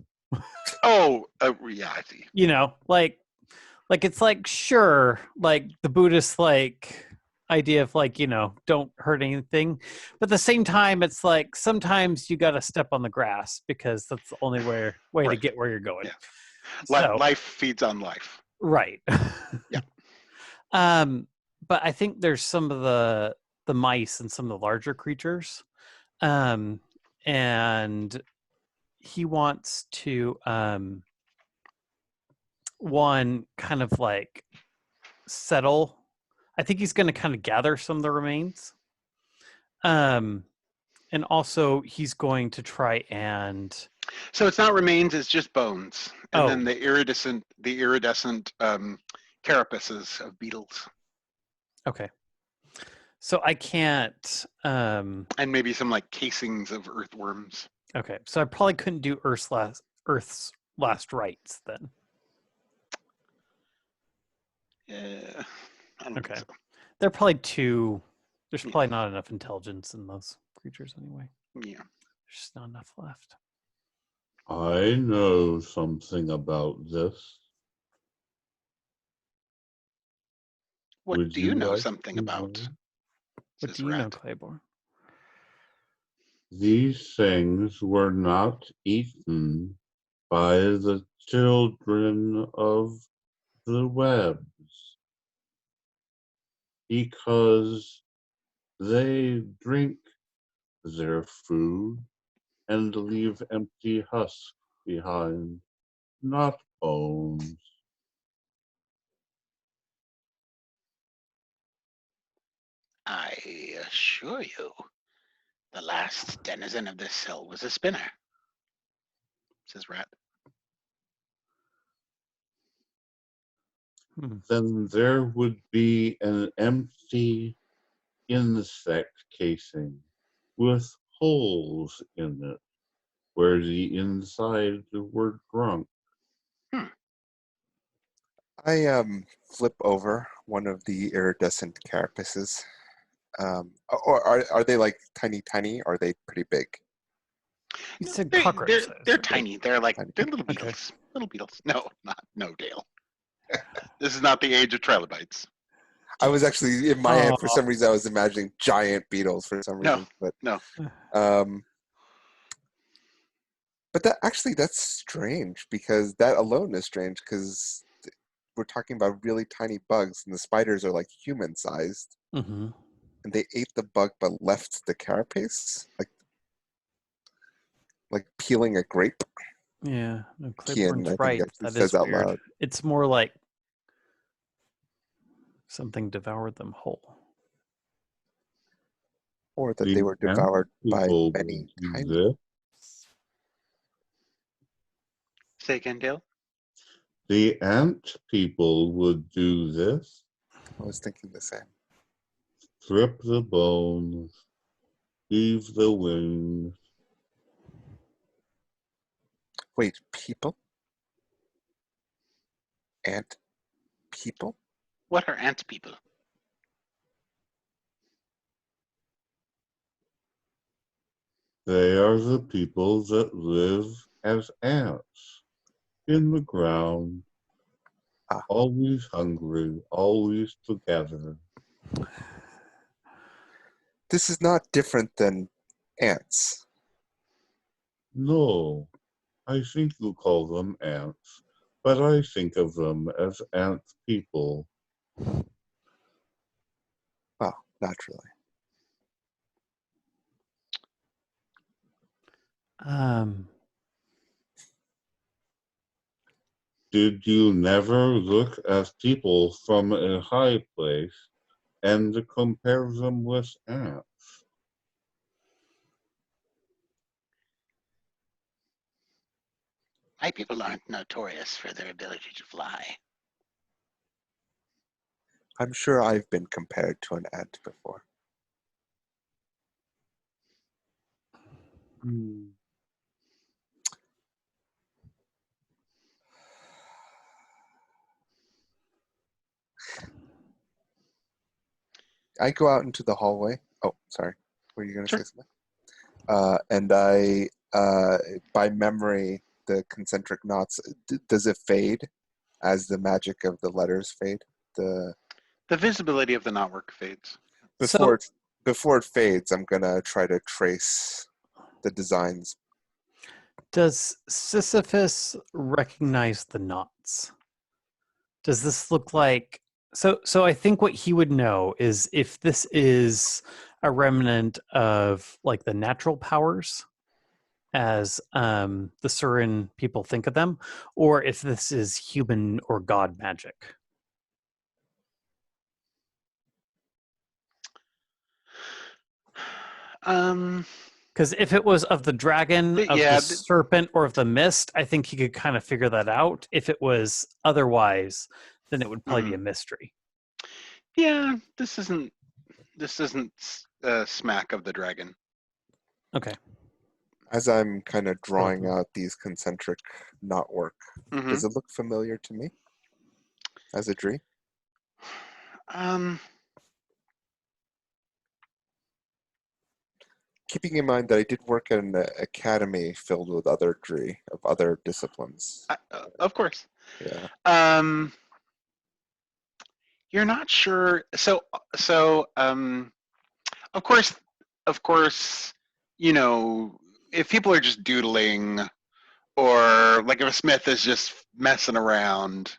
Oh, yeah, I see. You know, like it's like, sure, like the Buddhist like idea of like, you know, don't hurt anything, but at the same time it's like sometimes you got to step on the grass because that's the only way right. to get where you're going. Yeah. So, life feeds on life. Right. Yeah. But I think there's some of the mice and some of the larger creatures, and he wants to one kind of like settle. I think he's going to kind of gather some of the remains. And also he's going to try and. So it's not remains; it's just bones, and then the iridescent carapaces of beetles. Okay. So I can't. And maybe some like casings of earthworms. Okay, so I probably couldn't do Earth's last rites then. Yeah, I don't think so. They're probably too. There's probably not enough intelligence in those creatures anyway. Yeah, there's just not enough left. I know something about this. What do you know something about? What do you know, Claiborne? These things were not eaten by the children of the webs because they drink their food and leave empty husks behind, not bones. I assure you, the last denizen of this cell was a spinner, says Rat. Then there would be an empty insect casing with holes in it where the inside were drunk. I flip over one of the iridescent carapaces. Or are they like tiny? Or are they pretty big? You said cockroaches. They're tiny. They're like they're little beetles. Okay. Little beetles. No, Dale. This is not the age of trilobites. I was actually in my head for some reason. I was imagining giant beetles for some reason. No. But that's strange, because that alone is strange, because we're talking about really tiny bugs, and the spiders are like human sized, and they ate the bug but left the carapace, like peeling a grape. Yeah, no, Claiborne's right. That says is out weird. loud. It's more like something devoured them whole, or that they were devoured by many tiny. Say again, Dale. The ant people would do this. I was thinking the same. Strip the bones, leave the wings. Wait, people? Ant people? What are ant people? They are the people that live as ants in the ground, always hungry, always together. This is not different than ants. No, I think you call them ants, but I think of them as ant people. Well, naturally. Did you never look at people from a high place and compare them with ants? My people aren't notorious for their ability to fly. I'm sure I've been compared to an ant before. I go out into the hallway. Oh, sorry. Were you going to Sure. say something? And I, by memory, the concentric knots, does it fade as the magic of the letters fade? The visibility of the knotwork fades. Before it fades, I'm going to try to trace the designs. Does Sisyphus recognize the knots? Does this look like so I think what he would know is if this is a remnant of like the natural powers as the Surin people think of them, or if this is human or god magic. Because if it was of the dragon, of the serpent, or of the mist, I think he could kind of figure that out. If it was otherwise, then it would probably be a mystery. Yeah, this isn't a smack of the dragon. Okay. As I'm kind of drawing out these concentric knotwork, does it look familiar to me as a tree? Keeping in mind that I did work at an academy filled with other Dree of other disciplines. Of course. Yeah. You're not sure. So, of course, you know, if people are just doodling, or like if a smith is just messing around,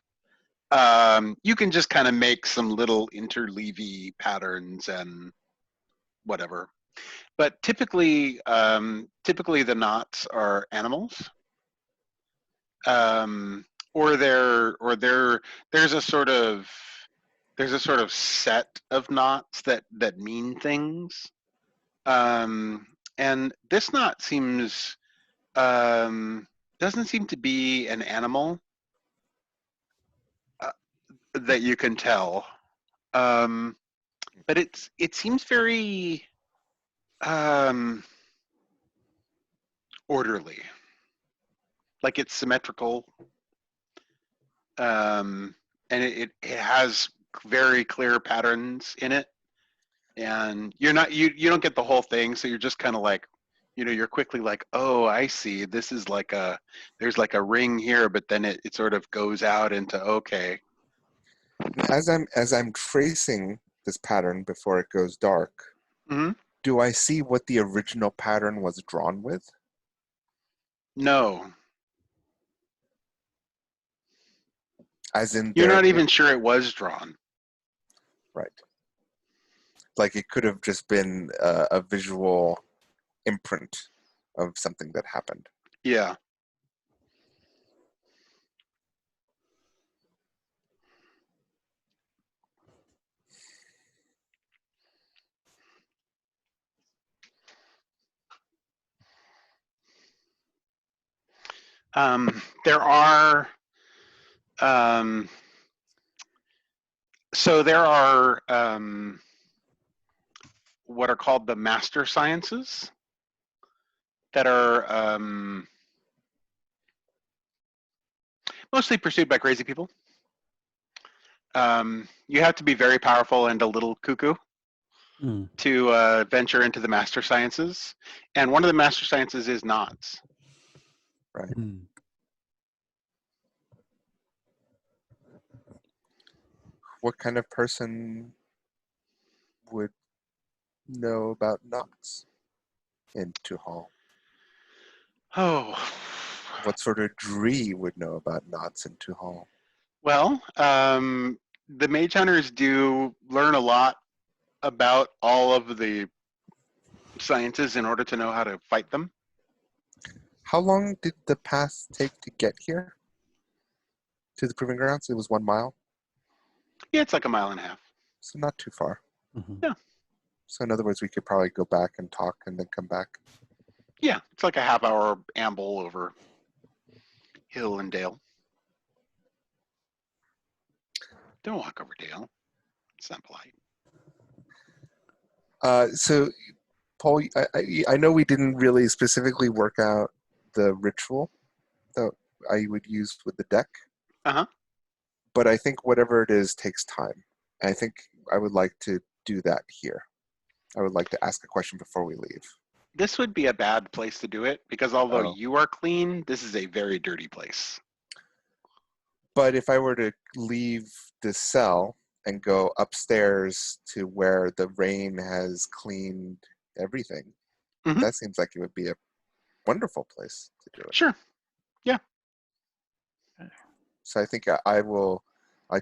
you can just kind of make some little interleavy patterns and whatever. But typically the knots are animals, or there's a sort of set of knots that mean things, and this knot seems doesn't seem to be an animal that you can tell, but it seems very orderly, like it's symmetrical, and it has very clear patterns in it, and you don't get the whole thing, so you're just kind of like, you're quickly like, oh, I see, this is like there's like a ring here, but then it sort of goes out into, okay. As I'm tracing this pattern before it goes dark, do I see what the original pattern was drawn with? No. As in, you're not even sure it was drawn. Right. Like it could have just been a visual imprint of something that happened. Yeah. There are what are called the master sciences that are mostly pursued by crazy people. You have to be very powerful and a little cuckoo to venture into the master sciences, and one of the master sciences is knots. Right. What kind of person would know about knots in Tuhal? Oh. What sort of Dree would know about knots in Tuhal? Well, the mage hunters do learn a lot about all of the sciences in order to know how to fight them. How long did the path take to get here? To the Proving Grounds? It was 1 mile? Yeah, it's like 1.5 miles. So not too far. Yeah. So in other words, we could probably go back and talk and then come back. Yeah, it's like a half-hour amble over hill and dale. Don't walk over dale. It's not polite. So, Paul, I know we didn't really specifically work out the ritual that I would use with the deck. Uh-huh. But I think whatever it is takes time. I think I would like to do that here. I would like to ask a question before we leave. This would be a bad place to do it because although Oh. you are clean, this is a very dirty place. But if I were to leave the cell and go upstairs to where the rain has cleaned everything, that seems like it would be a wonderful place to do it. Sure. Yeah. So I think I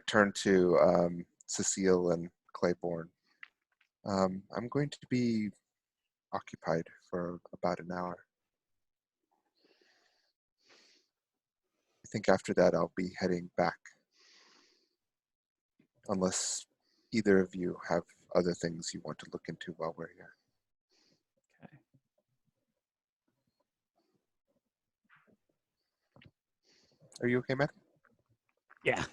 turn to Cecile and Claiborne. I'm going to be occupied for about an hour. I think after that I'll be heading back. Unless either of you have other things you want to look into while we're here. Okay. Are you okay, Matt? Yeah.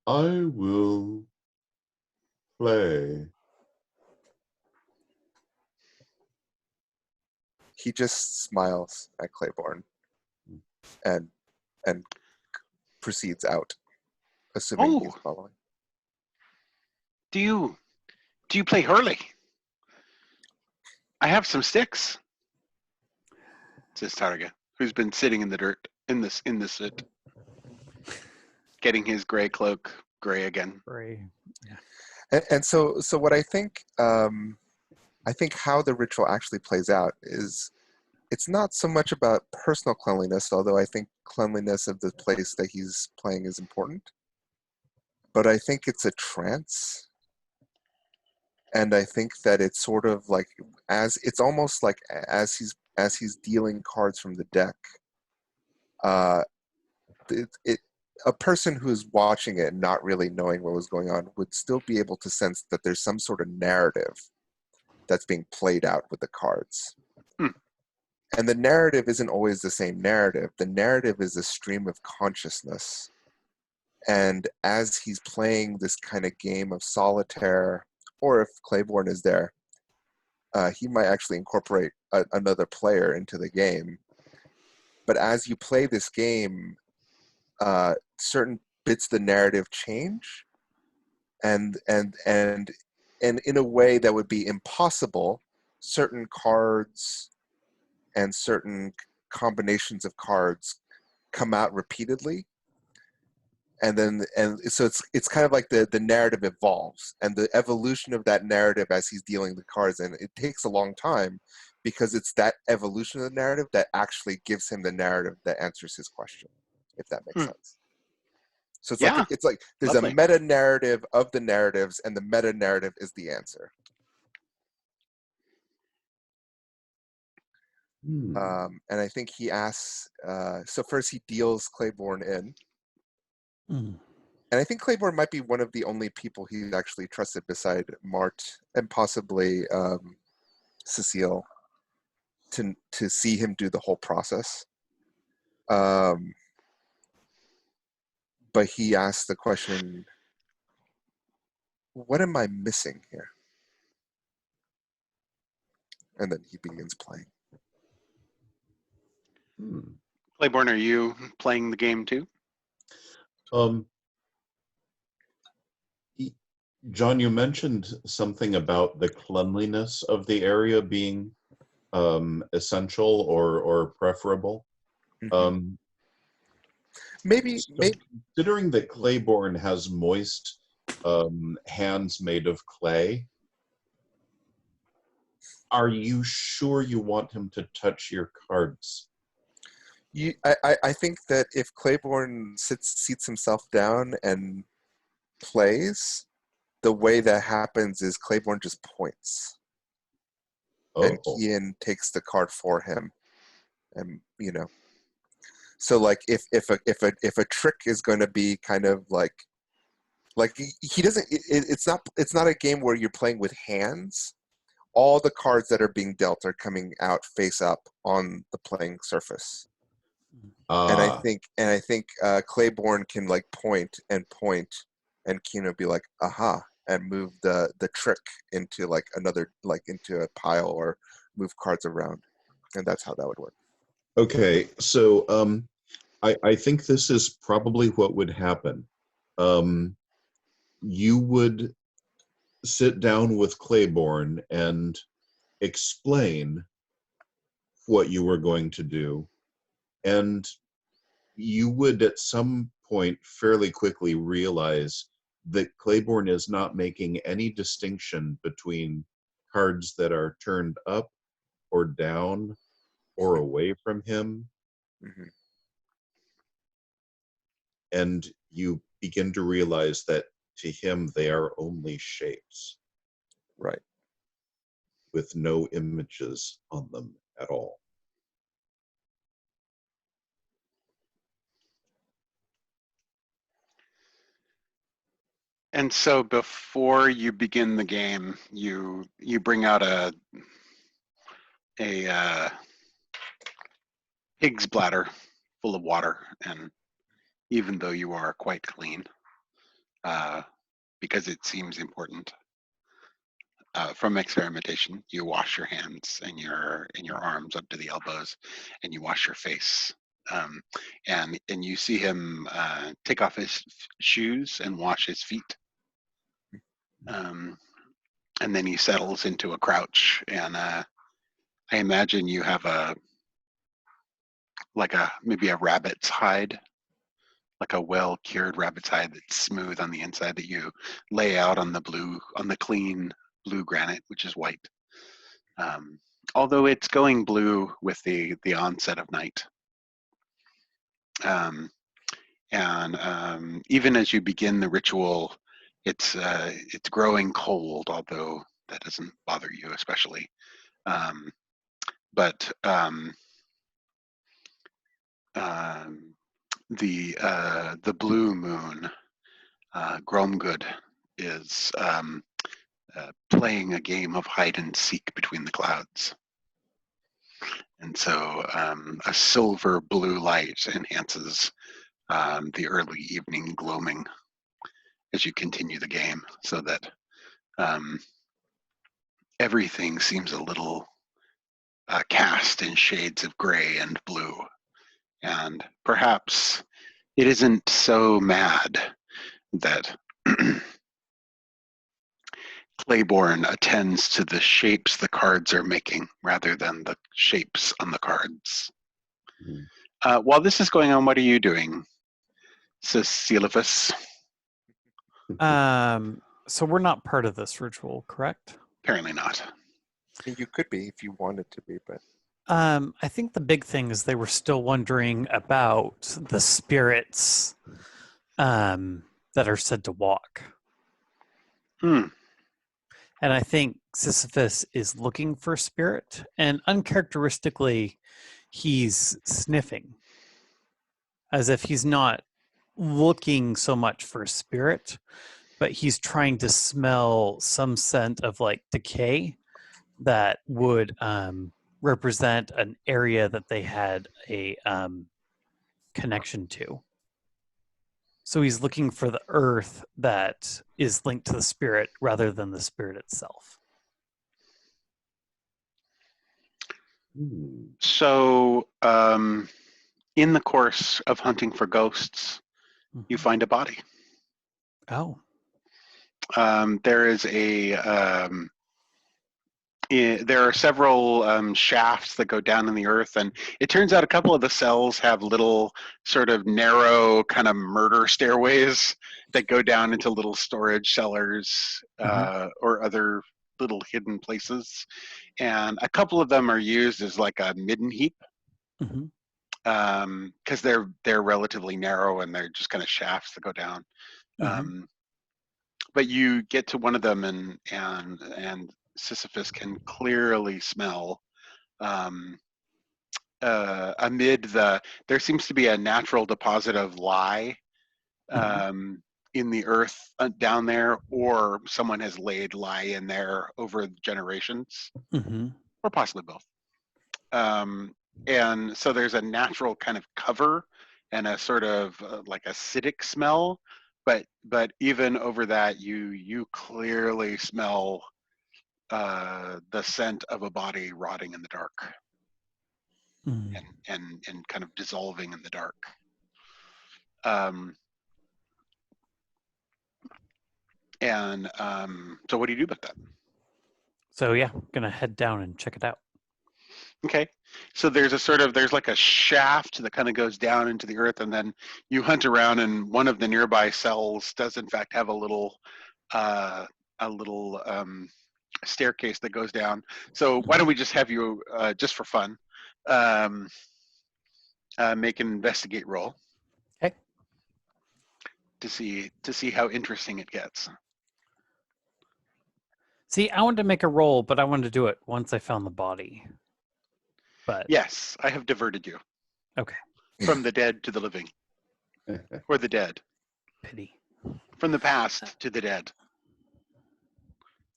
I will play. He just smiles at Claiborne and proceeds out, assuming he's following. Do you play Hurley? I have some sticks. Says Targa, who's been sitting in the dirt in the soot, getting his gray cloak gray again. Gray. Yeah. And so what I think how the ritual actually plays out is it's not so much about personal cleanliness, although I think cleanliness of the place that he's playing is important. But I think it's a trance. And I think that it's sort of like it's almost like as he's dealing cards from the deck, a person who's watching it and not really knowing what was going on would still be able to sense that there's some sort of narrative that's being played out with the cards. And the narrative isn't always the same narrative. The narrative is a stream of consciousness. And as he's playing this kind of game of solitaire, or if Claiborne is there, he might actually incorporate another player into the game. But as you play this game, certain bits of the narrative change, and in a way that would be impossible, certain cards and certain combinations of cards come out repeatedly, and so it's kind of like the narrative evolves, and the evolution of that narrative as he's dealing the cards, and it takes a long time because it's that evolution of the narrative that actually gives him the narrative that answers his question, if that makes sense. So it's like there's Lovely. a meta narrative of the narratives, and the meta narrative is the answer. And I think he asks, so first he deals Claiborne in. And I think Claiborne might be one of the only people he's actually trusted beside Mart and possibly Cecile to see him do the whole process. But he asks the question, what am I missing here? And then he begins playing. Claiborne, are you playing the game too? John, you mentioned something about the cleanliness of the area being essential or preferable. Mm-hmm. Maybe. Considering that Claiborne has moist hands made of clay, are you sure you want him to touch your cards? I think that if Claiborne seats himself down and plays, the way that happens is Claiborne just points, and Kian takes the card for him, and So like if a trick is going to be kind of like he doesn't. It's not a game where you're playing with hands. All the cards that are being dealt are coming out face up on the playing surface. And I think Claiborne can like point, and Kino be like, aha, and move the trick into like another, like into a pile, or move cards around. And that's how that would work. Okay, so I think this is probably what would happen. You would sit down with Claiborne and explain what you were going to do, and you would at some point fairly quickly realize that Claiborne is not making any distinction between cards that are turned up or down or away from him. Mm-hmm. And you begin to realize that to him they are only shapes. Right. With no images on them at all. And so before you begin the game, you bring out a pig's bladder full of water, and even though you are quite clean, because it seems important, from experimentation, you wash your hands and your arms up to the elbows, and you wash your face. And you see him take off his shoes and wash his feet. And then he settles into a crouch, and I imagine you have maybe a rabbit's hide, like a well-cured rabbit's hide that's smooth on the inside, that you lay out on the clean blue granite, which is white. Although it's going blue with the onset of night. Even as you begin the ritual, it's growing cold, although that doesn't bother you especially. But the blue moon, Gromgood, is playing a game of hide and seek between the clouds. And so a silver blue light enhances the early evening gloaming as you continue the game, so that everything seems a little cast in shades of gray and blue. And perhaps it isn't so mad that Claiborne attends to the shapes the cards are making rather than the shapes on the cards. While this is going on, what are you doing, Cecilifus? So we're not part of this ritual, correct? Apparently not. You could be if you wanted to be, but I think the big thing is they were still wondering about the spirits that are said to walk. And I think Sisyphus is looking for a spirit, and uncharacteristically, he's sniffing, as if he's not looking so much for a spirit, but he's trying to smell some scent of like decay that would represent an area that they had a connection to. So he's looking for the earth that is linked to the spirit rather than the spirit itself. So in the course of hunting for ghosts, you find a body. Oh. There is there are several shafts that go down in the earth, and it turns out a couple of the cells have little sort of narrow kind of murder stairways that go down into little storage cellars or other little hidden places. And a couple of them are used as like a midden heap because they're relatively narrow and they're just kind of shafts that go down. But you get to one of them, and Sisyphus can clearly smell amid there seems to be a natural deposit of lye in the earth down there, or someone has laid lye in there over generations, or possibly both. And so there's a natural kind of cover and a sort of like acidic smell, but even over that, you clearly smell the scent of a body rotting in the dark and kind of dissolving in the dark. So what do you do about that? So yeah, I'm gonna head down and check it out. Okay, so there's like a shaft that kind of goes down into the earth, and then you hunt around, and one of the nearby cells does in fact have a little staircase that goes down. So why don't we just have you, just for fun, make an investigate roll. Okay. To see how interesting it gets. See, I wanted to make a roll, but I wanted to do it once I found the body. But yes, I have diverted you. Okay. From the dead to the living. Or the dead. Pity. From the past to the dead.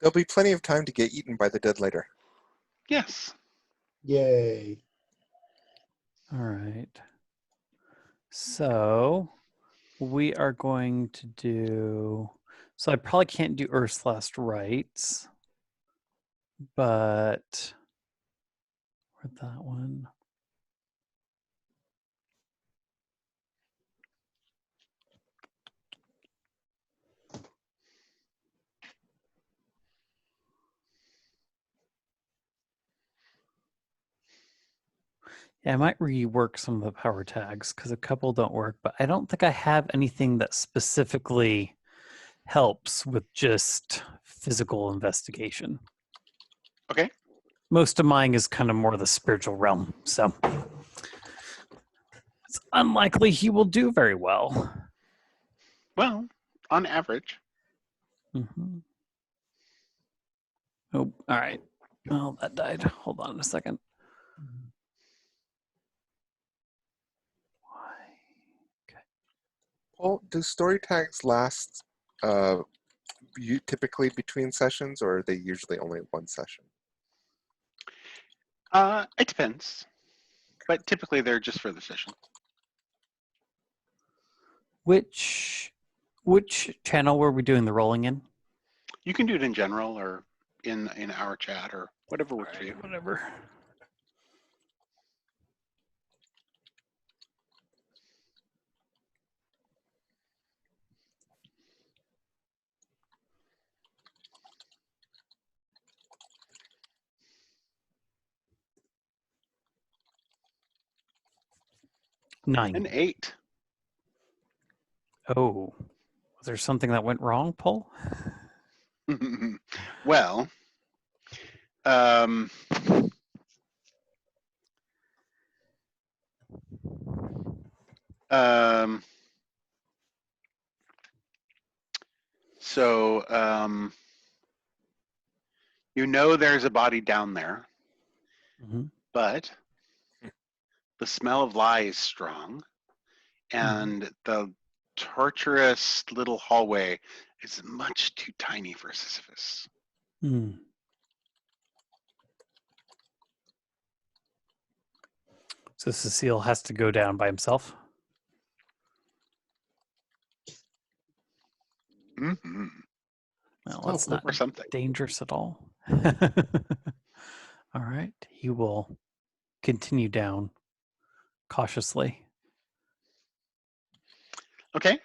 There'll be plenty of time to get eaten by the dead later. Yes. Yay. All right. So we are going to do... So I probably can't do Earth's Last Rites, but... Where'd that one? Yeah, I might rework some of the power tags because a couple don't work, but I don't think I have anything that specifically helps with just physical investigation. Okay. Most of mine is kind of more the spiritual realm, so it's unlikely he will do very well. Well, on average. Oh, all right. Oh, that died. Hold on a second. Well, do story tags last typically between sessions, or are they usually only one session? It depends, but typically they're just for the session. Which channel were we doing the rolling in? You can do it in general or in our chat or whatever works for you. Whatever. Nine. An 8. Oh, was there something that went wrong, Paul? Well, so you know there's a body down there, but the smell of lye is strong, and the tortuous little hallway is much too tiny for Sisyphus. So Cecile has to go down by himself? Well, that's not dangerous at all. All right. He will continue down cautiously. Okay.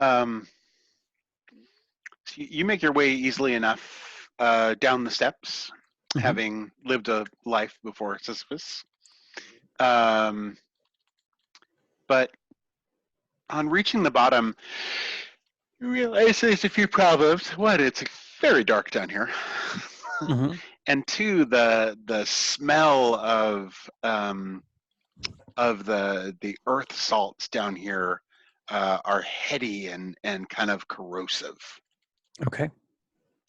So you make your way easily enough down the steps, having lived a life before Sisyphus. But on reaching the bottom, you realize there's a few problems. One, it's very dark down here. And two, the smell of the earth salts down here are heady and kind of corrosive. Okay.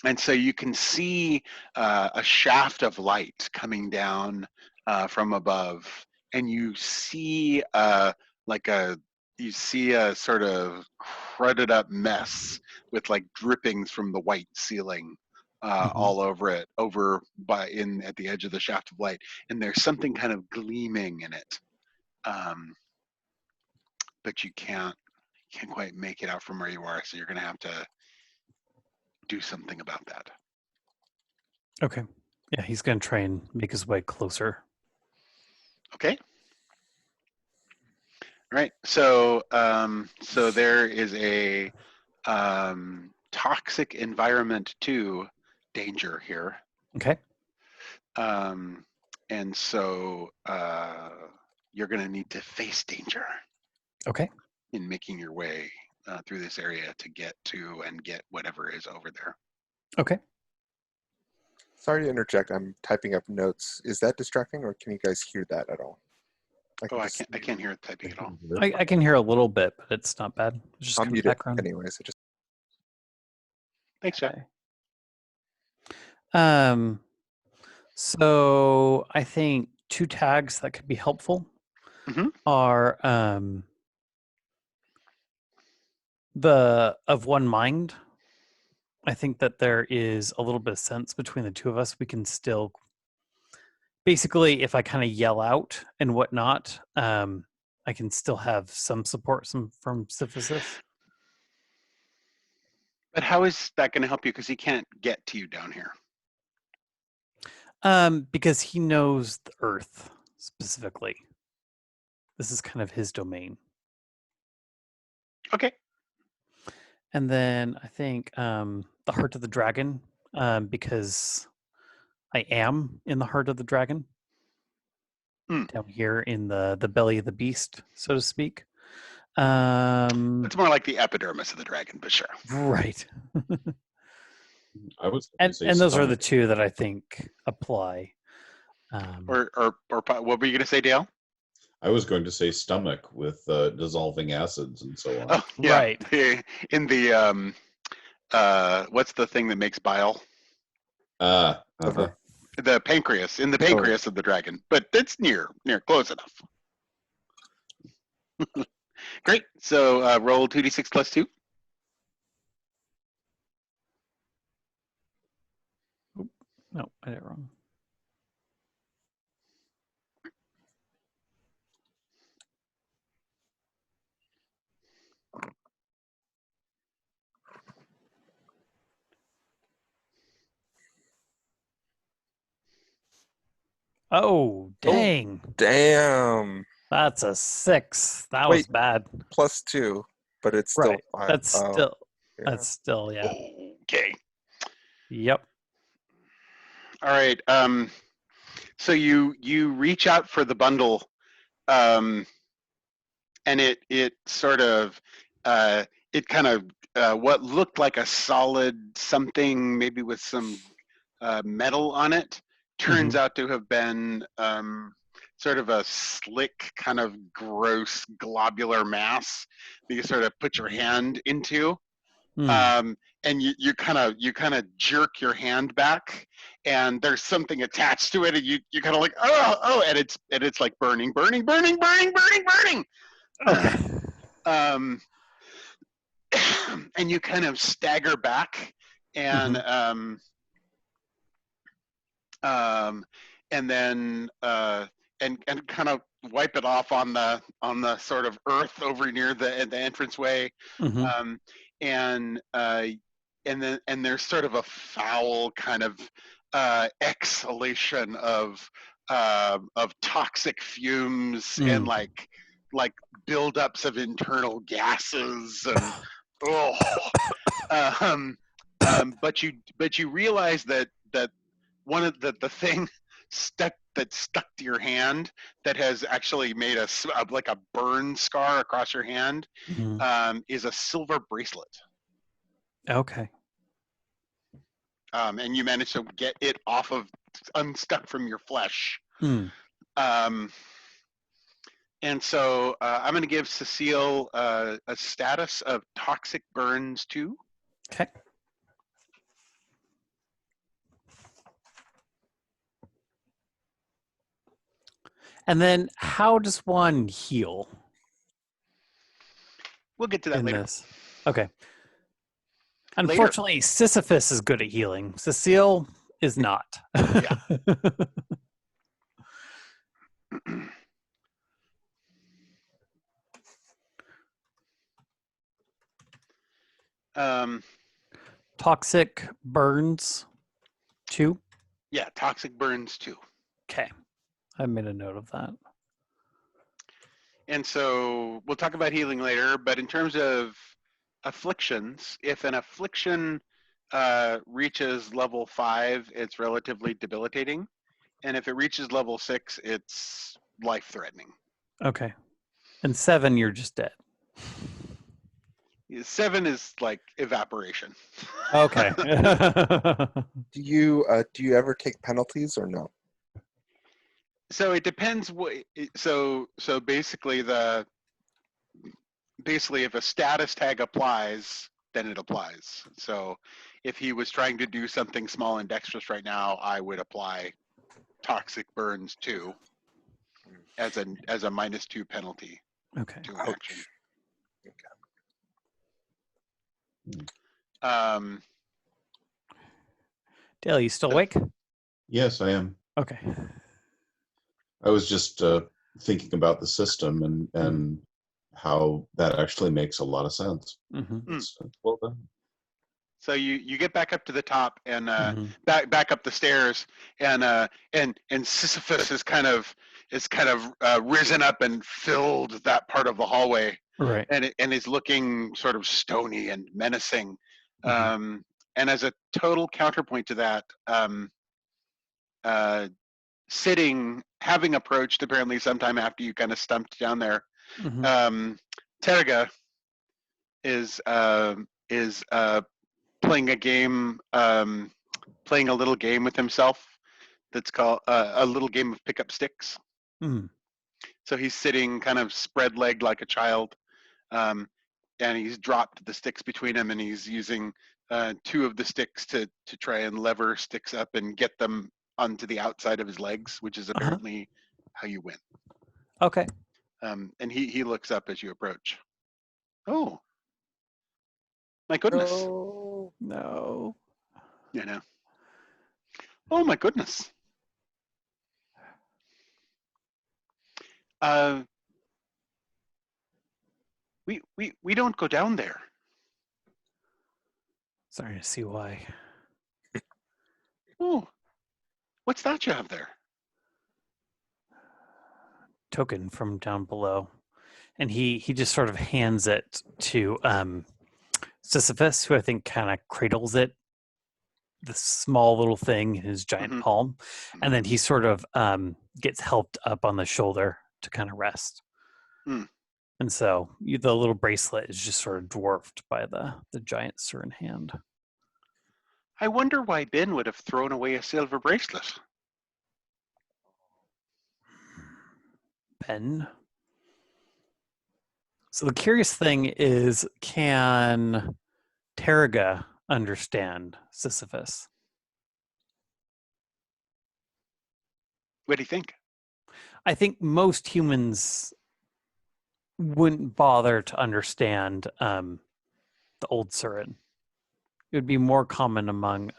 And so you can see a shaft of light coming down from above, and you see you see a sort of crudded up mess with like drippings from the white ceiling all over it, at the edge of the shaft of light, and there's something kind of gleaming in it, but you can't quite make it out from where you are. So you're going to have to do something about that. Okay. Yeah, he's going to try and make his way closer. Okay. All right. So there is a toxic environment 2 danger here. Okay. And so you're going to need to face danger. Okay. In making your way through this area to get whatever is over there. Okay. Sorry to interject. I'm typing up notes. Is that distracting, or can you guys hear that at all? I can't hear it typing at all. I can hear a little bit, but it's not bad. It's just I'll mute background. it anyways. Thanks, Jack. So I think 2 tags that could be helpful are the of one mind. I think that there is a little bit of sense between the two of us. We can still, basically, if I kind of yell out and whatnot, I can still have some support from Sisyphus. But how is that going to help you? Because he can't get to you down here. Because he knows the Earth specifically. This is kind of his domain. Okay. And then I think the Heart of the Dragon, because I am in the Heart of the Dragon. Down here in the belly of the beast, so to speak. It's more like the epidermis of the dragon, but sure. Right. I was and those are the 2 that I think apply. Or what were you going to say, Dale? I was going to say stomach with dissolving acids and so on. Oh, yeah. Right. In the what's the thing that makes bile? The pancreas, in the pancreas of the dragon, but it's near close enough. Great. So roll 2d6 plus 2. Oop, no, I did it wrong. Oh, dang. Oh, damn. That's a 6. That was bad. Plus 2, but it's still fine. That's still, yeah. Okay. Yep. All right. So you reach out for the bundle, and it sort of it kind of what looked like a solid something, maybe with some metal on it, turns out to have been sort of a slick, kind of gross globular mass that you sort of put your hand into. And you kind of jerk your hand back, and there's something attached to it, and you kind of like and it's like burning. Okay. And you kind of stagger back, and and then and kind of wipe it off on the sort of earth over near the entranceway. And there's sort of a foul kind of exhalation of toxic fumes and like like buildups of internal gases and but you realize that one of the thing stuck to your hand that has actually made like a burn scar across your hand is a silver bracelet. Okay. And you managed to get it unstuck from your flesh. And so I'm going to give Cecile a status of toxic burns 2. Okay. And then how does one heal? We'll get to that later. This. Okay. Unfortunately, Sisyphus is good at healing. Cecile is not. Yeah. Toxic burns 2? Yeah, toxic burns 2. Okay. I made a note of that. And so we'll talk about healing later, but in terms of afflictions, if an affliction reaches level 5, it's relatively debilitating. And if it reaches level 6, it's life-threatening. Okay. And 7, you're just dead. 7 is like evaporation. Okay. Do you ever take penalties or no? So it depends. So basically if a status tag applies, then it applies. So if he was trying to do something small and dexterous right now, I would apply toxic burns 2 as a -2 penalty. Okay. To an action. Dale, you still awake? Yes, I am. Okay. I was just thinking about the system and how that actually makes a lot of sense. Well done. So you get back up to the top and back up the stairs, and Sisyphus is kind of risen up and filled that part of the hallway, right? And is looking sort of stony and menacing. And as a total counterpoint to that, having approached apparently sometime after you kind of stumped down there, Terga is playing a game, playing a little game with himself that's called a little game of pick up sticks. So he's sitting kind of spread-legged like a child, and he's dropped the sticks between him, and he's using 2 of the sticks to try and lever sticks up and get them onto the outside of his legs, which is apparently how you win. Okay. And he looks up as you approach. Oh, my goodness. No. You know. Oh my goodness. We don't go down there. Starting to see why. Oh, what's that you have there? Token from down below, and he just sort of hands it to Sisyphus, who I think kind of cradles it, the small little thing in his giant palm, and then he sort of gets helped up on the shoulder to kind of rest. And so the little bracelet is just sort of dwarfed by the giant Surin hand. I wonder why Ben would have thrown away a silver bracelet. Ben? So the curious thing is, can Terga understand Sisyphus? What do you think? I think most humans wouldn't bother to understand the old Surin. It would be more common among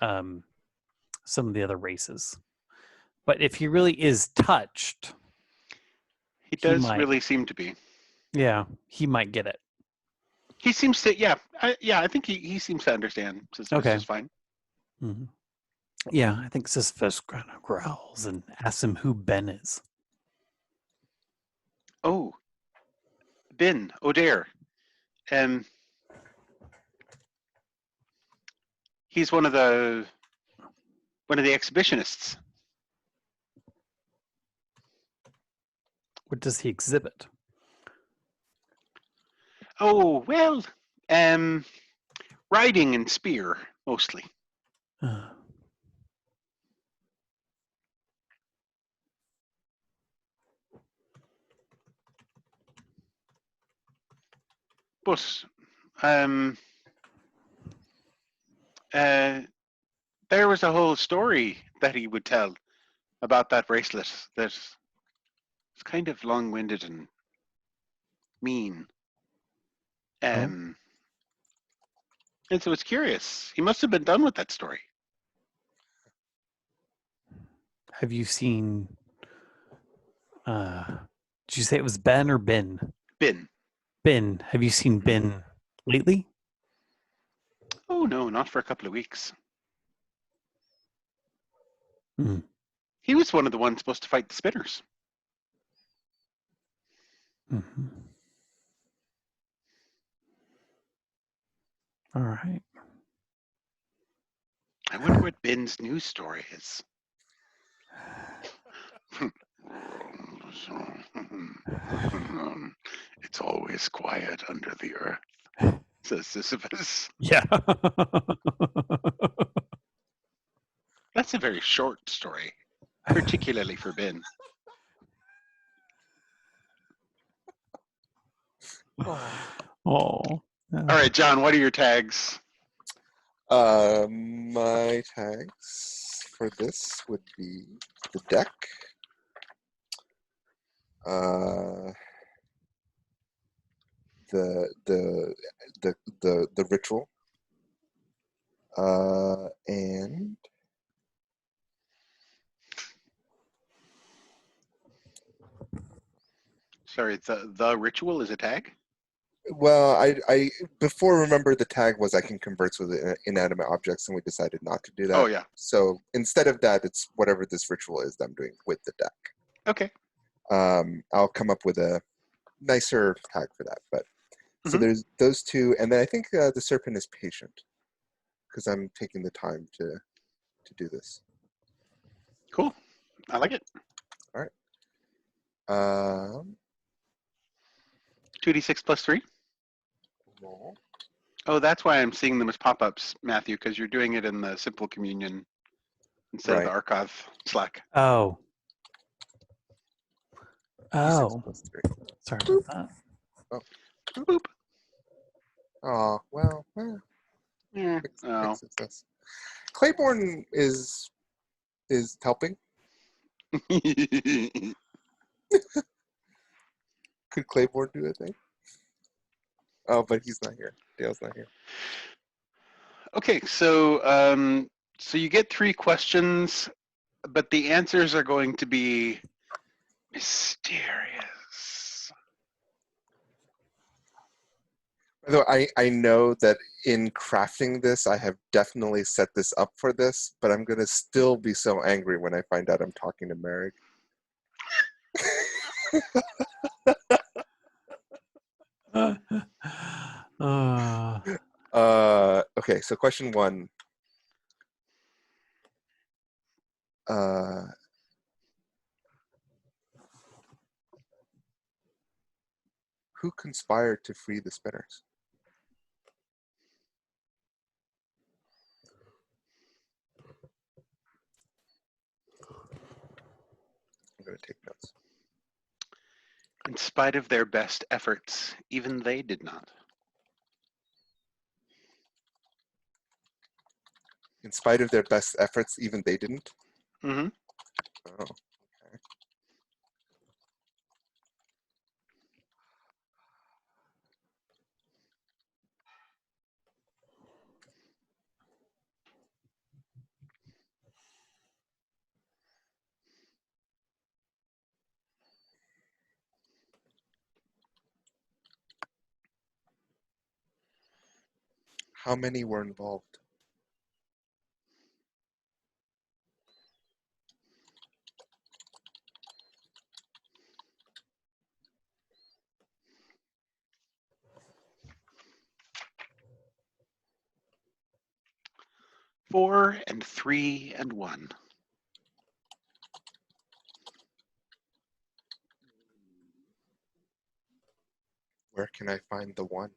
some of the other races. But if he really is touched, he does really seem to be. Yeah, he might get it. He seems to, I think he seems to understand. Sisyphus is fine. Yeah, I think Sisyphus kind of growls and asks him who Ben is. Oh, Bin O'Dare. He's one of the exhibitionists. What does he exhibit? Oh well, riding and spear mostly. But there was a whole story that he would tell about that bracelet that's kind of long-winded and mean. And so it's curious. He must have been done with that story. Have you seen? Did you say it was Ben or Bin? Bin. Ben. Have you seen Ben lately? Oh no, not for a couple of weeks. Hmm. He was one of the ones supposed to fight the spinners. Mm-hmm. All right. I wonder what Bin's news story is. It's always quiet under the earth, says Sisyphus. Yeah. That's a very short story, particularly for Bin. Oh. All right, John, what are your tags? My tags for this would be the deck, the ritual, and Sorry, the ritual is a tag? well, I before remember the tag was I can converse with inanimate objects, and we decided not to do that. Oh, yeah. So instead of that, it's whatever this ritual is that I'm doing with the deck. Okay. I'll come up with a nicer tag for that. But so there's those two, and then I think the serpent is patient because I'm taking the time to do this. Cool. I like it. All right. 2d6 plus 3? Roll. Oh, that's why I'm seeing them as pop-ups, Matthew, because you're doing it in the simple communion instead of the archive Slack. Oh. D6 plus 3. Sorry about that. Oh. Boop. Oh, well. Yeah. Big success. Claiborne is helping. Could Claiborne do a thing? Oh, but he's not here. Dale's not here. Okay, so so you get 3 questions, but the answers are going to be mysterious. Although I know that in crafting this, I have definitely set this up for this, but I'm going to still be so angry when I find out I'm talking to Merrick. Okay, so question 1. Who conspired to free the spinners? I'm going to take notes. In spite of their best efforts, even they did not. In spite of their best efforts, even they didn't? Mm-hmm. Oh, okay. How many were involved? 4 and 3 and 1. Where can I find the 1?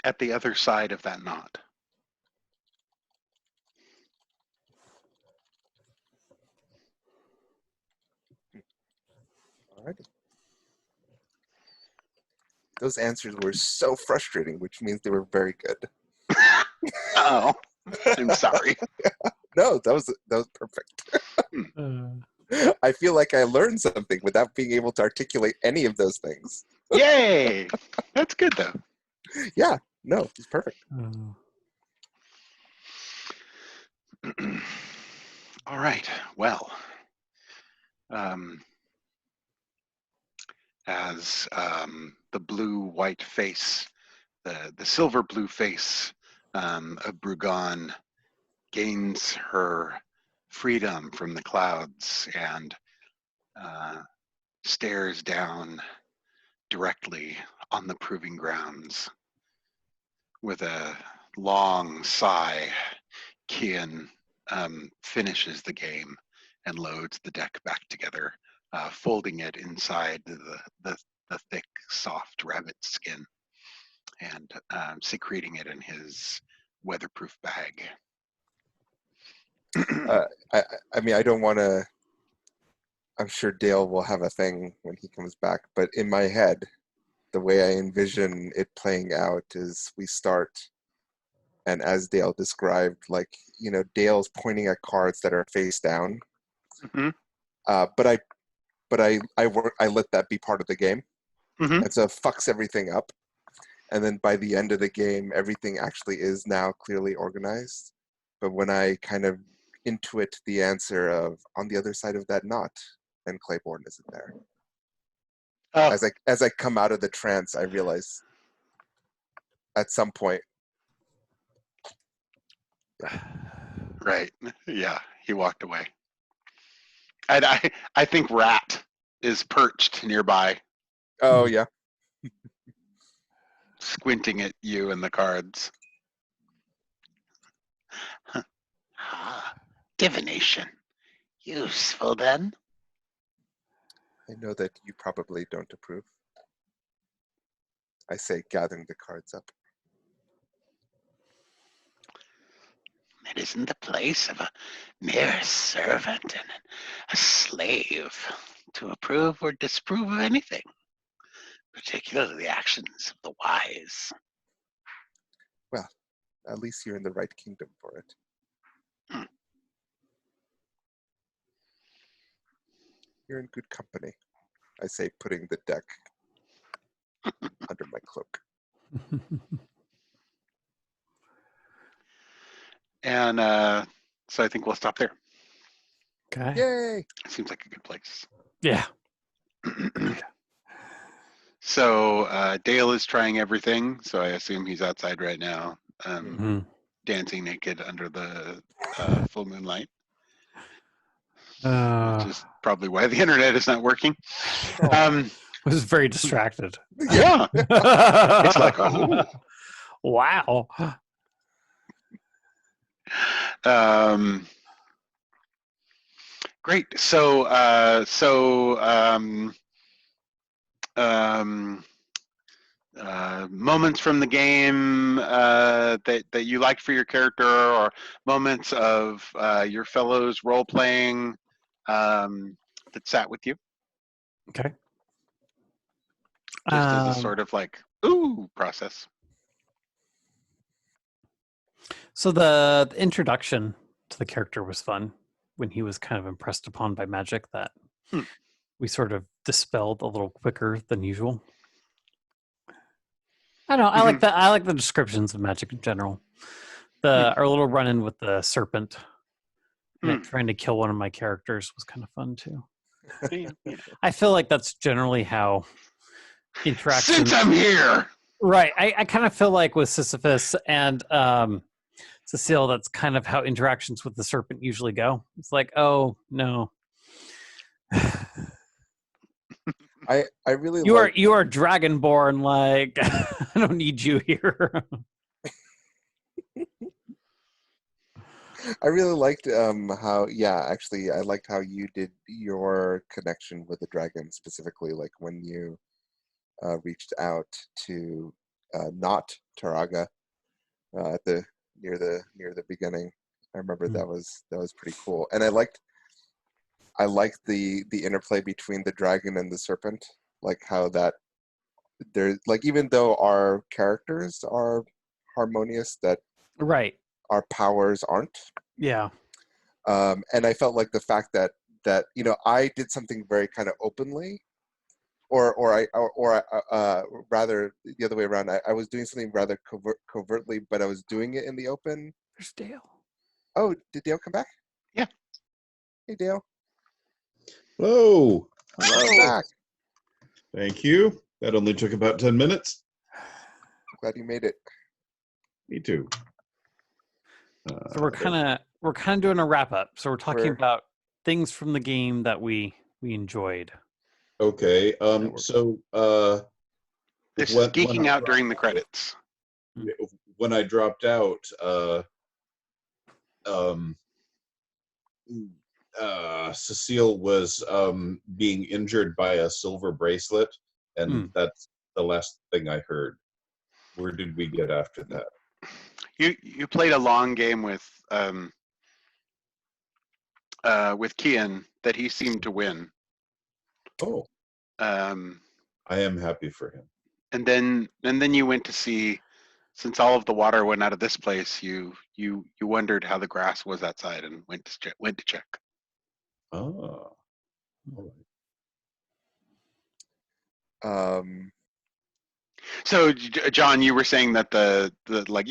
At the other side of that knot. Alrighty. Those answers were so frustrating, which means they were very good. Oh, I'm sorry. No, that was perfect. I feel like I learned something without being able to articulate any of those things. Yay! That's good, though. Yeah, no, it's perfect. All right, well, as the blue-white face, the silver-blue face of Brugon gains her freedom from the clouds and stares down directly on the proving grounds. With a long sigh, Kian finishes the game and loads the deck back together, folding it inside the thick, soft rabbit skin and secreting it in his weatherproof bag. I mean, I don't want to. I'm sure Dale will have a thing when he comes back, but in my head, the way I envision it playing out is we start, and as Dale described, like, Dale's pointing at cards that are face down. Mm-hmm. But I let that be part of the game, and so it fucks everything up. And then by the end of the game, everything actually is now clearly organized. But when I kind of intuit the answer of on the other side of that knot, and Claiborne isn't there. Oh. As I come out of the trance, I realize at some point. Right. Yeah, he walked away. I think Rat is perched nearby. Oh, yeah. Squinting at you and the cards. Divination. Useful then. I know that you probably don't approve. I say gathering the cards up. It isn't the place of a mere servant and a slave to approve or disapprove of anything, particularly the actions of the wise. Well, at least you're in the right kingdom for it. You're in good company, I say, putting the deck under my cloak. And so I think we'll stop there. Okay. Yay! Seems like a good place. Yeah. So Dale is trying everything, so I assume he's outside right now, dancing naked under the full moonlight. Which is probably why the internet is not working. Was very distracted. Yeah. It's like, oh. Wow. Great. So moments from the game that you like for your character, or moments of your fellows role playing that sat with you. Okay. Just as a sort of like, ooh, process. So the introduction to the character was fun when he was kind of impressed upon by magic that we sort of dispelled a little quicker than usual. I don't know. I like that. I like the descriptions of magic in general. Our little run-in with the serpent, trying to kill one of my characters, was kind of fun too. I feel like that's generally how interactions. Since I'm here, right? I kind of feel like with Sisyphus and Cecile, that's kind of how interactions with the serpent usually go. It's like, oh no. I really You like are dragonborn, like I don't need you here. I really liked how actually I liked how you did your connection with the dragon, specifically like when you reached out to not Taraga at the near the beginning. I remember that was pretty cool, and I liked the interplay between the dragon and the serpent, like how that there's like, even though our characters are harmonious, that Right. our powers aren't. Yeah. And I felt like the fact that I did something very kind of openly, or rather the other way around. I was doing something rather covertly, but I was doing it in the open. There's Dale. Oh, did Dale come back? Yeah. Hey, Dale. Hello. Welcome back. Thank you. That only took about 10 minutes. Glad you made it. Me too. So we're kind of doing a wrap up. So we're talking about things from the game that we enjoyed. Okay. So this is geeking out during the credits. When I dropped out, Cecile was being injured by a silver bracelet, and that's the last thing I heard. Where did we get after that? You played a long game with Kian that he seemed to win. Oh. I am happy for him. And then you went to see, since all of the water went out of this place, you wondered how the grass was outside and went to check. Oh. So, John, you were saying that the like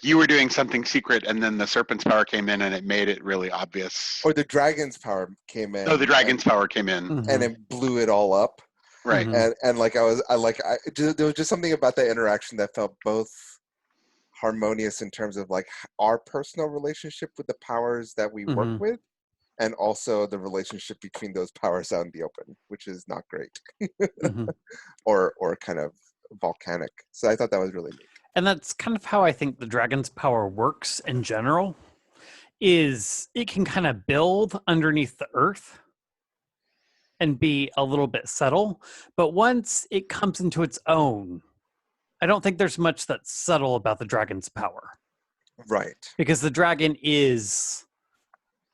you were doing something secret, and then the serpent's power came in, and it made it really obvious. Or the dragon's power came in. Oh, the dragon's power came in, and it blew it all up. Right. And like there was just something about that interaction that felt both harmonious in terms of like our personal relationship with the powers that we work with, and also the relationship between those powers out in the open, which is not great, or kind of volcanic. So I thought that was really neat. And that's kind of how I think the dragon's power works in general, is it can kind of build underneath the earth and be a little bit subtle, but once it comes into its own, I don't think there's much that's subtle about the dragon's power. Right. Because the dragon is,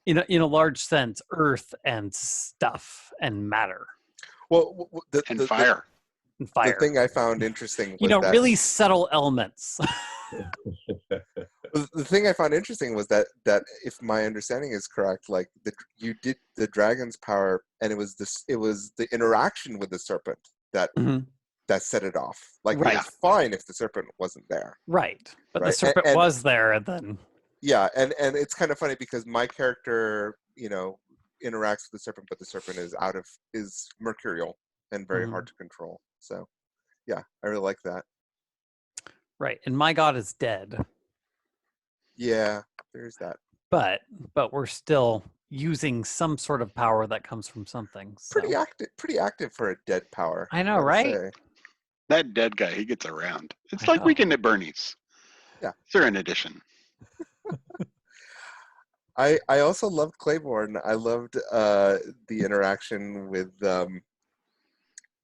in a large sense, earth and stuff and matter. Well, and fire. And fire. The thing I found interesting was that, really subtle elements. the thing I found interesting was that if my understanding is correct, like you did the dragon's power, and it was the interaction with the serpent that that set it off. Like it's fine if the serpent wasn't there. Right. But the serpent was there, and then yeah, and it's kind of funny because my character, interacts with the serpent, but the serpent is mercurial and very hard to control. So yeah, I really like that. Right. And my god is dead. Yeah, there's that. But we're still using some sort of power that comes from something. So. Pretty active for a dead power. I know, right? Say. That dead guy, he gets around. It's like Weekend at Bernie's. Yeah. They're an addition. I also loved Claiborne. I loved the interaction with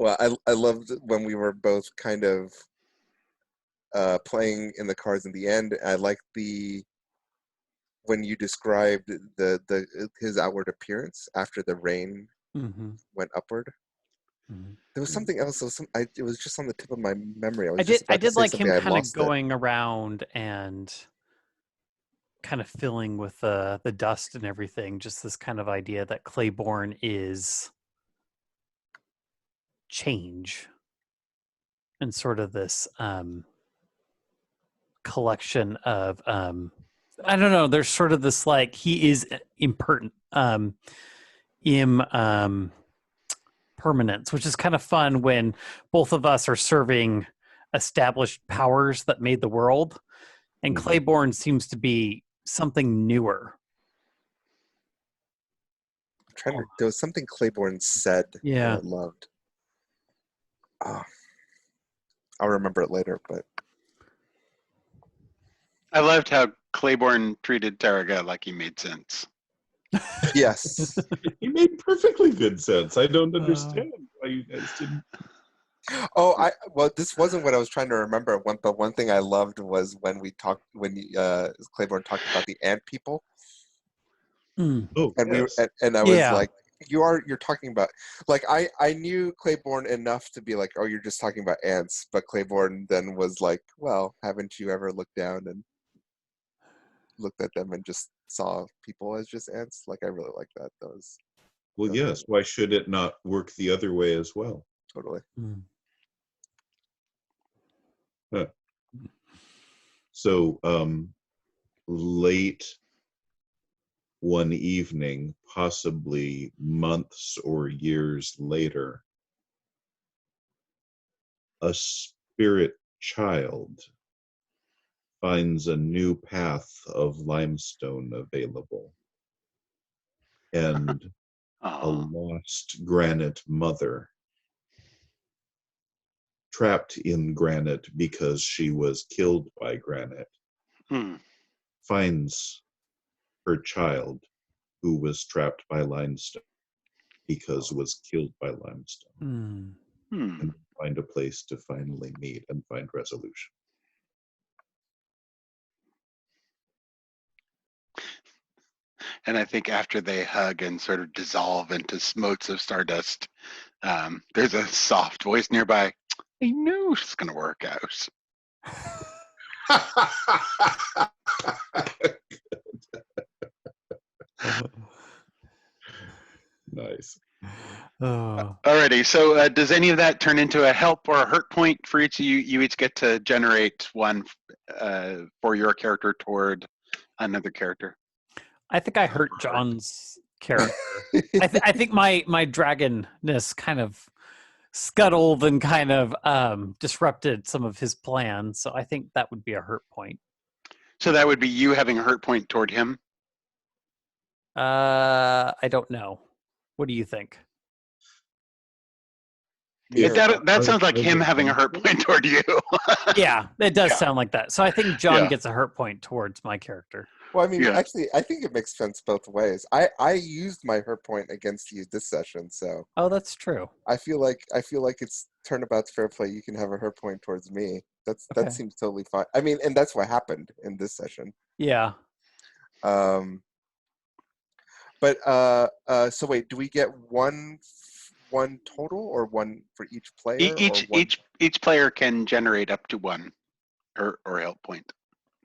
I loved when we were both kind of playing in the cards in the end. I liked when you described his outward appearance after the rain went upward. There was something else. It was just on the tip of my memory. I did like him kind of going around and kind of filling with the dust and everything. Just this kind of idea that Claiborne is change, and sort of this collection of I don't know. There's sort of this like he is permanence, which is kind of fun when both of us are serving established powers that made the world, And Mhm. Claiborne seems to be something newer. There was something Claiborne said that Yeah. I loved. Oh, I'll remember it later, but I loved how Claiborne treated Taraga like he made sense. yes. He made perfectly good sense. I don't understand why you guys didn't. Oh, well, this wasn't what I was trying to remember. But one thing I loved was when Claiborne talked about the ant people, Mm. Oh, and yes. I was Yeah. like, you're talking about, like, I knew Claiborne enough to be like, oh, you're just talking about ants. But Claiborne then was like, well, haven't you ever looked down and looked at them and just saw people as just ants? Like, I really like that. Well, That was yes. Why should it not work the other way as well? totally. Mm. Huh. So, late one evening, possibly months or years later, a spirit child finds a new path of limestone available, and a Oh. lost granite mother, trapped in granite because she was killed by granite, Hmm. finds her child who was trapped by limestone because was killed by limestone, Mm. Hmm. and find a place to finally meet and find resolution. And I think after they hug and sort of dissolve into motes of stardust, there's a soft voice nearby. I knew it's going to work out. Nice. Oh. Alrighty, so does any of that turn into a help or a hurt point for each of you? You each get to generate one for your character toward another character. I think I hurt John's character. I think my dragonness kind of scuttled and kind of disrupted some of his plans. So I think that would be a hurt point. So that would be you having a hurt point toward him. I don't know. What do you think? That sounds like I him would having a think hurt so. point toward you. Yeah, it does Yeah. sound like that. So I think John Yeah. gets a hurt point towards my character. Well, I mean, Yeah. actually, I think it makes sense both ways. I used my hurt point against you this session, so Oh, that's true. I feel like it's turnabout's fair play. You can have a hurt point towards me. That Okay. seems totally fine. I mean, and that's what happened in this session. Yeah. But so wait, do we get one total or one for each player or one? Each player can generate up to one or help point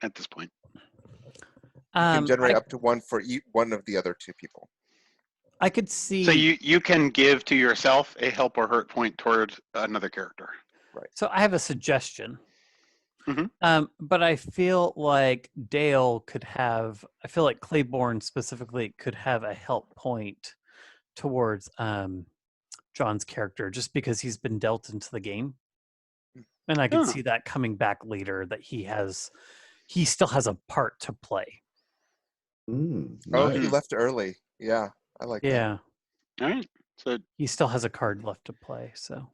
at this point. You can generate I, up to one for one of the other two people. I could see. So you can give to yourself a help or hurt point toward another character. Right. So I have a suggestion. Mhm. But I feel like Dale could have. I feel like Claiborne specifically could have a help point towards John's character, just because he's been dealt into the game, and I could Oh. see that coming back later. That he still has a part to play. Oh, Nice. he left early. Yeah, I like that. Yeah, All right. So he still has a card left to play. So,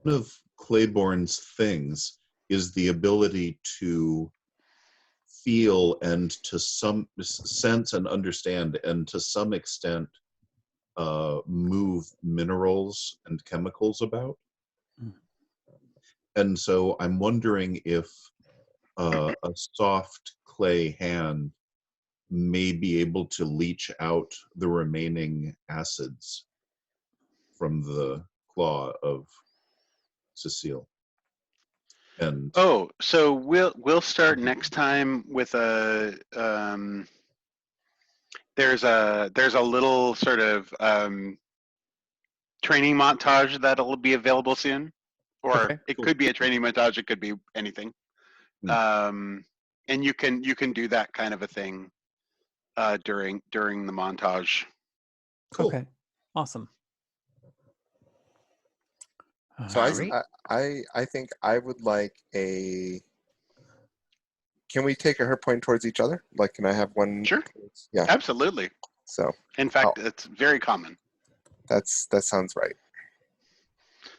one of Claiborne's things is the ability to feel and to some sense and understand and to some extent move minerals and chemicals about. Mm. And so I'm wondering if a soft clay hand may be able to leach out the remaining acids from the claw of Cecile. And so we'll start next time with a there's a little sort of training montage that'll be available soon, or Okay, it cool. could be a training montage. It could be anything, Hmm. and you can do that kind of a thing during the montage. Cool. Okay, awesome. So Alright. I think I would like a. Can we take a hurt point towards each other? Like, can I have one? Sure. Yeah. Absolutely. So. In fact, it's very common. That sounds right.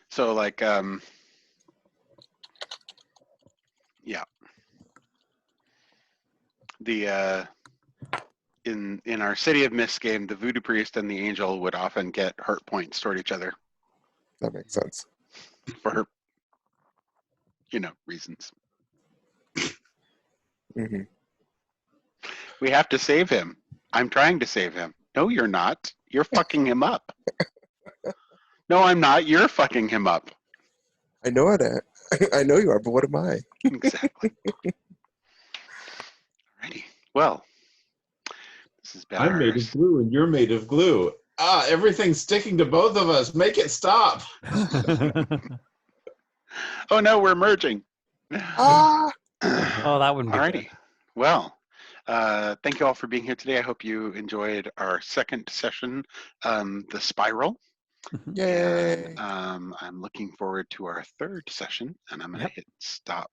So like, yeah. The in our City of Mist game, the Voodoo Priest and the Angel would often get hurt points toward each other. That makes sense. For, reasons. Mm-hmm. We have to save him. I'm trying to save him. No, you're not. You're fucking him up. No, I'm not. You're fucking him up. I know it. I know you are, but what am I? Exactly. Alrighty. Well, this has been I'm made of glue and you're made of glue. Everything's sticking to both of us. Make it stop. Oh no, we're merging. Ah! Oh, that wouldn't be Alrighty. good. Well, thank you all for being here today. I hope you enjoyed our second session, the Spiral. Yay! And I'm looking forward to our third session, and I'm going to hit stop